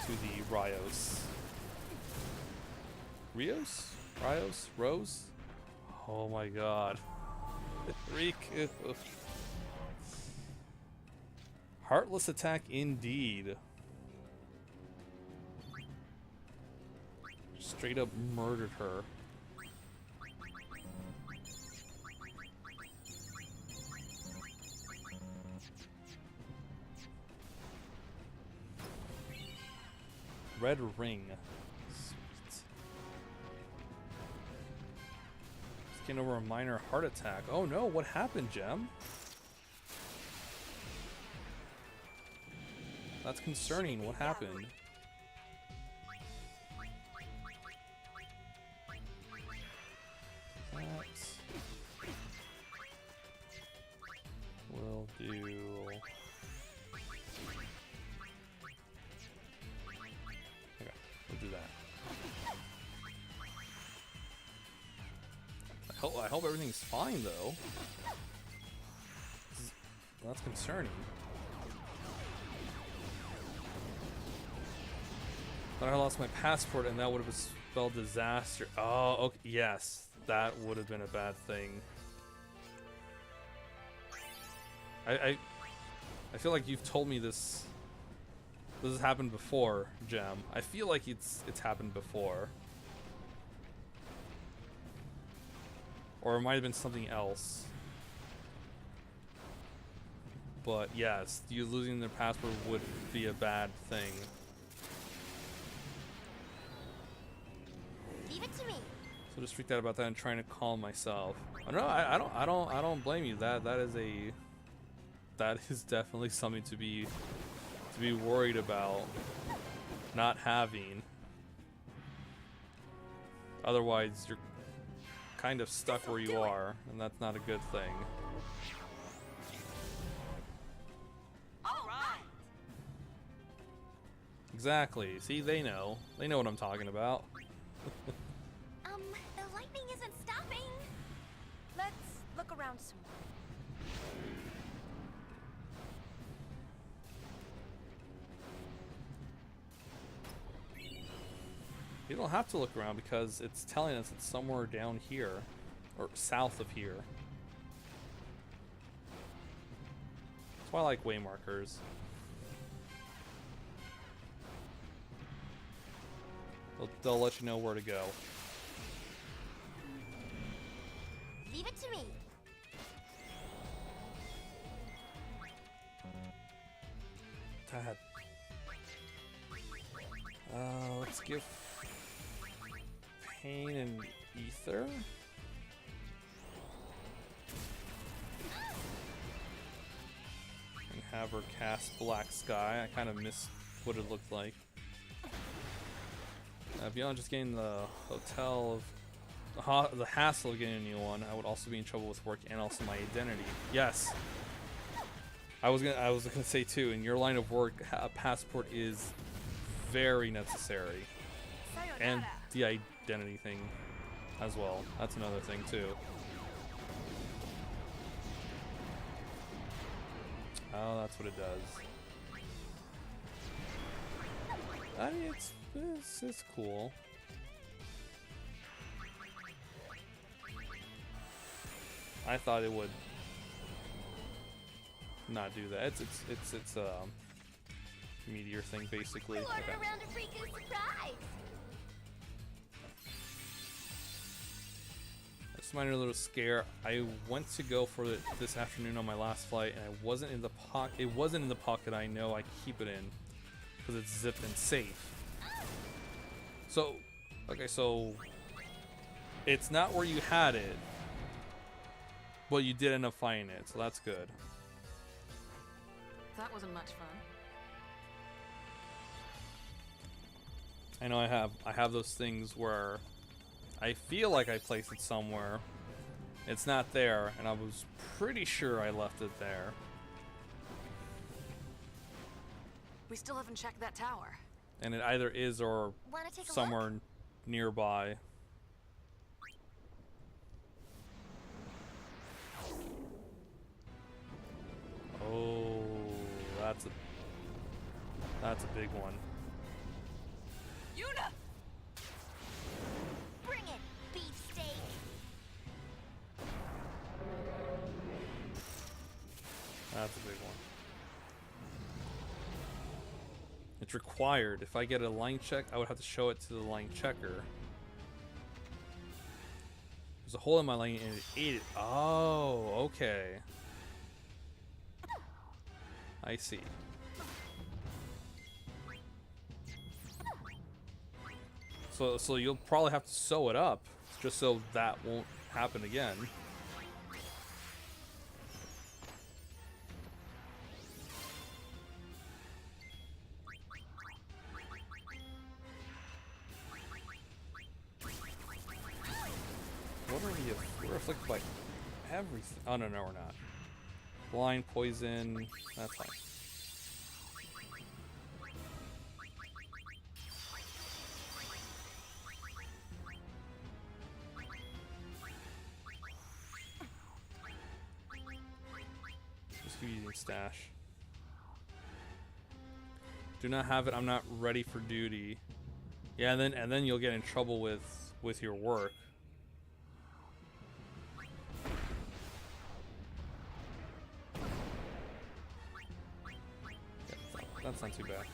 to the Rios. Rios? Rios? Rose? Oh my god. Riku. Heartless attack indeed. Straight up murdered her. Red ring. Sweet. Just getting over a minor heart attack. Oh no, what happened, Gem? That's concerning. What happened? We'll do... Okay, we'll do that. I hope everything's fine, though. That's concerning. But I lost my passport, and that would have spelled disaster. Oh, okay, yes. That would have been a bad thing. I feel like you've told me this. This has happened before, Gem. I feel like it's happened before. Or it might have been something else. But yes, you losing the password would be a bad thing. Leave it to me. So just freaked out about that and trying to calm myself. Oh, no, I don't blame you. That is definitely something to be worried about not having. Otherwise, you're kind of stuck where you are, and that's not a good thing. All right. Exactly. See, they know. They know what I'm talking about. The lightning isn't stopping. Let's look around some more. You don't have to look around because it's telling us it's somewhere down here or south of here. That's why I like way markers. They'll let you know where to go. Leave it to me. Dad. Let's give Pain and Ether. And have her cast Black Sky. I kind of missed what it looked like. Beyond just getting the hotel of the hassle of getting a new one, I would also be in trouble with work and also my identity. Yes. I was gonna say too, in your line of work, a passport is very necessary. And the identity thing as well. That's another thing too. Oh, that's what it does. I mean, it's cool. I thought it would not do that. It's a meteor thing basically. We'll order Okay. a round of Riku's surprise. Just a minor little scare. I went to go for it this afternoon on my last flight, and it wasn't in the pocket. It wasn't in the pocket I know I keep it in because it's zipped and safe. So, okay, so it's not where you had it, but you did end up finding it, so that's good. That wasn't much fun. I know I have those things where I feel like I placed it somewhere. It's not there, and I was pretty sure I left it there. We still haven't checked that tower. And it either is or Wanna take a somewhere nearby. Oh, that's a big one. Yuna! Bring it, beefsteak. That's a big one. It's required. If I get a line check, I would have to show it to the line checker. There's a hole in my line and it ate it. Oh, okay. I see. So you'll probably have to sew it up just so that won't happen again. What are we? We're afflicted by everything. Oh no, we're not. Blind, poison. That's fine. Just keep using stash. Do not have it. I'm not ready for duty. Yeah, and then you'll get in trouble with your work. That's not too bad.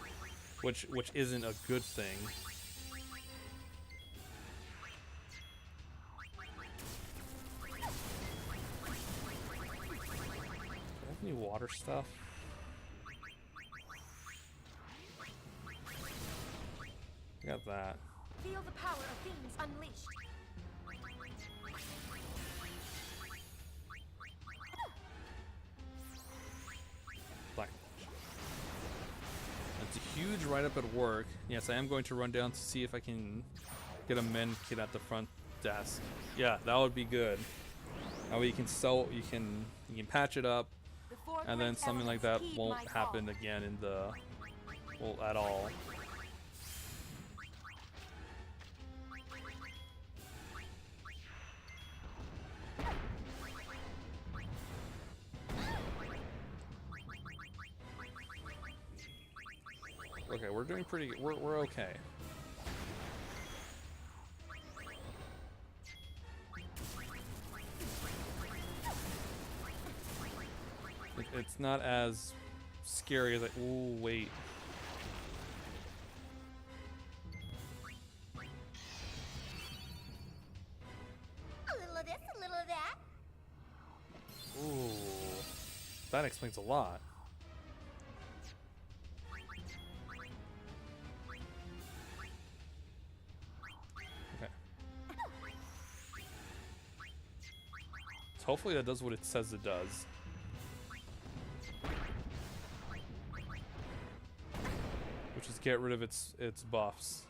Which isn't a good thing. Do I have any water stuff? I got that. Feel the power of fiends unleashed. Black. It's a huge write-up at work. Yes, I am going to run down to see if I can get a mend kit at the front desk. Yeah, that would be good. That way you can you can patch it up, and then something like that won't happen again in the at all. Okay, we're doing pretty good. We're okay. It's not as scary as like, ooh, wait. A little of this, a little of that. Ooh. That explains a lot. Okay. So hopefully that does what it says it does. Which is get rid of its buffs.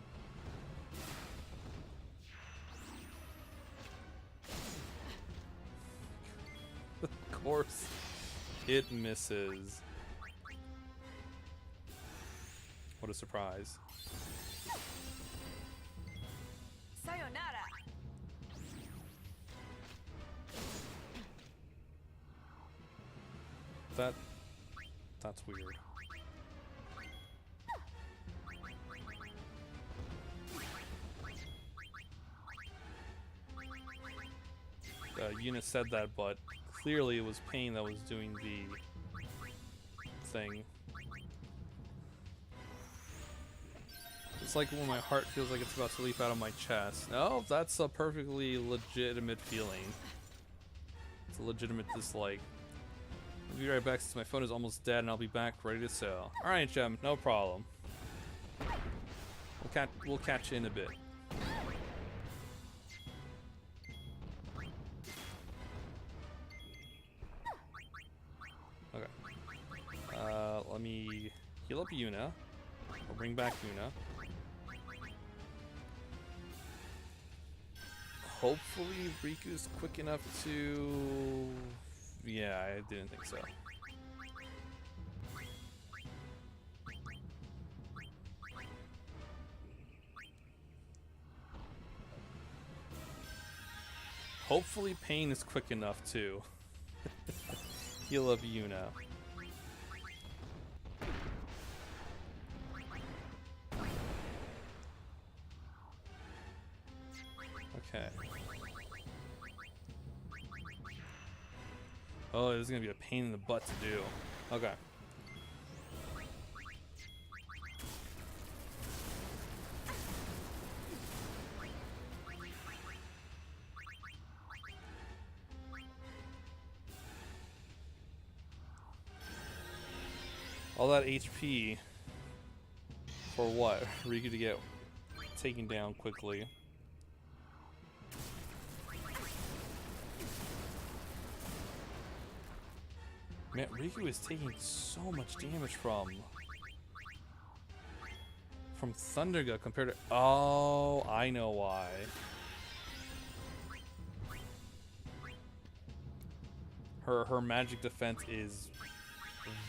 Of course, it misses. What a surprise. Sayonara. That's weird. Yuna said that, but clearly it was Pain that was doing the thing. It's like when my heart feels like it's about to leap out of my chest. No, that's a perfectly legitimate feeling. It's a legitimate dislike. I'll be right back since my phone is almost dead and I'll be back ready to sell. Alright, Gem, no problem. We'll catch you in a bit. Okay. Let me heal up Yuna. Or bring back Yuna. Hopefully Riku's quick enough to... Yeah, I didn't think so. Hopefully Pain is quick enough to heal up Yuna. Okay. Oh, this is gonna be a pain in the butt to do. Okay. All that HP for what? Riku to get taken down quickly. Man, Riku is taking so much damage from Thundergut compared to... Oh, I know why. Her magic defense is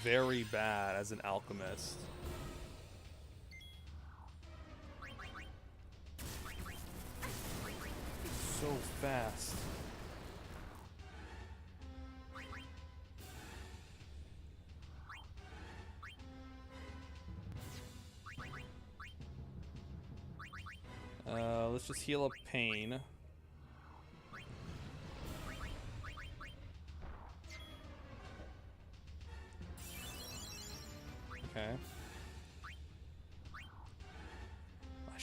very bad as an alchemist. So fast. Let's just heal up Pain. Okay.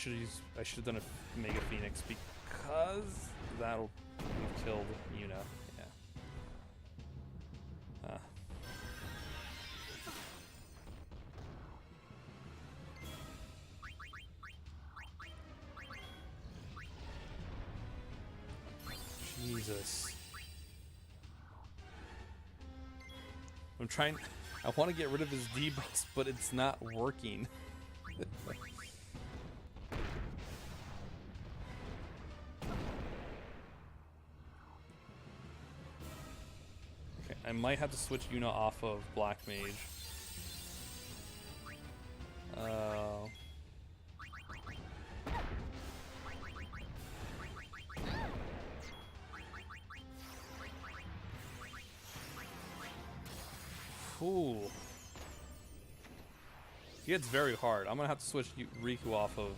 I should have done a Mega Phoenix because that'll we've killed Yuna. Yeah. Jesus. I'm trying. I want to get rid of his debuffs, but it's not working. Okay, I might have to switch Yuna off of Black Mage. Ooh. He hits very hard. I'm gonna have to switch Riku off of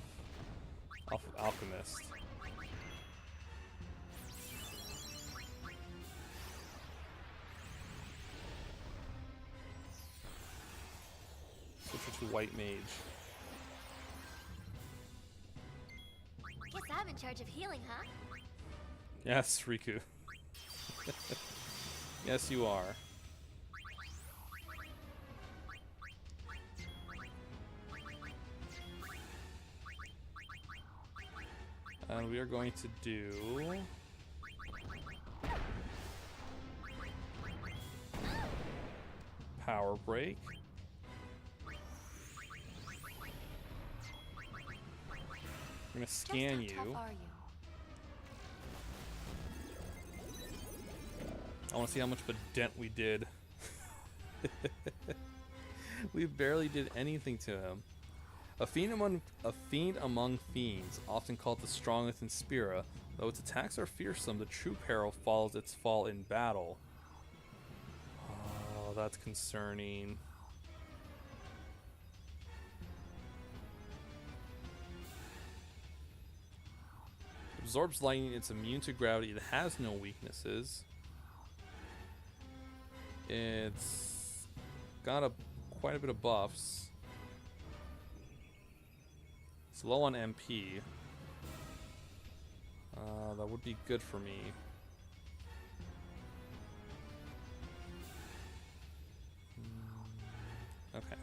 Alchemist. Switch her to White Mage. Guess I'm in charge of healing, huh? Yes, Riku. Yes, you are. And we are going to do Power Break. I'm gonna scan you. I want to see how much of a dent we did. We barely did anything to him. A fiend among fiends, often called the strongest in Spira, though its attacks are fearsome, the true peril follows its fall in battle. Oh, that's concerning. Absorbs lightning, it's immune to gravity, it has no weaknesses. It's got quite a bit of buffs. It's low on MP. That would be good for me. Okay.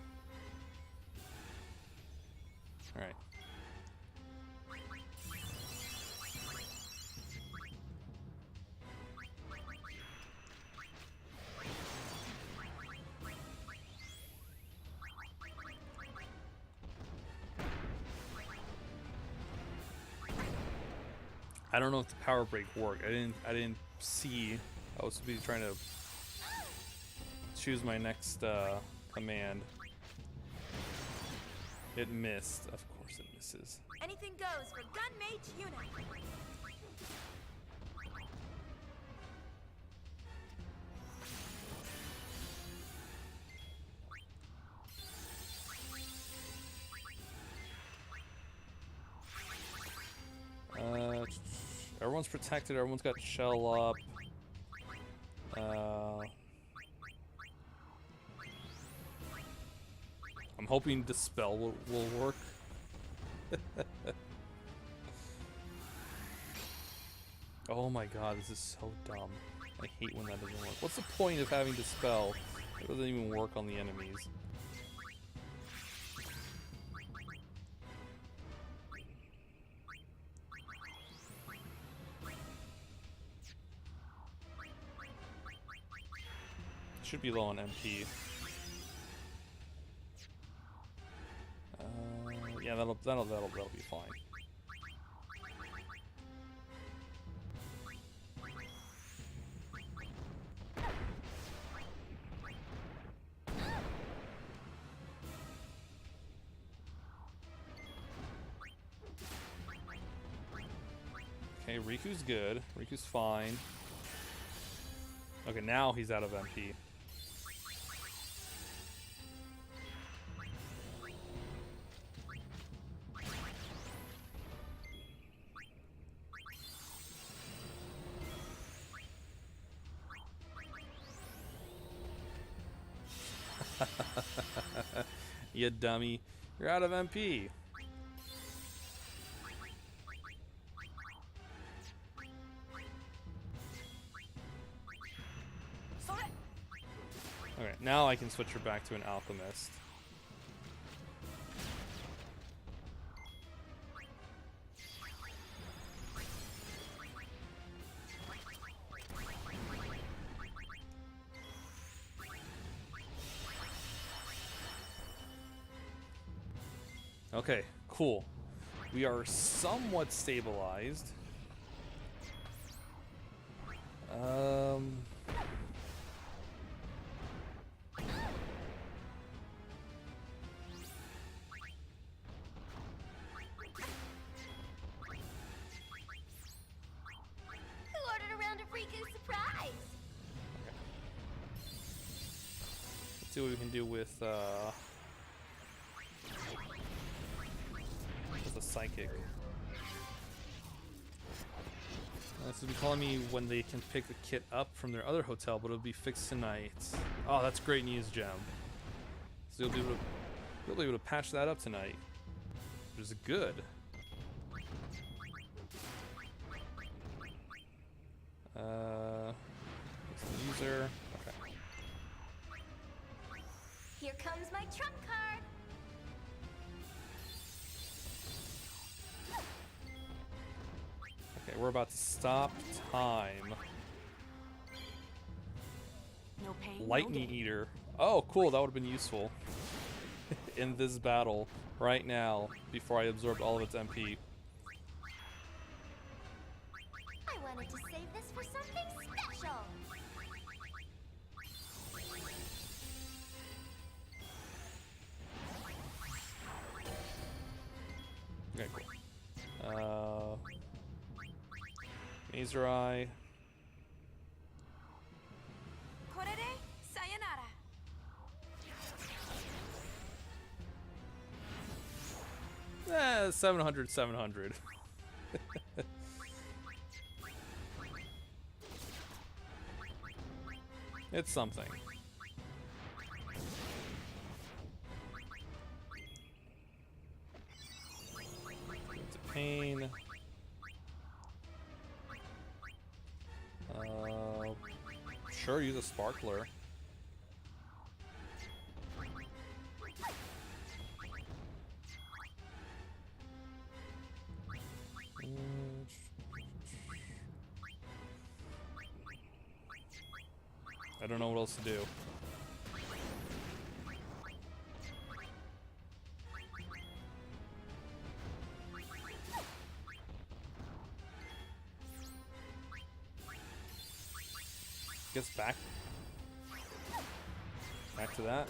Alright. I don't know if the power break worked. I didn't see. I was supposed to be trying to choose my next command. It missed. Of course it misses. Anything goes for Gun Mage Unit. Everyone's protected. Everyone's got shell up. I'm hoping Dispel will work. Oh my god, this is so dumb. I hate when that doesn't work. What's the point of having Dispel? It doesn't even work on the enemies. Should be low on MP. Yeah, that'll be fine. Okay, Riku's good. Riku's fine. Okay, now he's out of MP. You dummy. You're out of MP. Okay, now I can switch her back to an alchemist. Okay, cool. We are somewhat stabilized. Who ordered a round of Riku's surprise? Let's see what we can do with a psychic. This will be telling me when they can pick the kit up from their other hotel, but it'll be fixed tonight. Oh, that's great news, Gem. So you'll be able to patch that up tonight, which is good. User. Okay. Here comes my trump card. Okay, we're about to stop time. No pain, Lightning Eater. Oh, cool. That would have been useful in this battle right now before I absorbed all of its MP. I wanted to save this for something special. Okay, cool. Mazerai. Korere, sayonara. 700, 700. It's something. It's a pain. Sure, use a sparkler. I don't know what else to do. Guess back to that.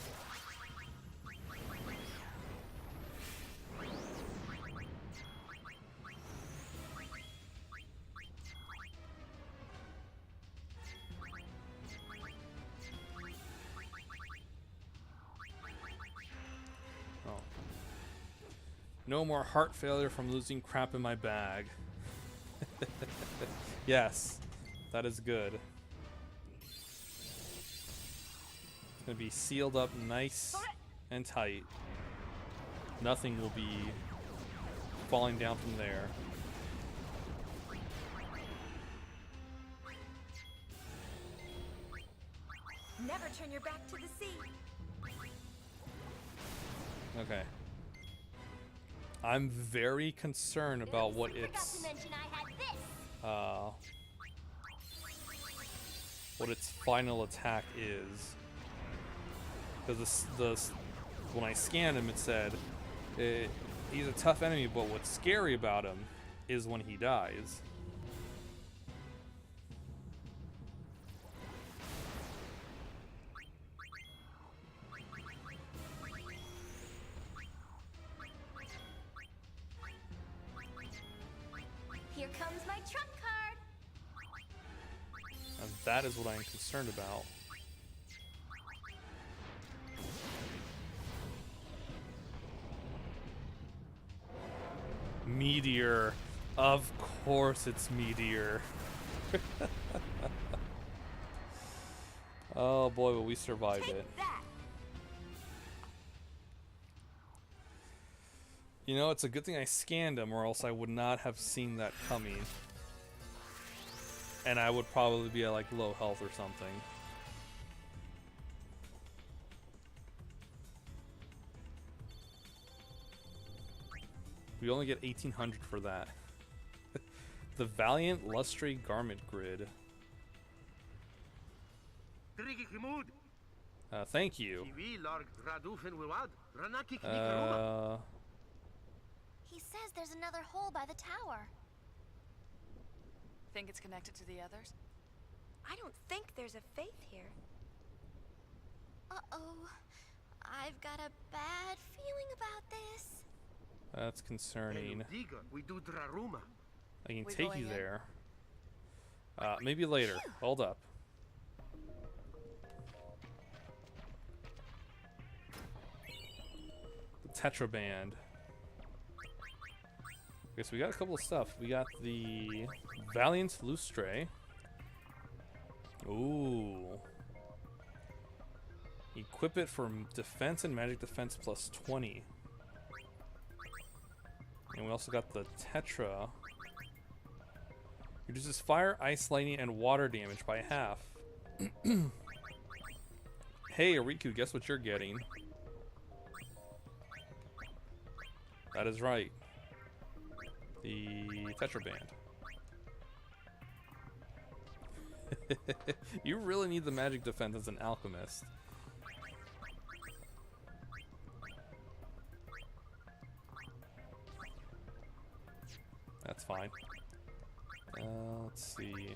Oh. No more heart failure from losing crap in my bag. Yes, that is good. It's gonna be sealed up nice and tight. Nothing will be falling down from there. Never turn your back to the sea. Okay. I'm very concerned about what its final attack is. Because when I scanned him, it said he's a tough enemy, but what's scary about him is when he dies. Here comes my trump card. And that is what I'm concerned about. Meteor. Of course it's Meteor. Oh boy, but we survived it. You know, it's a good thing I scanned him, or else I would not have seen that coming. And I would probably be at like low health or something. We only get 1800 for that. The Valiant Lustre Garment Grid. Thank you. He says there's another hole by the tower. Think it's connected to the others? I don't think there's a faith here. Uh-oh. I've got a bad feeling about this. That's concerning. I can We take going you in? there. Maybe later. Hold up. The Tetraband. Okay, so we got a couple of stuff. We got the Valiant Lustre. Ooh. Equip it for defense and magic defense plus 20. And we also got the Tetra. Reduces fire, ice, lightning, and water damage by half. Hey, Ariku, guess what you're getting? That is right. The Tetraband. You really need the magic defense as an alchemist. That's fine. Let's see.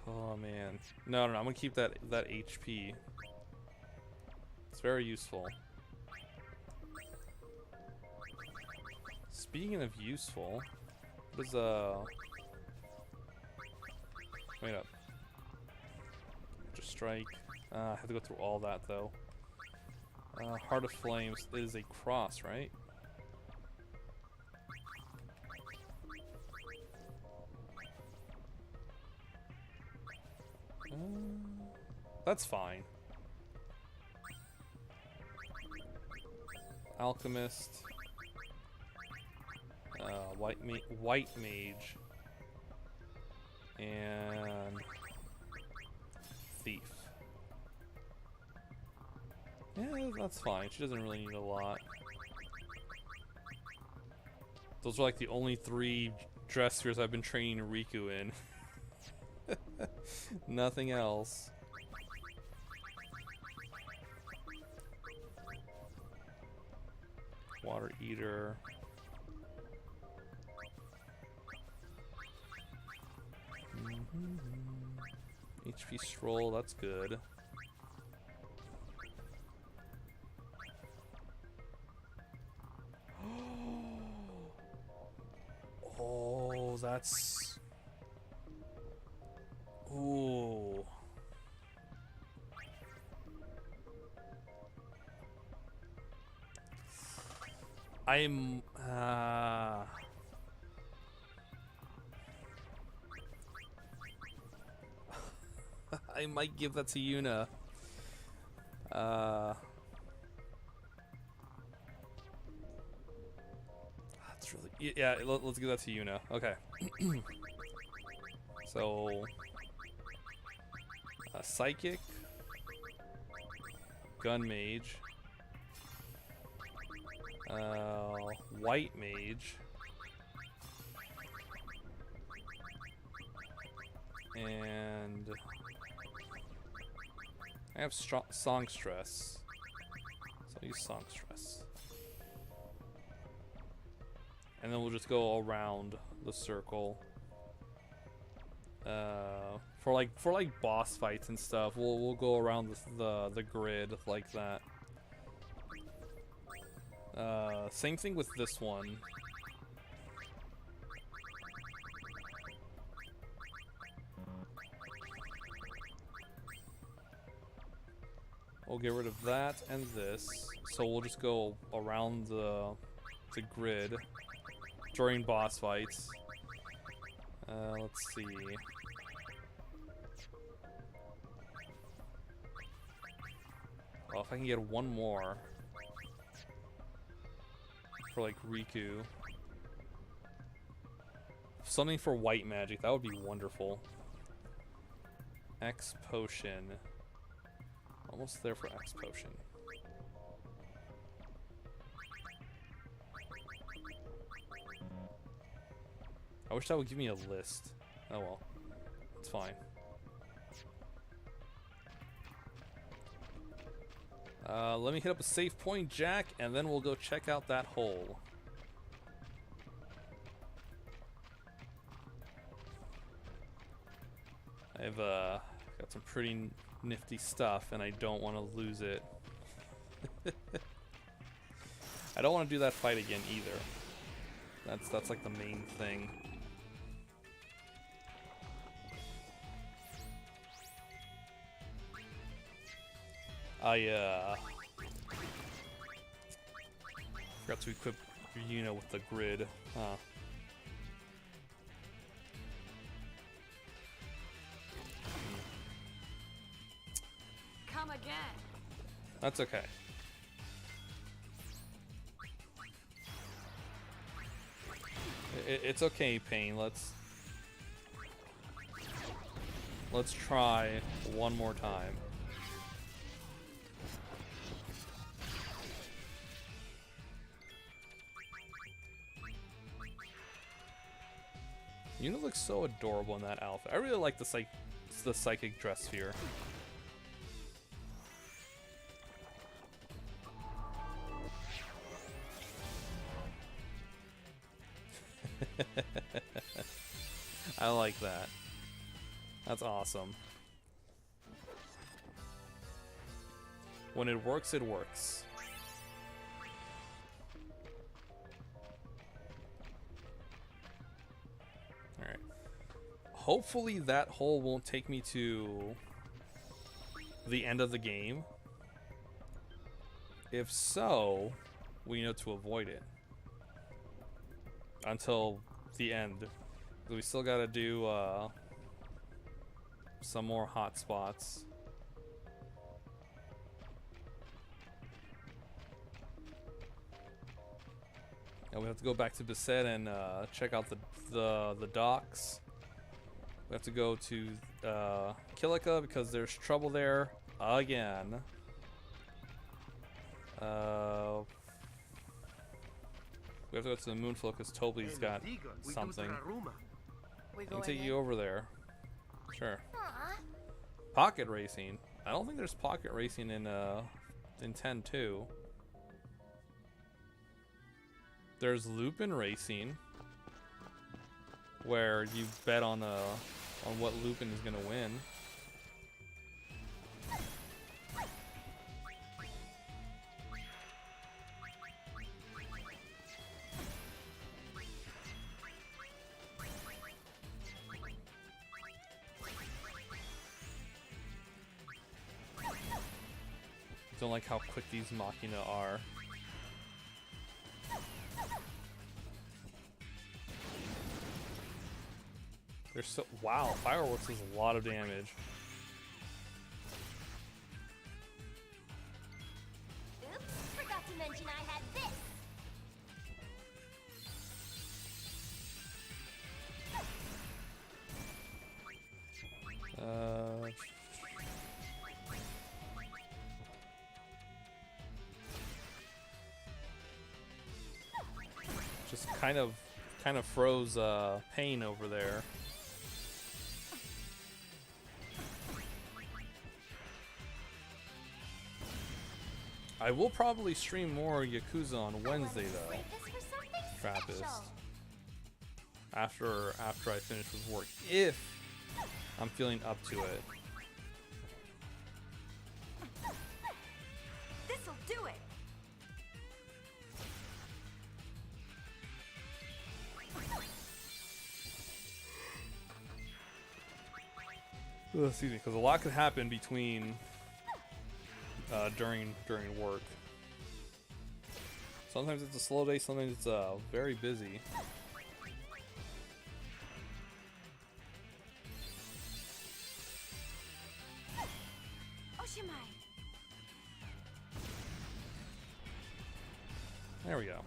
Oh man. No, I'm gonna keep that HP. It's very useful. Speaking of useful, there's wait up. Just strike. I have to go through all that though. Heart of Flames is a cross, right? That's fine. Alchemist. White mage. And thief. Yeah, that's fine. She doesn't really need a lot. Those are like the only 3 dress spheres I've been training Riku in. Nothing else. Water Eater. HP Stroll, that's good. Oh, that's... Ooh. I'm... I might give that to Yuna. That's really... Yeah, let's give that to Yuna. Okay. So... Psychic. Gun Mage. White Mage. And... I have Songstress. So I'll use Songstress. And then we'll just go around the circle. For like boss fights and stuff, we'll go around the grid like that. Same thing with this one. We'll get rid of that and this, so we'll just go around the grid during boss fights. Let's see. Well, if I can get one more for like Riku. Something for white magic, that would be wonderful. X potion. Almost there for X potion. I wish that would give me a list. Oh well. It's fine. Let me hit up a safe point, Jack, and then we'll go check out that hole. I've got some pretty nifty stuff, and I don't want to lose it. I don't want to do that fight again either. That's like the main thing. I forgot to equip Yuna with the grid. Huh. Come again. That's okay. It's okay, Pain. Let's try one more time. Yuna looks so adorable in that outfit. I really like the psychic dress sphere. I like that. That's awesome. When it works, it works. Alright. Hopefully that hole won't take me to the end of the game. If so, we know to avoid it until the end. We still gotta do some more hotspots. And we have to go back to Beset and check out the docks. We have to go to Kilika because there's trouble there again. We have to go to the Moonflow because Toby's got something. I can take you over there. Sure. Pocket racing. I don't think there's pocket racing in 10-2. There's Lupin racing, where you bet on what Lupin is gonna win. Don't like how quick these Machina are. They're so— wow, fireworks is a lot of damage. Oops, forgot to mention I had this. Just kind of froze Pain over there. I will probably stream more Yakuza on Wednesday though, Trappist. After I finish with work, if I'm feeling up to it. This'll do it. Excuse me, because a lot could happen between during work. Sometimes it's a slow day, sometimes it's very busy. There we go.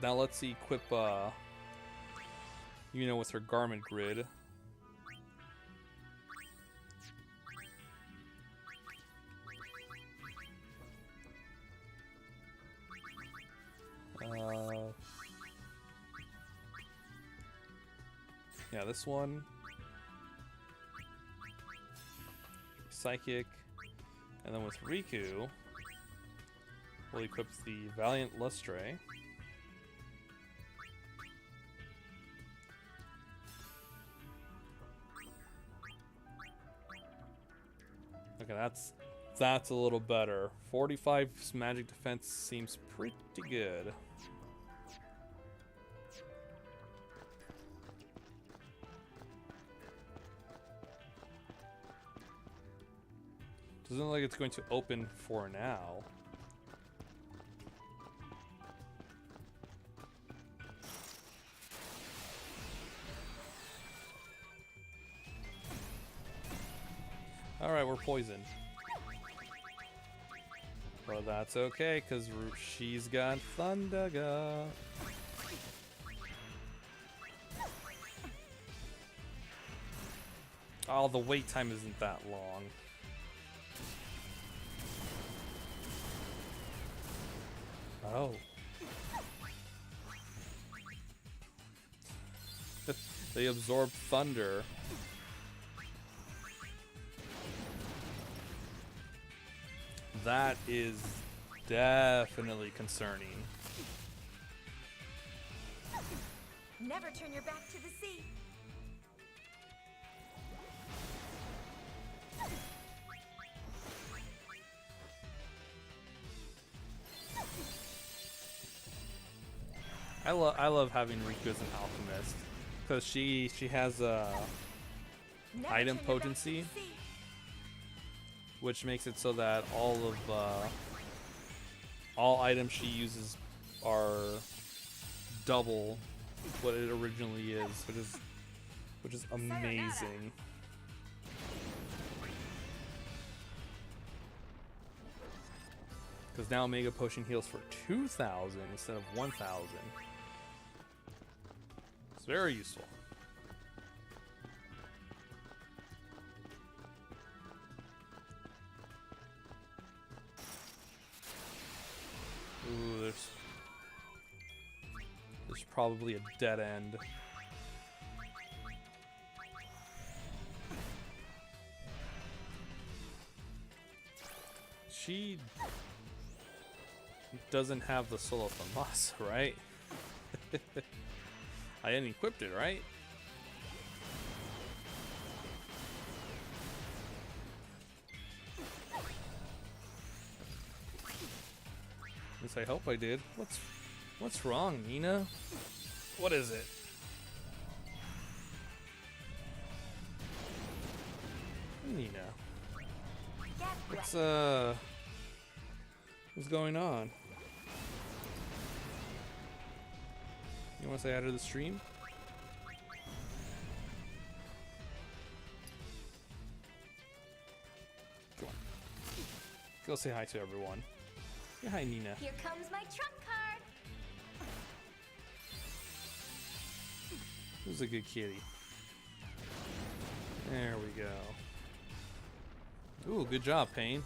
Now let's equip with her garment grid. Yeah, this one. Psychic. And then with Riku, we'll equip the Valiant Lustre. Okay, that's a little better. 45 magic defense seems pretty good. Doesn't look like it's going to open for now. Alright, we're poisoned. But that's okay, because she's got Thundaga. Oh, the wait time isn't that long. Oh. They absorb thunder. That is definitely concerning. Never turn your back to the sea. I love having Riku as an alchemist because she has item potency, which makes it so that all items she uses are double what it originally is, which is amazing. Because now Mega Potion heals for 2,000 instead of 1,000. It's very useful. Ooh, there's probably a dead end. She doesn't have the Soul of Famas, right? I hadn't equipped it, right? At least I hope I did. What's wrong, Nina? What is it? Nina. What's going on? You want to say hi to the stream? Come on. Go say hi to everyone. Say hi, Nina. Here comes my trump card. Who's a good kitty? There we go. Ooh, good job, Pain.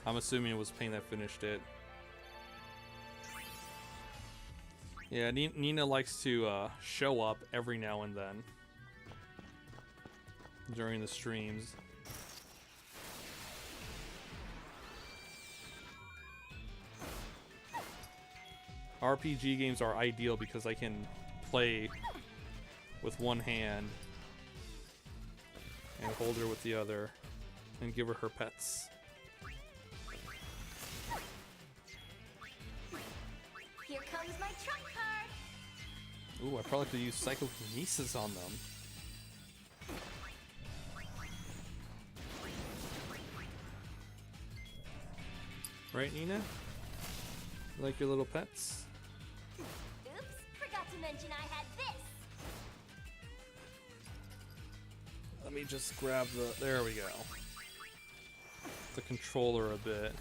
I'm assuming it was Pain that finished it. Yeah, Nina likes to show up every now and then during the streams. RPG games are ideal because I can play with one hand and hold her with the other and give her pets. Here comes my trump card. Ooh, I probably could use psychokinesis on them. Right, Nina? You like your little pets? Oops, forgot to mention I had this. Let me just grab the... There we go. The controller a bit.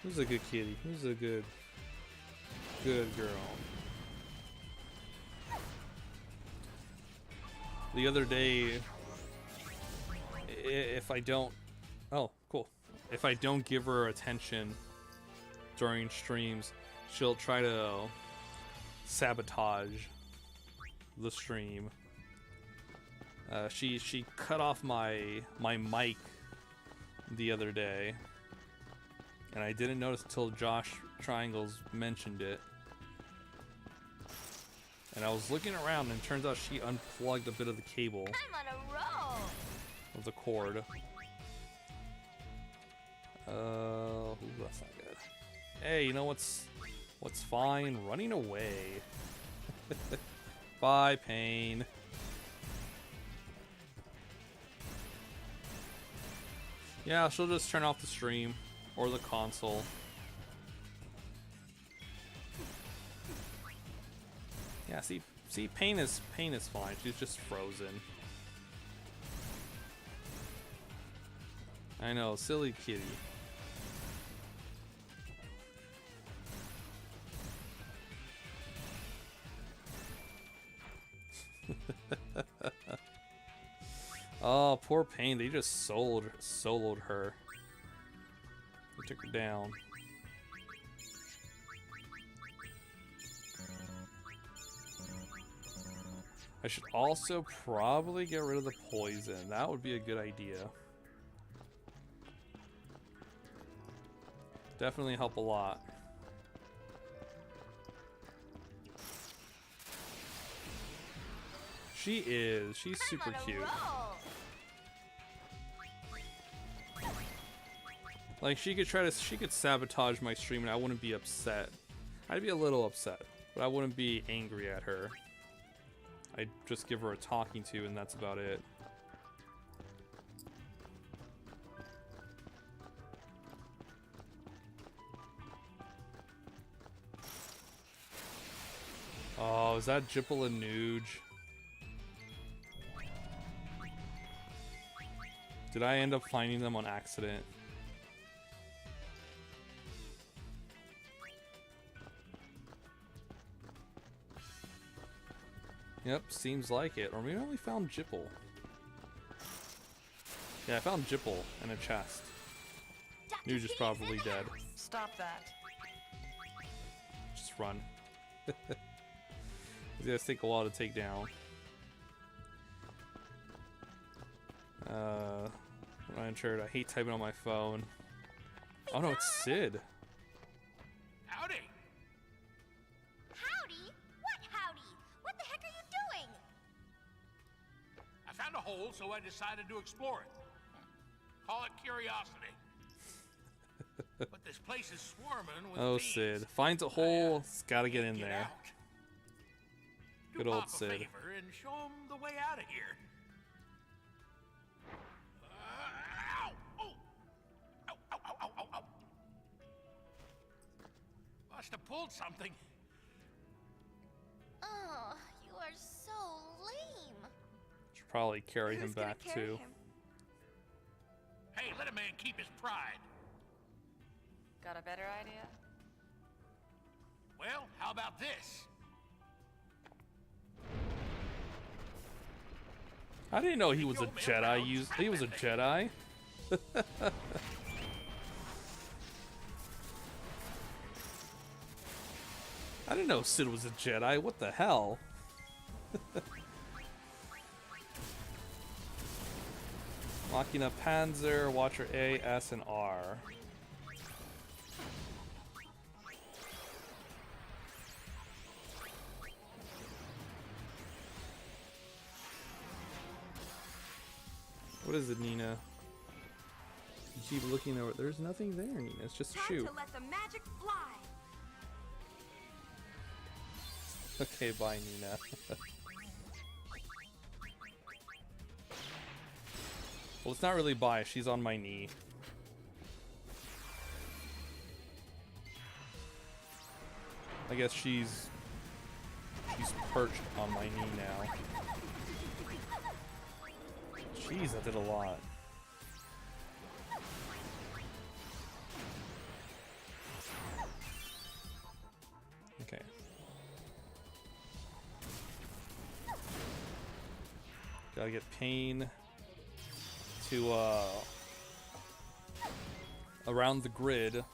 Who's a good kitty? Who's a good girl? the other day, if I don't, oh, cool. If I don't give her attention during streams, she'll try to sabotage the stream. She cut off my mic the other day, and I didn't notice until Josh Triangles mentioned it. And I was looking around, and it turns out she unplugged a bit of the cable. I'm on a roll. Of the cord. Ooh, that's not good. Hey, you know what's fine? Running away. Bye, Pain. Yeah, she'll just turn off the stream or the console. Yeah, see, Pain is fine. She's just frozen. I know, silly kitty. Oh, poor Pain. They just soloed her. They took her down. I should also probably get rid of the poison. That would be a good idea. Definitely help a lot. She's super cute. Like she could sabotage my stream and I wouldn't be upset. I'd be a little upset, but I wouldn't be angry at her. I'd just give her a talking to and that's about it. Oh, is that Jipple and Nuge? Did I end up finding them on accident? Yep, seems like it. Or maybe I only found Jipple. Yeah, I found Jipple in a chest. Nuge is probably dead. Stop that. Just run. These guys take a while to take down. Ryan Churd, I hate typing on my phone. Oh no, it's Sid. Howdy. Howdy? What howdy? What the heck are you doing? I found a hole, so I decided to explore it. Call it curiosity. But this place is swarming with Oh, thieves. Sid. Finds a hole, it's gotta get in there. Out. Good Do old Pop a Sid. favor and show him the way out of here. Ow! Oh! Ow, ow, ow, ow, ow, ow. Must have pulled something. Oh, you are so lame. Should probably carry him Who's gonna back carry too. him? Hey, let a man keep his pride. Got a better idea? Well, how about this? I didn't know he was a Jedi. He was a Jedi. I didn't know Sid was a Jedi. What the hell? Machina Panzer, Watcher A, S, and R. What is it, Nina? You keep looking over. There's nothing there, Nina. It's just a Time shoe. to let the magic fly. Okay, bye, Nina. Well, it's not really bye. She's on my knee. I guess she's perched on my knee now. Jeez, that did a lot. Okay. Gotta get Pain to around the grid.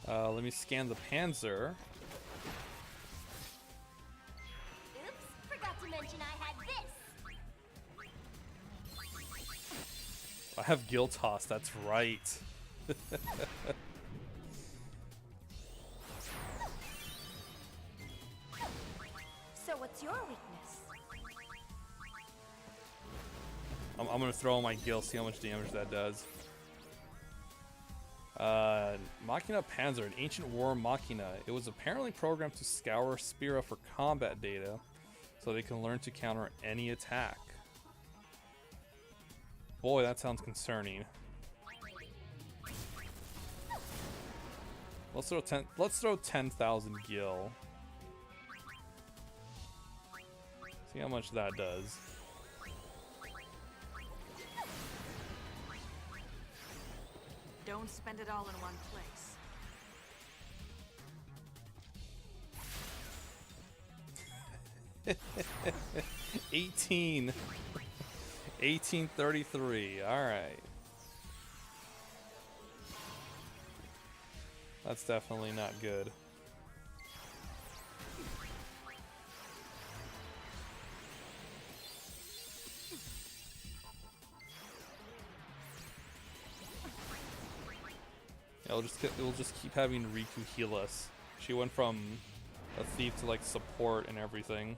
Let me scan the Panzer. Oops, forgot to mention I had this. I have Gill Toss, that's right. So what's your weakness? I'm gonna throw on my Gil, see how much damage that does. Machina Panzer, an ancient war machina. It was apparently programmed to scour Spira for combat data, so they can learn to counter any attack. Boy, that sounds concerning. Let's throw 10,000 Gil. See how much that does. Don't spend it all in one place. $18. 1833. All right. That's definitely not good. Yeah, we'll just keep having Riku heal us. She went from a thief to like support and everything.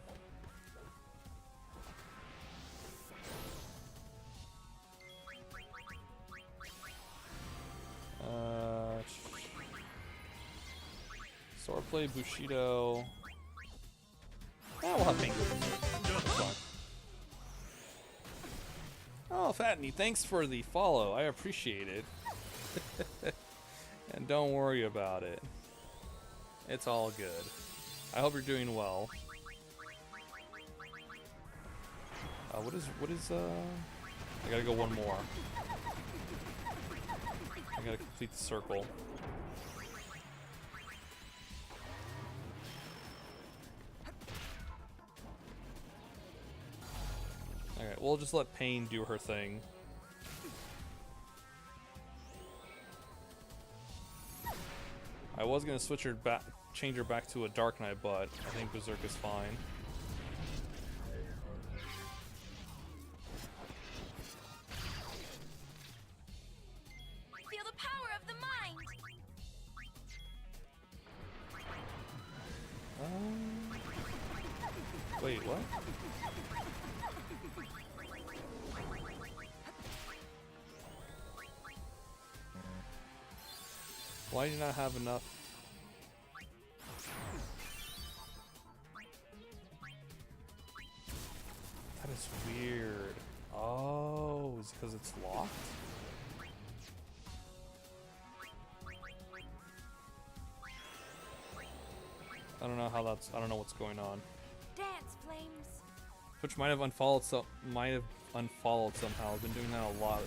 Swordplay, Bushido. We'll have Bingo. Oh, Fatney, thanks for the follow. I appreciate it. And don't worry about it. It's all good. I hope you're doing well. What is I gotta go one more. I gotta complete the circle. Alright, we'll just let Pain do her thing. I was gonna switch her back, change her back to a Dark Knight, but I think Berserk is fine. Feel the power of the mind. Wait, what? Why do you not have enough? That is weird. Oh, is it because it's locked? I don't know how that's. I don't know what's going on. Dance, flames. Twitch might have unfollowed. Somehow. I've been doing that a lot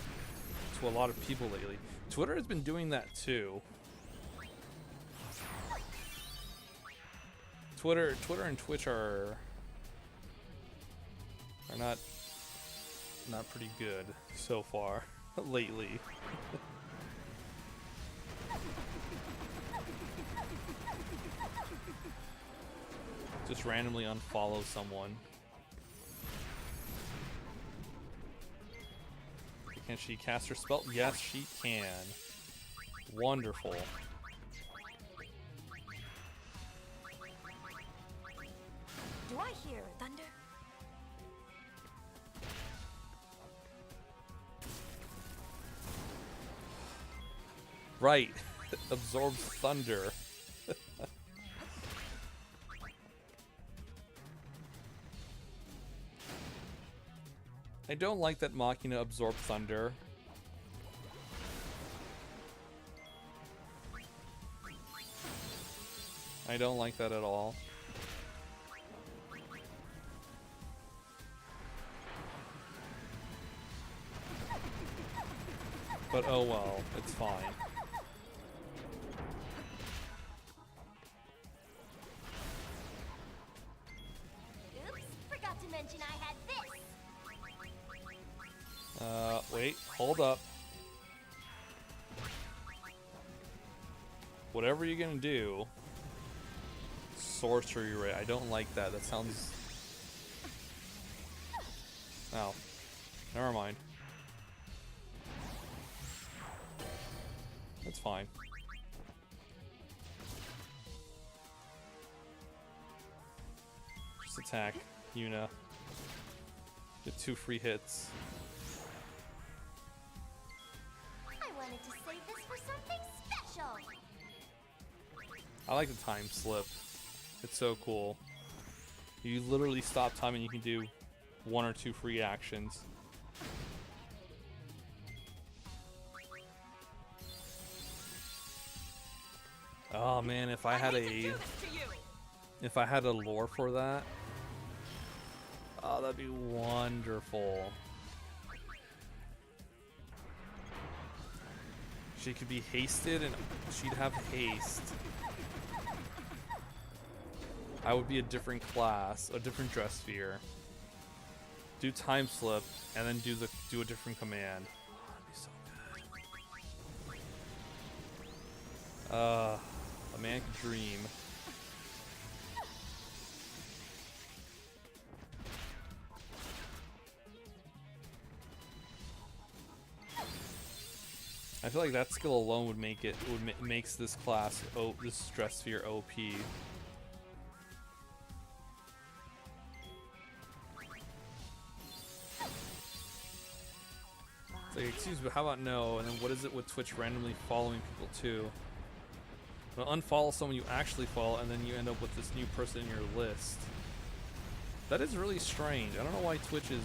to a lot of people lately. Twitter has been doing that too. Twitter and Twitch are not pretty good so far lately. Just randomly unfollow someone. Can she cast her spell? Yes, she can. Wonderful. Do I hear thunder? Right. Absorbs thunder. I don't like that Machina absorbed thunder. I don't like that at all. But oh well, it's fine. Oops, forgot to mention convention I had this. Wait, hold up. Whatever you're gonna do, sorcery ray. I don't like that. That sounds. Oh, never mind. That's fine. Just attack, Yuna. Get 2 free hits. I wanted to save this for something special. I like the time slip. It's so cool. You literally stop time and you can do 1 or 2 free actions. Oh man, if I had a lore for that, oh, that'd be wonderful. She could be hasted and she'd have haste. I would be a different class, a different dress sphere. Do time slip and then do a different command. Oh, that'd be so good. A man could dream. I feel like that skill alone would make it makes this class this dress sphere OP. It's like, excuse me, how about no? And then what is it with Twitch randomly following people too? Well, unfollow someone you actually follow, and then you end up with this new person in your list. That is really strange. I don't know why Twitch is.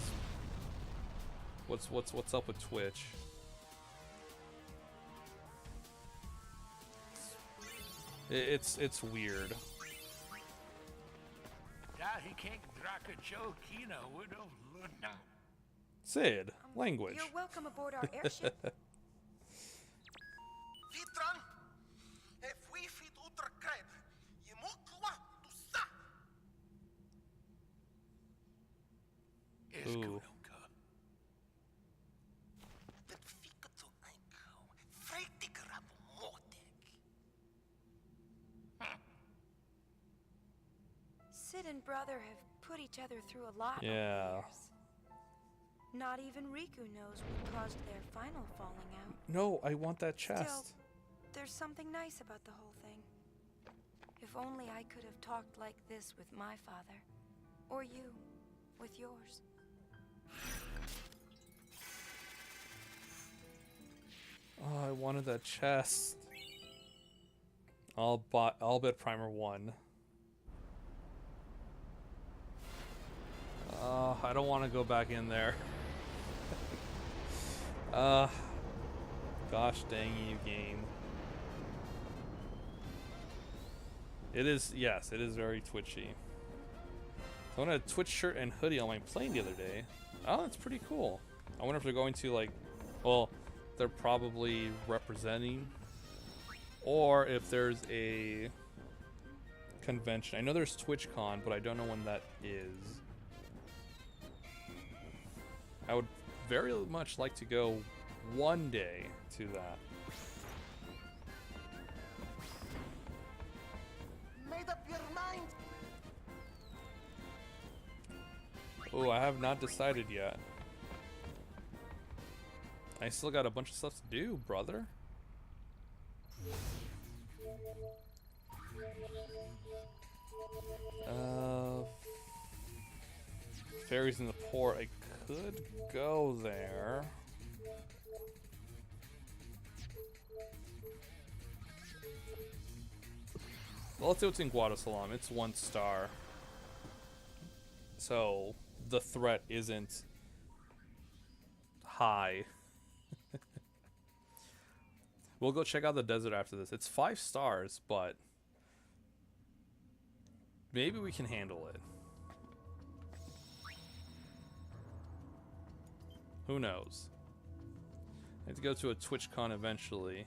What's up with Twitch? It's weird. Sid, language. You're welcome aboard our airship. Ooh. Sid and brother have put each other through a lot over the Yeah. years. Not even Riku knows what caused their final falling out. No, I want that chest. Still, there's something nice about the whole thing. If only I could have talked like this with my father. Or you, with yours. Oh, I wanted that chest. I'll bet Primer 1. I don't want to go back in there. Gosh dang you, game. It is, yes, it is very twitchy. So I had a Twitch shirt and hoodie on my plane the other day. Oh, that's pretty cool. I wonder if they're going to, like, well, they're probably representing, or if there's a convention. I know there's TwitchCon, but I don't know when that is. I would very much like to go one day to that. Made up your mind. Oh, I have not decided yet. I still got a bunch of stuff to do, brother. Ferries in the port. I could go there. Well, let's do what's in Guadalcanal. It's 1 star. So the threat isn't high. We'll go check out the desert after this. It's 5 stars, but maybe we can handle it. Who knows? I have to go to a TwitchCon eventually.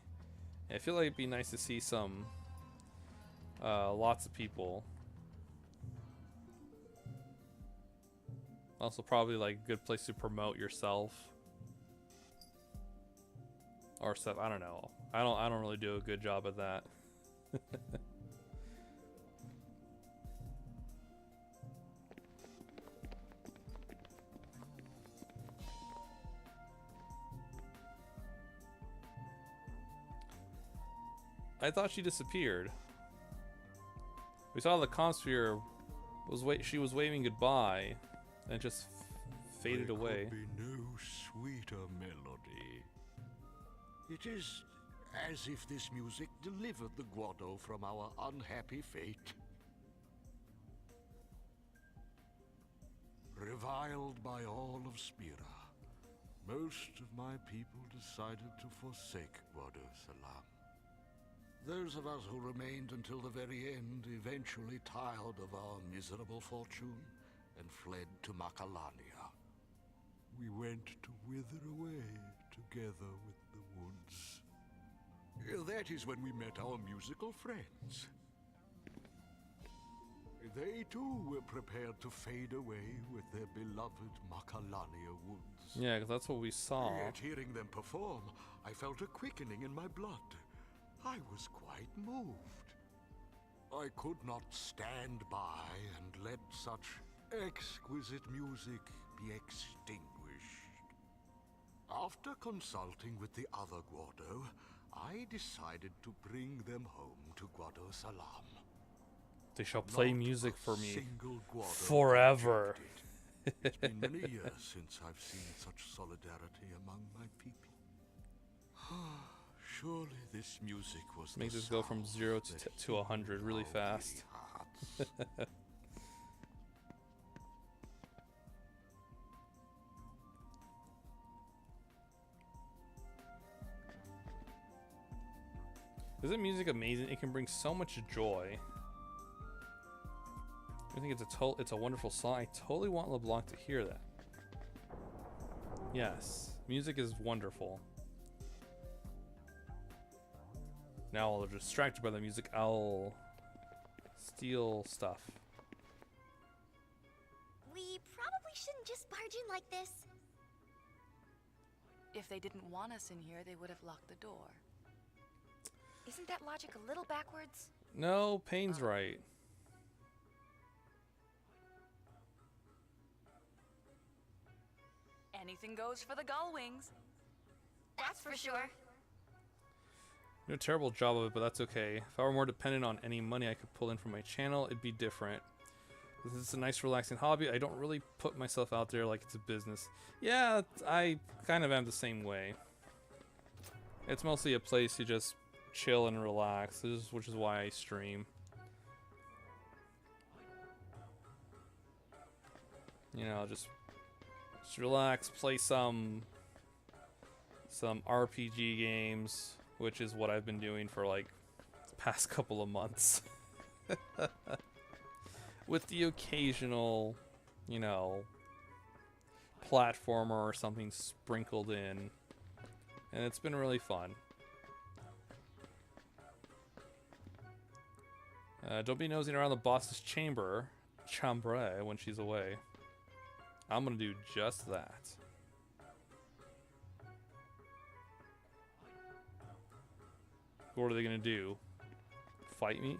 I feel like it'd be nice to see some lots of people. Also, probably like a good place to promote yourself or stuff. I don't know. I don't really do a good job at that. I thought she disappeared. We saw the consphere she was waving goodbye and just faded away. There could be no sweeter melody. It is as if this music delivered the Guado from our unhappy fate. Reviled by all of Spira, most of my people decided to forsake Guado Salam. Those of us who remained until the very end eventually tired of our miserable fortune and fled to Makalania. We went to wither away together with the woods. That is when we met our musical friends. They too were prepared to fade away with their beloved Makalania woods. Yeah, because that's what we saw. Yet hearing them perform, I felt a quickening in my blood. I was quite moved. I could not stand by and let such exquisite music be extinguished. After consulting with the other Guado, I decided to bring them home to Guado Salam. They shall play music for me single Guado forever. It's been many years since I've seen such solidarity among my people. Surely this music was Make the this go from sound 0 that to 100 really healed fast. weary hearts. Isn't music amazing? It can bring so much joy. I think it's a wonderful song. I totally want LeBlanc to hear that. Yes, music is wonderful. Now while they're distracted by the music, I'll steal stuff. We probably shouldn't just barge in like this. If they didn't want us in here, they would have locked the door. Isn't that logic a little backwards? No, Payne's right. Anything goes for the gull wings. That's for sure. I do a terrible job of it, but that's okay. If I were more dependent on any money I could pull in from my channel, it'd be different. This is a nice, relaxing hobby. I don't really put myself out there like it's a business. Yeah, I kind of am the same way. It's mostly a place to just chill and relax, which is why I stream. You know, just relax, play some RPG games, which is what I've been doing for like the past couple of months. With the occasional, you know, platformer or something sprinkled in. And it's been really fun. Don't be nosing around the boss's chambre when she's away. I'm gonna do just that. What are they gonna do? Fight me?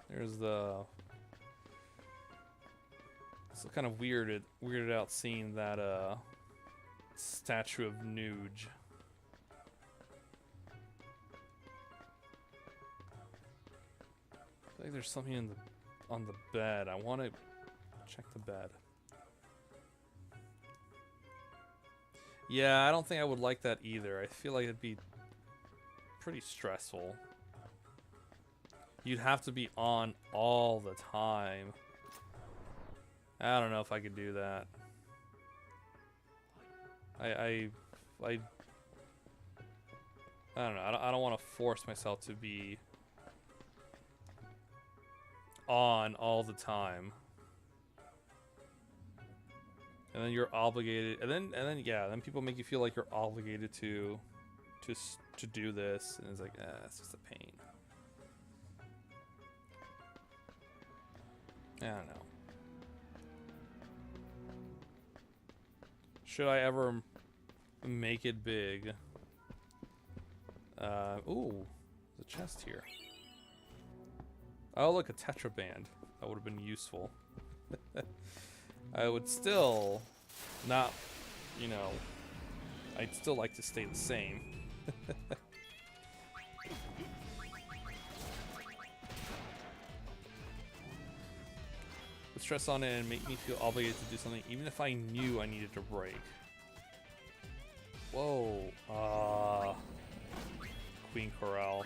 There's the... It's kind of weirded out seeing that statue of Nuge. I think there's something on the bed. I want to check the bed. Yeah, I don't think I would like that either. I feel like it'd be pretty stressful. You'd have to be on all the time. I don't know if I could do that. I don't know. I don't want to force myself to be on all the time. And then you're obligated, and then yeah, then people make you feel like you're obligated to do this, and it's like, it's just a pain. I don't know. Should I ever make it big? Ooh, there's a chest here. Oh, look, a tetraband. That would have been useful. I would still not, you know, I'd still like to stay the same. Put stress on it and make me feel obligated to do something even if I knew I needed to break. Whoa. Queen Corral.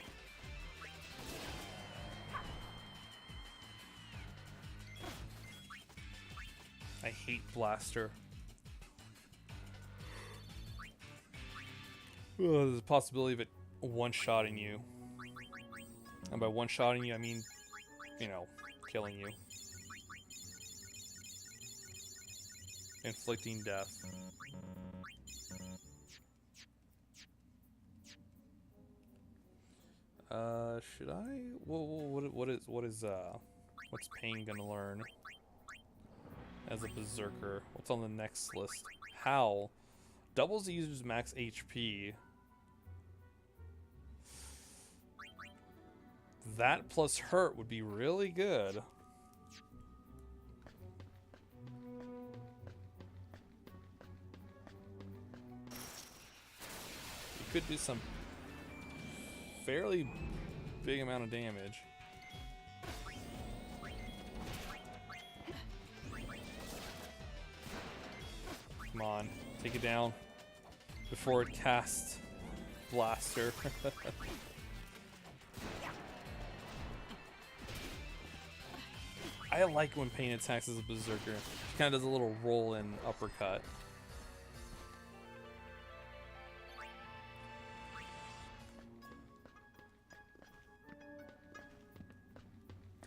I hate Blaster. There's a possibility of it one-shotting you. And by one-shotting you, I mean, you know, killing you. Inflicting death. Should I? What's Pain gonna learn as a berserker? What's on the next list? Howl doubles the user's max HP. That plus hurt would be really good. You could do some fairly big amount of damage. Come on, take it down before it casts Blaster. I like when Pain attacks as a berserker. She kind of does a little roll in uppercut.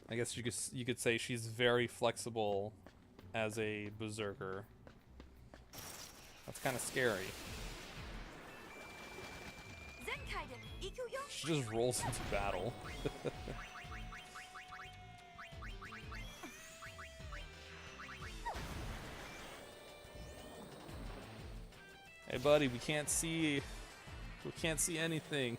I guess you could say she's very flexible as a berserker. That's kind of scary. She just rolls into battle. Hey buddy, we can't see anything.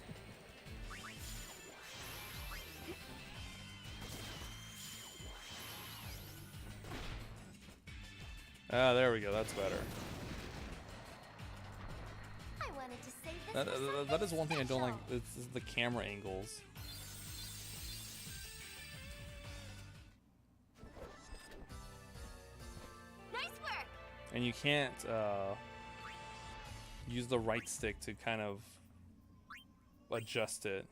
Ah, there we go. That's better. I wanted to save this That is one thing I don't like. It's the camera angles. Nice work. And you can't use the right stick to kind of adjust it.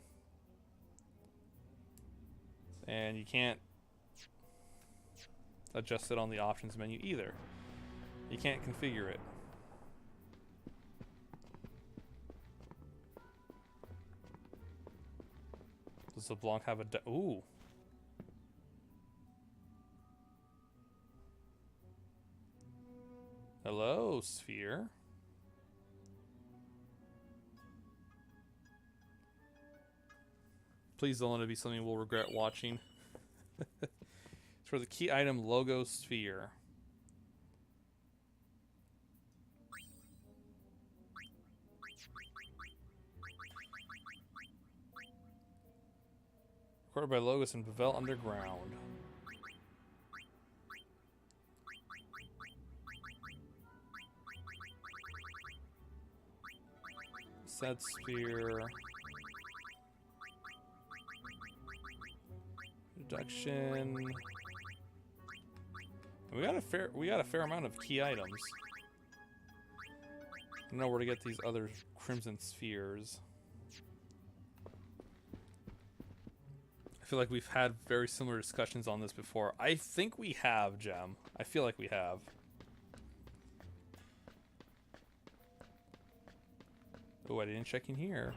And you can't adjust it on the options menu either. You can't configure it. Does LeBlanc have a ooh. Hello, Sphere. Please don't let it be something we'll regret watching. It's for the key item logo Sphere. Recorded by Logos in Bevel Underground. Set Sphere. Reduction. We got a fair amount of key items. I don't know where to get these other crimson spheres. I feel like we've had very similar discussions on this before. I think we have, Gem. I feel like we have. Oh, I didn't check in here.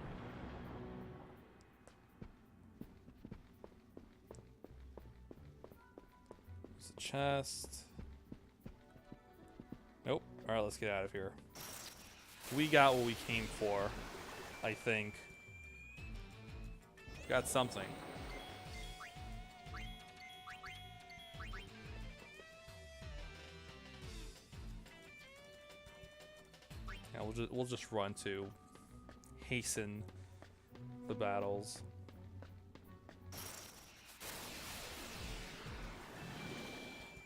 There's a chest. Nope. Alright, let's get out of here. We got what we came for, I think. Got something. Yeah, we'll just run to hasten the battles.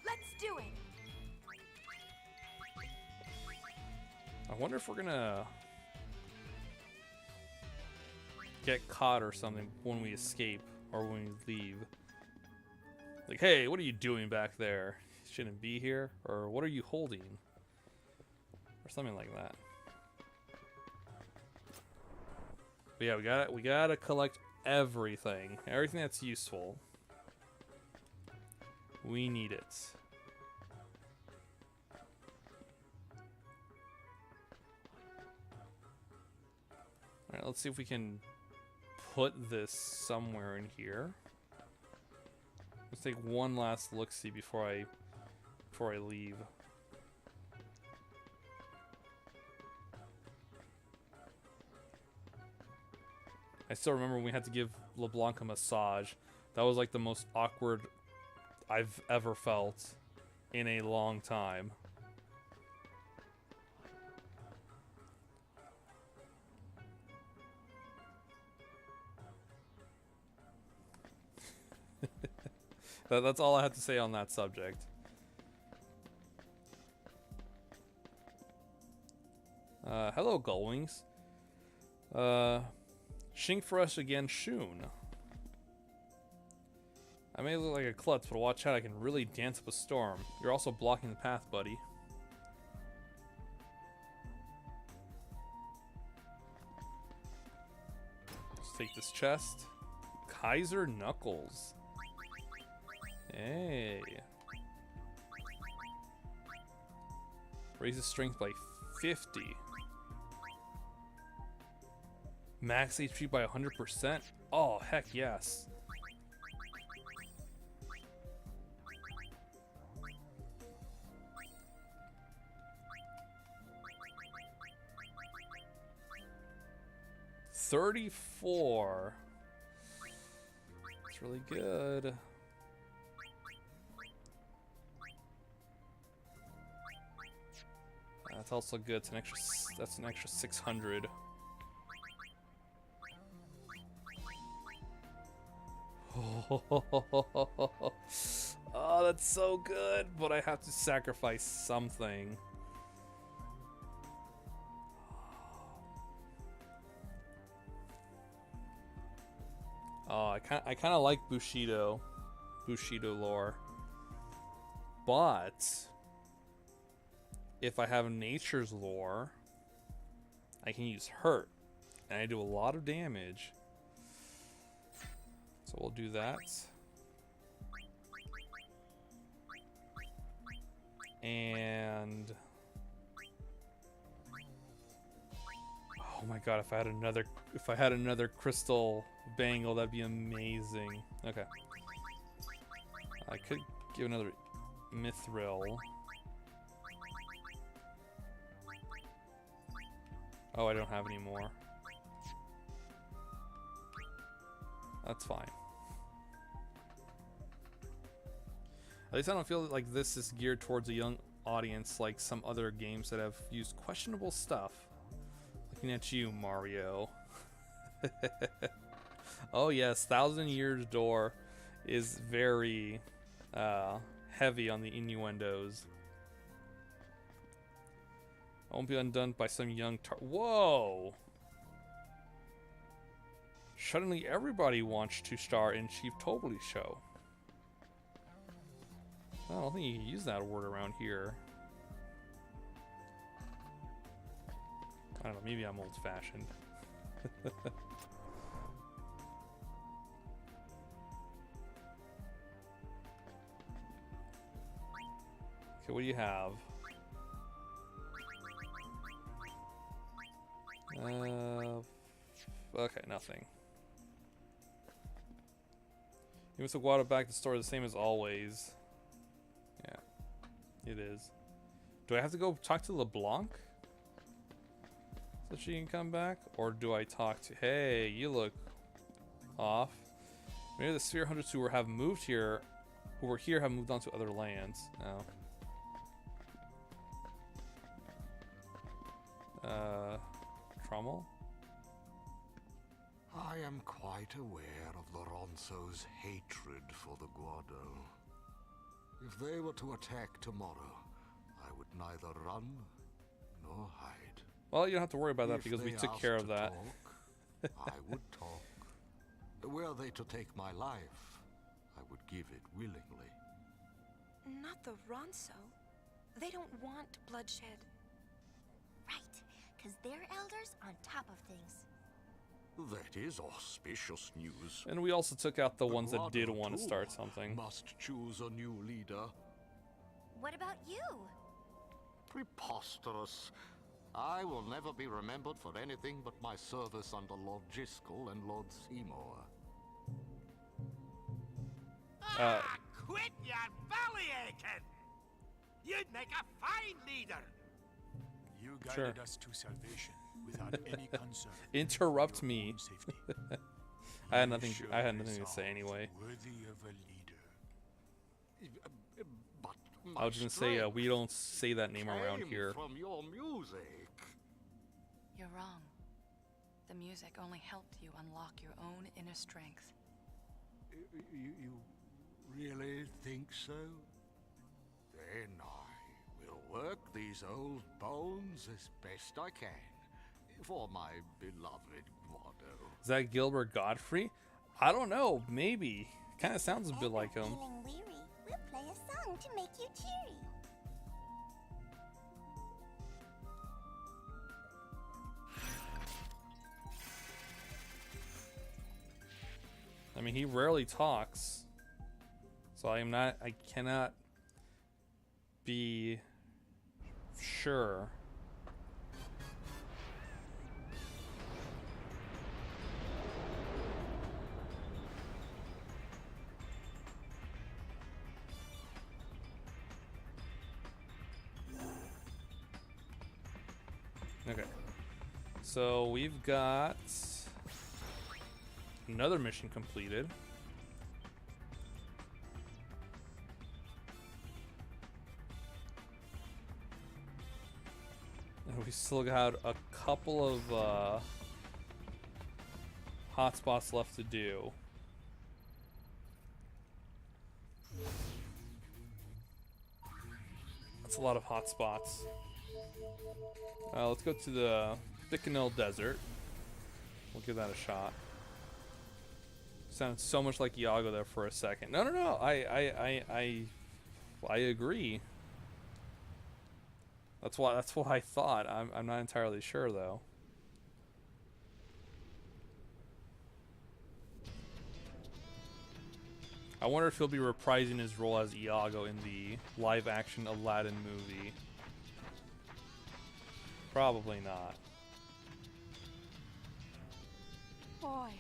Let's do it. I wonder if we're gonna get caught or something when we escape or when we leave. Like, hey, what are you doing back there? You shouldn't be here. Or what are you holding? Or something like that. But yeah, we gotta collect everything. Everything that's useful. We need it. Alright, let's see if we can put this somewhere in here. Let's take one last look-see before I leave. I still remember when we had to give LeBlanc a massage. That was like the most awkward I've ever felt in a long time. That's all I have to say on that subject. Hello, Gullwings. Shink for us again, Shun. I may look like a klutz, but watch out, I can really dance up a storm. You're also blocking the path, buddy. Let's take this chest. Kaiser Knuckles. Hey. Raises strength by 50. Max HP by 100%. Oh, heck yes. $34. It's really good. That's also good. It's an extra. That's an extra 600. Oh, that's so good, but I have to sacrifice something. Oh, I kind of like Bushido lore, but if I have Nature's lore, I can use Hurt, and I do a lot of damage. So we'll do that. And oh my god, if I had another crystal bangle, that'd be amazing. Okay. I could give another mithril. Oh, I don't have any more. That's fine. At least I don't feel like this is geared towards a young audience like some other games that have used questionable stuff. Looking at you, Mario. Oh yes, Thousand Years Door is very heavy on the innuendos. I won't be undone by some young Whoa! Suddenly everybody wants to star in Chief Tobley's show. I don't think you can use that word around here. I don't know, maybe I'm old-fashioned. Okay, what do you have? Okay, nothing. You must have water back to the store the same as always. Yeah, it is. Do I have to go talk to LeBlanc so she can come back? Or do I talk to... Hey, you look off. Maybe the sphere hunters who have moved here, who were here, have moved on to other lands. No. Trommel? I am quite aware of the Ronso's hatred for the Guado. If they were to attack tomorrow, I would neither run nor hide. Well, you don't have to worry about that If because we they took care asked of to that. talk, I would talk. Were they to take my life, I would give it willingly. Not the Ronso. They don't want bloodshed. Right, because they're elders on top of things. That is auspicious news. And we also took out the ones that Guado, did want to too, start something. Must choose a new leader. What about you? Preposterous. I will never be remembered for anything but my service under Lord Jiskel and Lord Seymour. Quit your belly aching! You'd make a fine leader! You Sure. guided us to salvation without any concern. Interrupt for your me. own safety. I had You nothing. show I had nothing to resolve say anyway. Worthy of a leader. But I was gonna say we don't say that name around came here. from your music. You're wrong. The music only helped you unlock your own inner strength. You really think so? Then I will work these old bones as best I can for my beloved Guado. Is that Gilbert Godfrey? I don't know. Maybe. Kind of sounds a bit like him. Feeling weary? We'll play a song to make you cheery. I mean, he rarely talks, so I cannot be sure. Okay, so we've got another mission completed. And we still got a couple of hotspots left to do. That's a lot of hotspots. Let's go to the Bicanel Desert. We'll give that a shot. Sounded so much like Iago there for a second. No. I agree. That's what I thought. I'm not entirely sure though. I wonder if he'll be reprising his role as Iago in the live-action Aladdin movie. Probably not. Boy,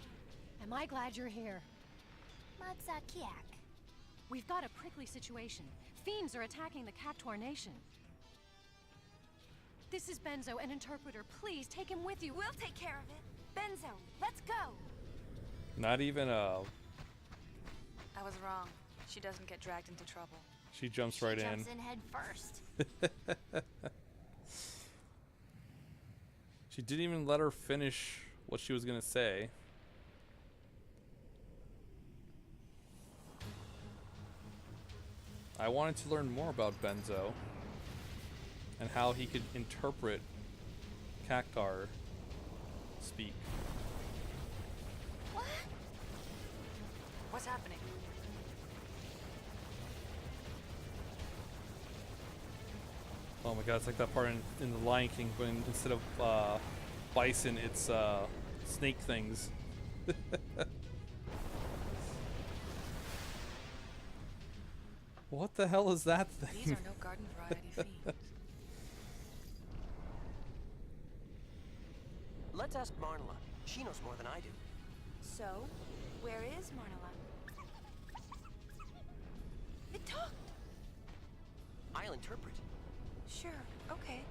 am I glad you're here. Matsakiak. We've got a prickly situation. Fiends are attacking the Cactuar Nation. This is Benzo, an interpreter. Please take him with you. We'll take care of it. Benzo, let's go. Not even a. I was wrong. She doesn't get dragged into trouble. She jumps right in. Jumps in head first. She didn't even let her finish what she was gonna say. I wanted to learn more about Benzo and how he could interpret Cactuar speak. What? What's happening? Oh my god, it's like that part in The Lion King when instead of bison, it's snake things. What the hell is that thing? These are no garden variety fiends. Let's ask Marnela. She knows more than I do. So, where is Marnela? It talked. I'll interpret. Sure, okay.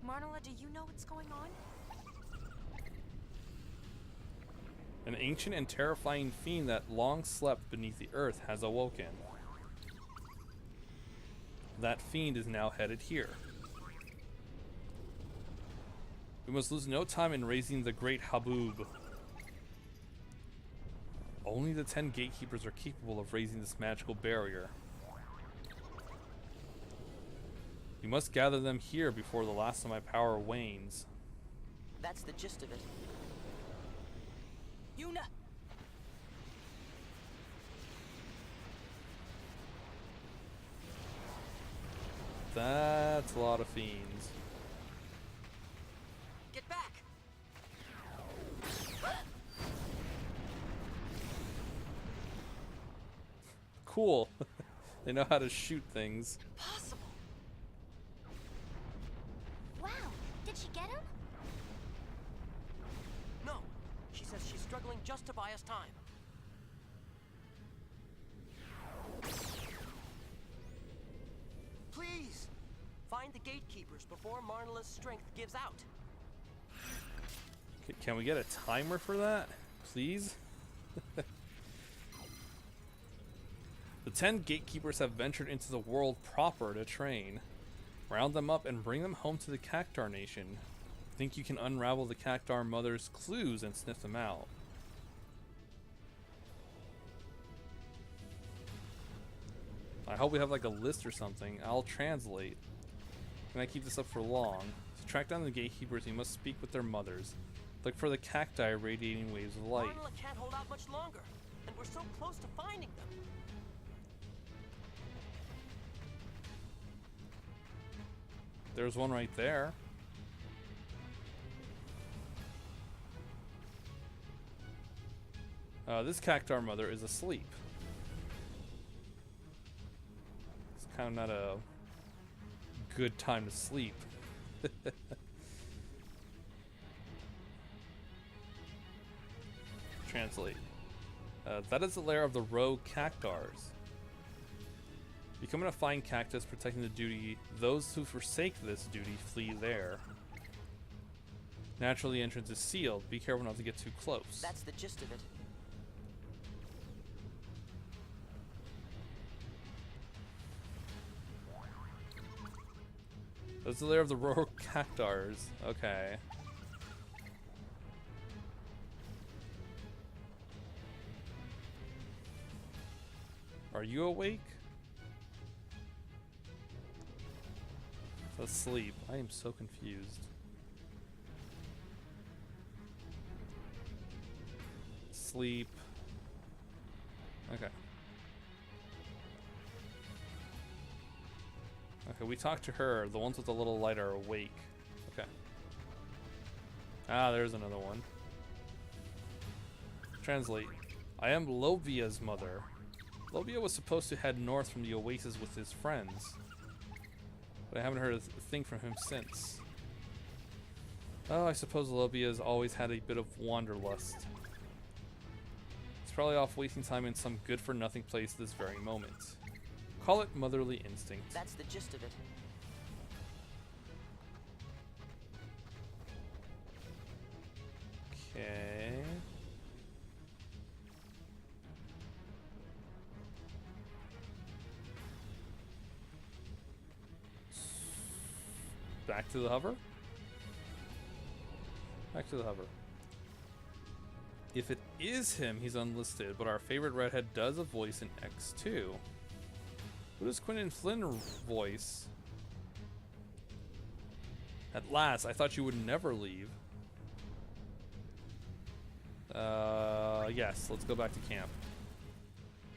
Marnela, do you know what's going on? An ancient and terrifying fiend that long slept beneath the earth has awoken. That fiend is now headed here. We must lose no time in raising the great Haboob. Only the 10 gatekeepers are capable of raising this magical barrier. We must gather them here before the last of my power wanes. That's the gist of it. Yuna! That's a lot of fiends. Get back! Cool. They know how to shoot things. Impossible! Wow, did she get him? No, she says she's struggling just to buy us time. Please! Find the gatekeepers before Marnala's strength gives out. Can we get a timer for that? Please? The 10 gatekeepers have ventured into the world proper to train. Round them up and bring them home to the Cactar Nation. Think you can unravel the Cactar Mother's clues and sniff them out. I hope we have like a list or something. I'll translate. Can I keep this up for long? To track down the gatekeepers, you must speak with their mothers. Look for the cacti radiating waves of light. Marnala can't hold out much longer, and we're so close to finding them. There's one right there. This Cactar mother is asleep. It's kind of not a good time to sleep. Translate. That is the lair of the rogue cactars. Becoming a fine cactus, protecting the duty. Those who forsake this duty flee there. Naturally, the entrance is sealed. Be careful not to get too close. That's the gist of it. That's the lair of the rogue cactars. Okay. Are you awake? Asleep. I am so confused. Sleep. Okay. Okay, we talked to her. The ones with the little light are awake. Okay. Ah, there's another one. Translate. I am Lovia's mother. Lovia was supposed to head north from the oasis with his friends, but I haven't heard a thing from him since. Oh, I suppose Lovia's always had a bit of wanderlust. He's probably off wasting time in some good-for-nothing place this very moment. Call it motherly instinct. That's the gist of it. Okay. Back to the hover? Back to the hover. If it is him, he's unlisted, but our favorite redhead does a voice in X-2. Who does Quentin Flynn voice? At last, I thought you would never leave. Yes, let's go back to camp.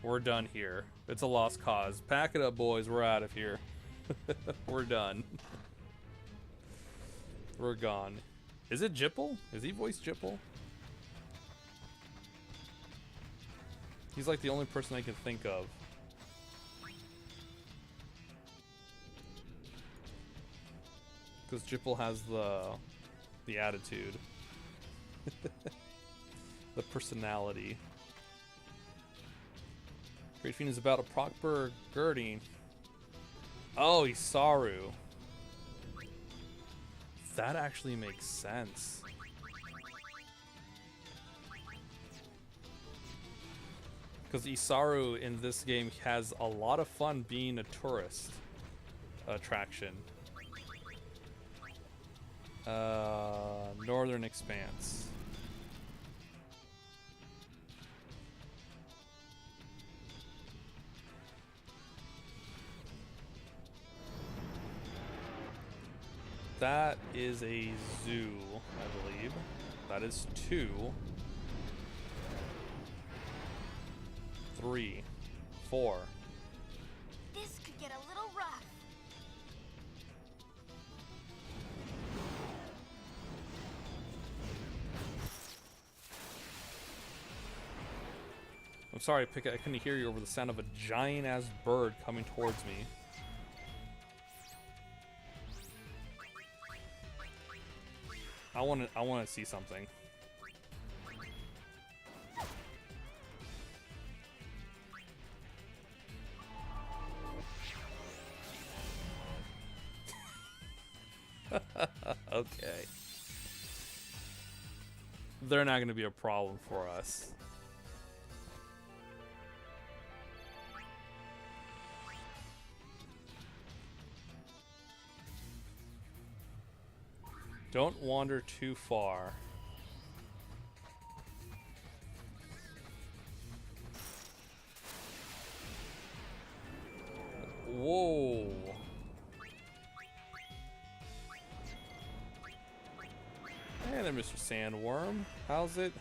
We're done here. It's a lost cause. Pack it up, boys. We're out of here. We're done. We're gone. Is it Jipple? Is he voiced Jipple? He's like the only person I can think of. Because Jipple has the attitude. The personality. Great Fiend is about a proper girding. Oh, Isaru. That actually makes sense. Because Isaru in this game has a lot of fun being a tourist attraction. Northern Expanse. That is a zoo, I believe. That is 2. 3. 4. This could get a little rough. I'm sorry, Pickett, I couldn't hear you over the sound of a giant-ass bird coming towards me. I want to see something. Okay. They're not going to be a problem for us. Don't wander too far. Whoa. Hey there, Mr. Sandworm. How's it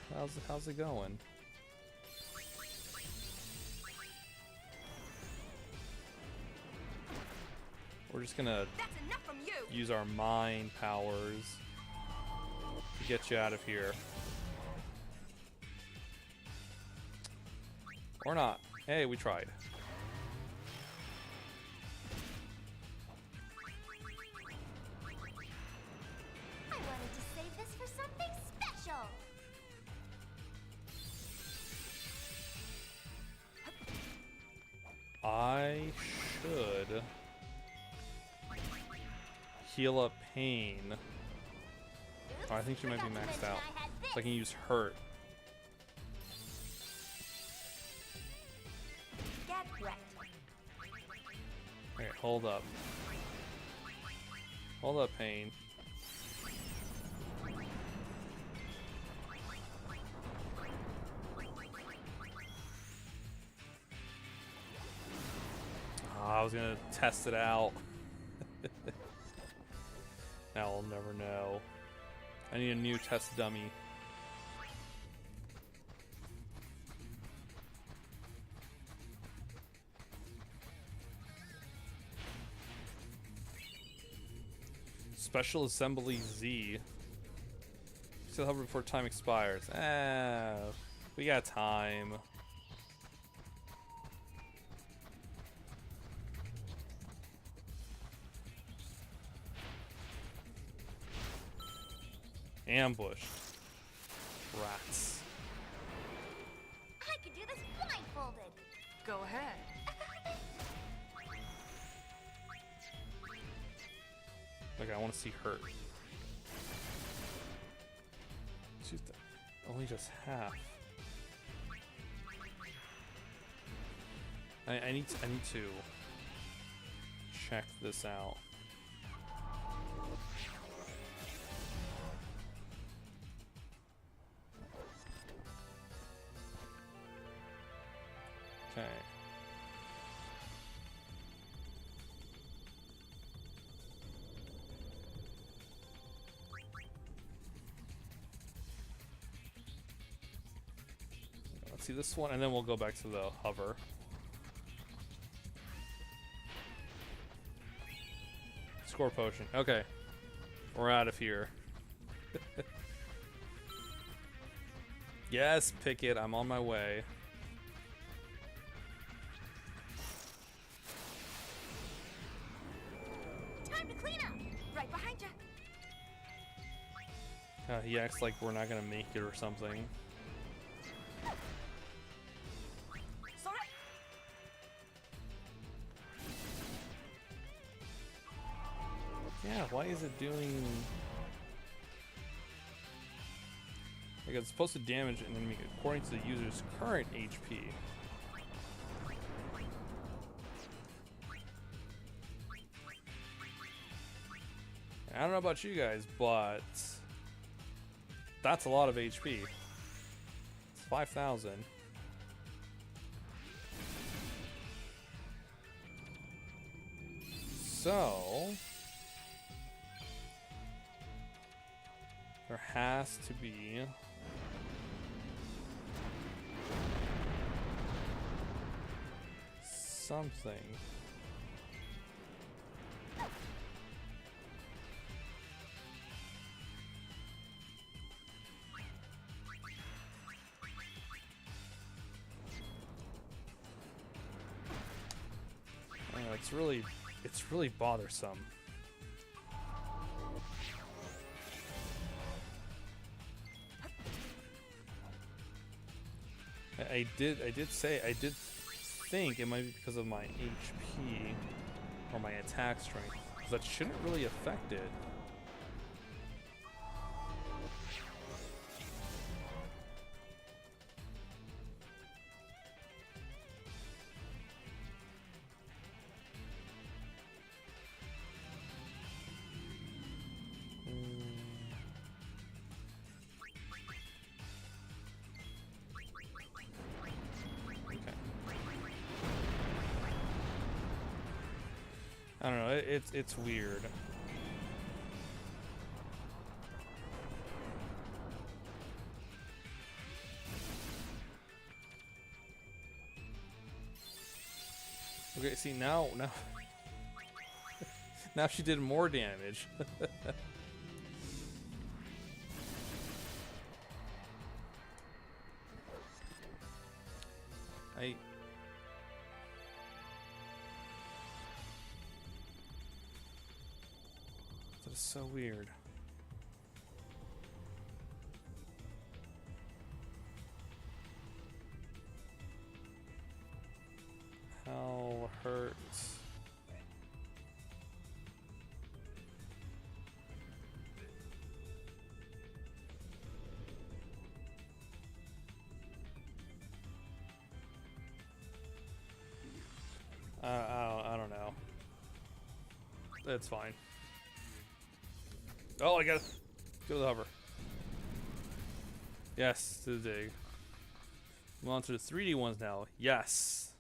going? We're just gonna use our mind powers to get you out of here. Or not. Hey, we tried. I wanted to save this for something special. I should heal up Pain. Oh, I think she might be maxed out. So I can use Hurt. Get wrecked. Alright, hold up. Hold up, Pain. Oh, I was gonna test it out. Now I'll never know. I need a new test dummy. Special Assembly Z. Still hover before time expires. We got time. Ambushed. Rats. I could do this blindfolded. Go ahead. Like, I want to see Hurt. She's only just half. I need to check this out. Okay. Let's see this one, and then we'll go back to the hover. Score potion. Okay. We're out of here. Yes, Pickett, I'm on my way. Time to clean up. Right behind you. He acts like we're not gonna make it or something. Sorry. Yeah, why is it doing... Like, it's supposed to damage an enemy according to the user's current HP. I don't know about you guys, but That's a lot of HP. It's 5,000. So there has to be something. It's really bothersome. I did think it might be because of my HP or my attack strength. That shouldn't really affect it. I don't know, it's weird. Okay, see now now she did more damage. That is so weird. Hell hurts. I don't know. It's fine. Oh, I gotta go to the hover. Yes, to the dig. Move on to the 3D ones now. Yes.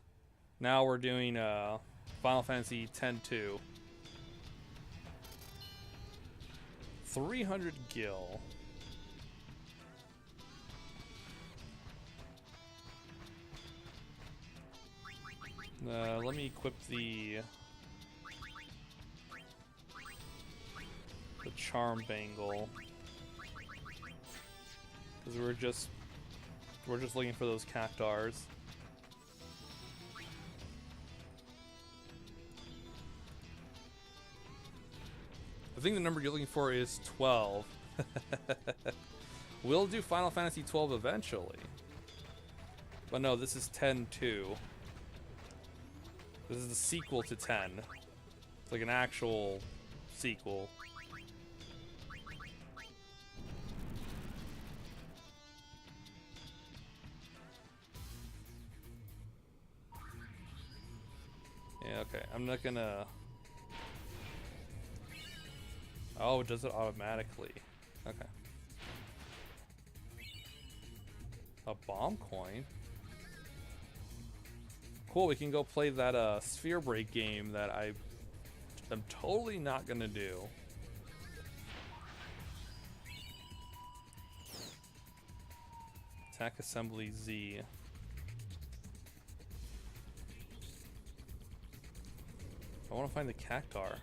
Now we're doing Final Fantasy X-2. 300 gil. Let me equip the charm bangle, because we're just looking for those cactars. I think the number you're looking for is 12. We'll do Final Fantasy 12 eventually, but no, this is 10-2. This is the sequel to 10. It's like an actual sequel. Yeah, okay. I'm not gonna... Oh, it does it automatically. Okay. A bomb coin? Cool, we can go play that sphere break game that I'm totally not gonna do. Attack assembly Z. I want to find the cactar.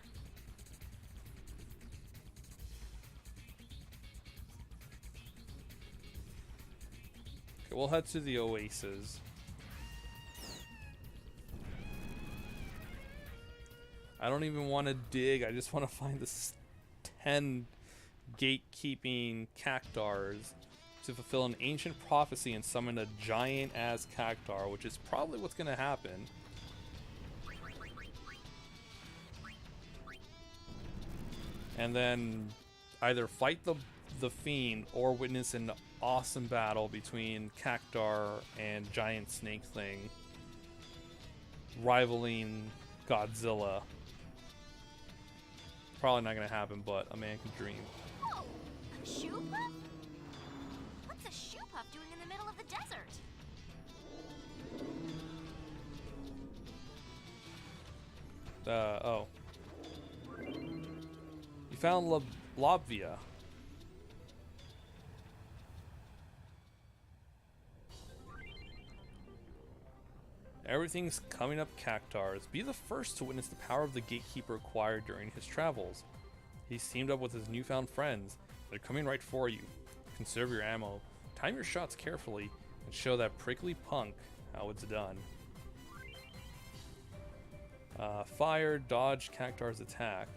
Okay, we'll head to the oasis. I don't even want to dig, I just want to find the 10 gatekeeping cactars to fulfill an ancient prophecy and summon a giant-ass cactar, which is probably what's going to happen. And then either fight the fiend or witness an awesome battle between cactar and giant snake thing, rivaling Godzilla. Probably not gonna happen, but a man can dream. Oh, Shupa? off doing in the middle of the desert? Oh. You found Labvia. Everything's coming up, Cactars. Be the first to witness the power of the Gatekeeper acquired during his travels. He's teamed up with his newfound friends. They're coming right for you. Conserve your ammo, time your shots carefully, and show that prickly punk how it's done. Fire, dodge Cactar's attack.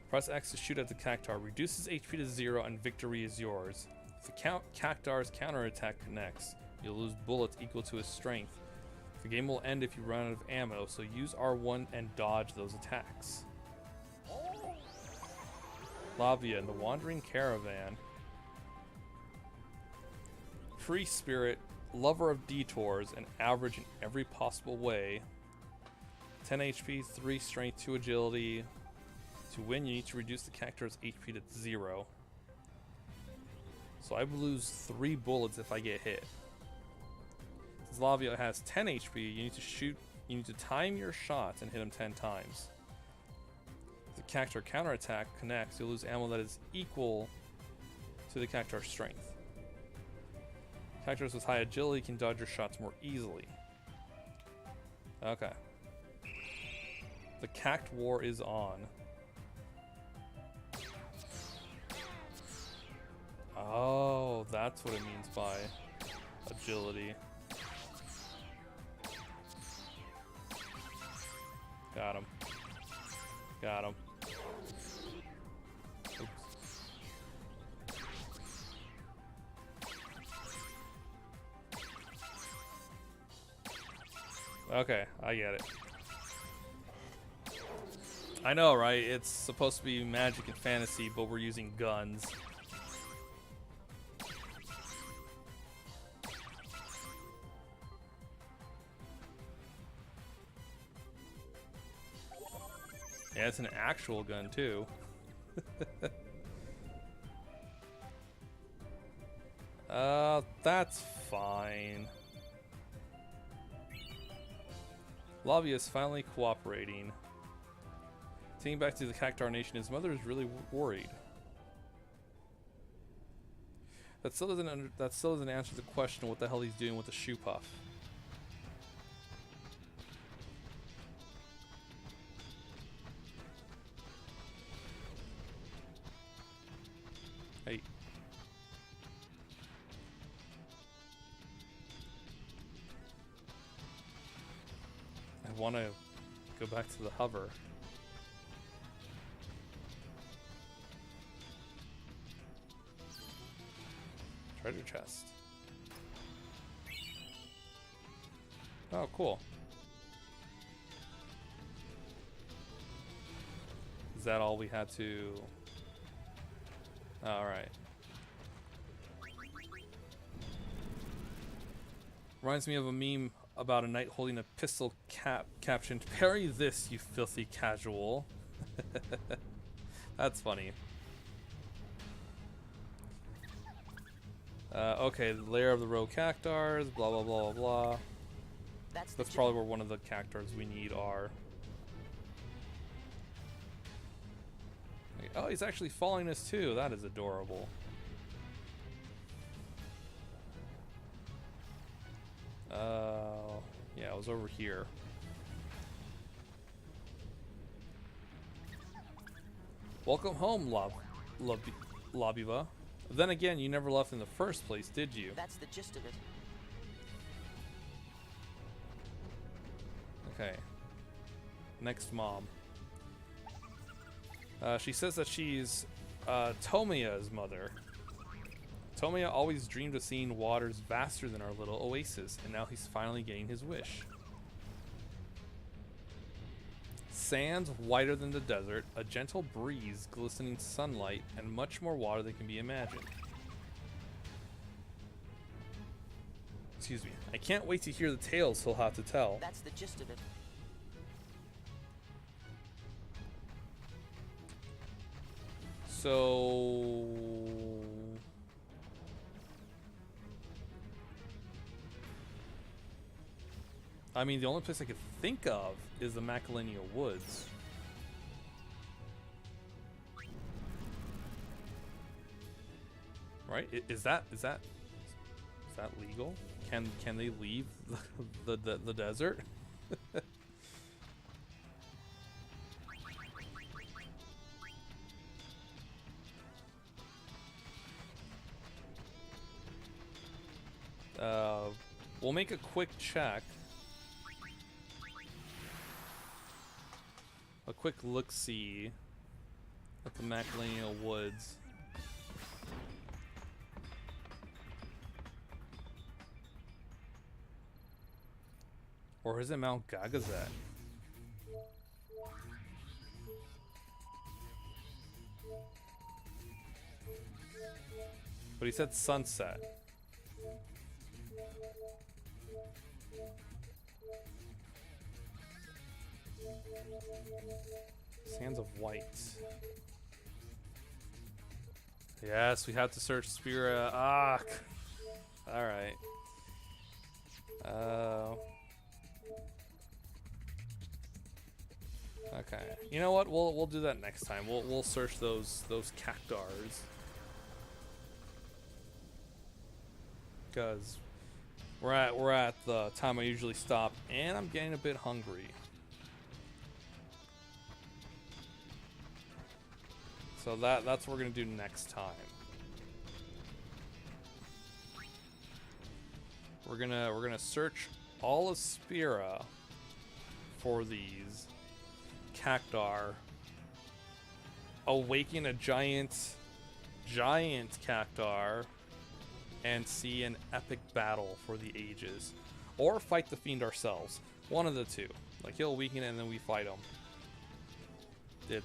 Press X to shoot at the Cactar. Reduces HP to 0 and victory is yours. If the Cactar's counterattack connects, you'll lose bullets equal to his strength. The game will end if you run out of ammo, so use R1 and dodge those attacks. Lavia and the Wandering Caravan. Free spirit, lover of detours, and average in every possible way. 10 HP, 3 strength, 2 agility. To win, you need to reduce the Cactar's HP to 0. So I will lose 3 bullets if I get hit. Since Lavia has 10 HP, you need to time your shots and hit him 10 times. If the Cactar counterattack connects, you'll lose ammo that is equal to the Cactar's strength. Cactars with high agility can dodge your shots more easily. Okay. The Cact War is on. Oh, that's what it means by agility. Got him. Got him. Oops. Okay, I get it. I know, right? It's supposed to be magic and fantasy, but we're using guns. Yeah, it's an actual gun, too. That's fine. Lavia is finally cooperating. Taking back to the Cactar Nation, his mother is really worried. That still doesn't answer the question what the hell he's doing with the shoe puff. Hey. I want to go back to the hover. Treasure chest. Oh, cool. Is that all we had to... Alright. Reminds me of a meme about a knight holding a pistol captioned, "Parry this, you filthy casual." That's funny. Okay, the lair of the row Cactars, blah blah blah blah. That's probably where one of the Cactars we need are. Oh, he's actually following us too. That is adorable. Yeah, it was over here. Welcome home, Labiva. Then again, you never left in the first place, did you? That's the gist of it. Okay. Next mom. She says that she's Tomia's mother. Tomia always dreamed of seeing waters vaster than our little oasis, and now he's finally getting his wish. Sands whiter than the desert, a gentle breeze, glistening sunlight, and much more water than can be imagined. Excuse me. I can't wait to hear the tales he'll have to tell. That's the gist of it. So... I mean, the only place I could think of is the Macalania Woods. Right? Is that legal? Can they leave the desert? We'll make a quick check. A quick look-see at the Macalania Woods. Or is it Mount Gagazet? But he said sunset. Sands of White. Yes, we have to search Spira. Ah, all right. Okay. You know what? We'll do that next time. We'll search those cactars. Because we're at the time I usually stop, and I'm getting a bit hungry. So that's what we're gonna do next time. We're gonna search all of Spira for these cactar. Awaken a giant cactar and see an epic battle for the ages, or fight the fiend ourselves. One of the two. Like, he'll weaken it and then we fight him. It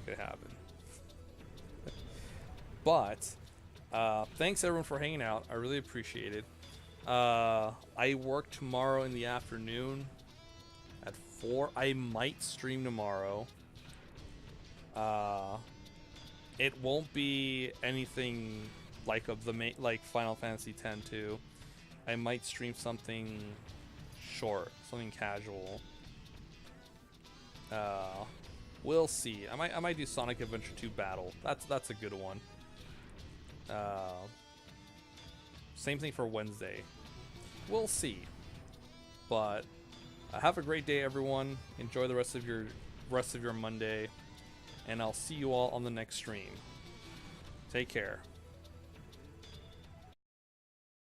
could happen. But thanks everyone for hanging out. I really appreciate it. I work tomorrow in the afternoon at 4. I might stream tomorrow. It won't be anything like of the main, like Final Fantasy X-2. I might stream something short, something casual. We'll see. I might do Sonic Adventure 2 Battle. That's a good one. Same thing for Wednesday. We'll see. But have a great day, everyone. Enjoy the rest of your Monday, and I'll see you all on the next stream. Take care.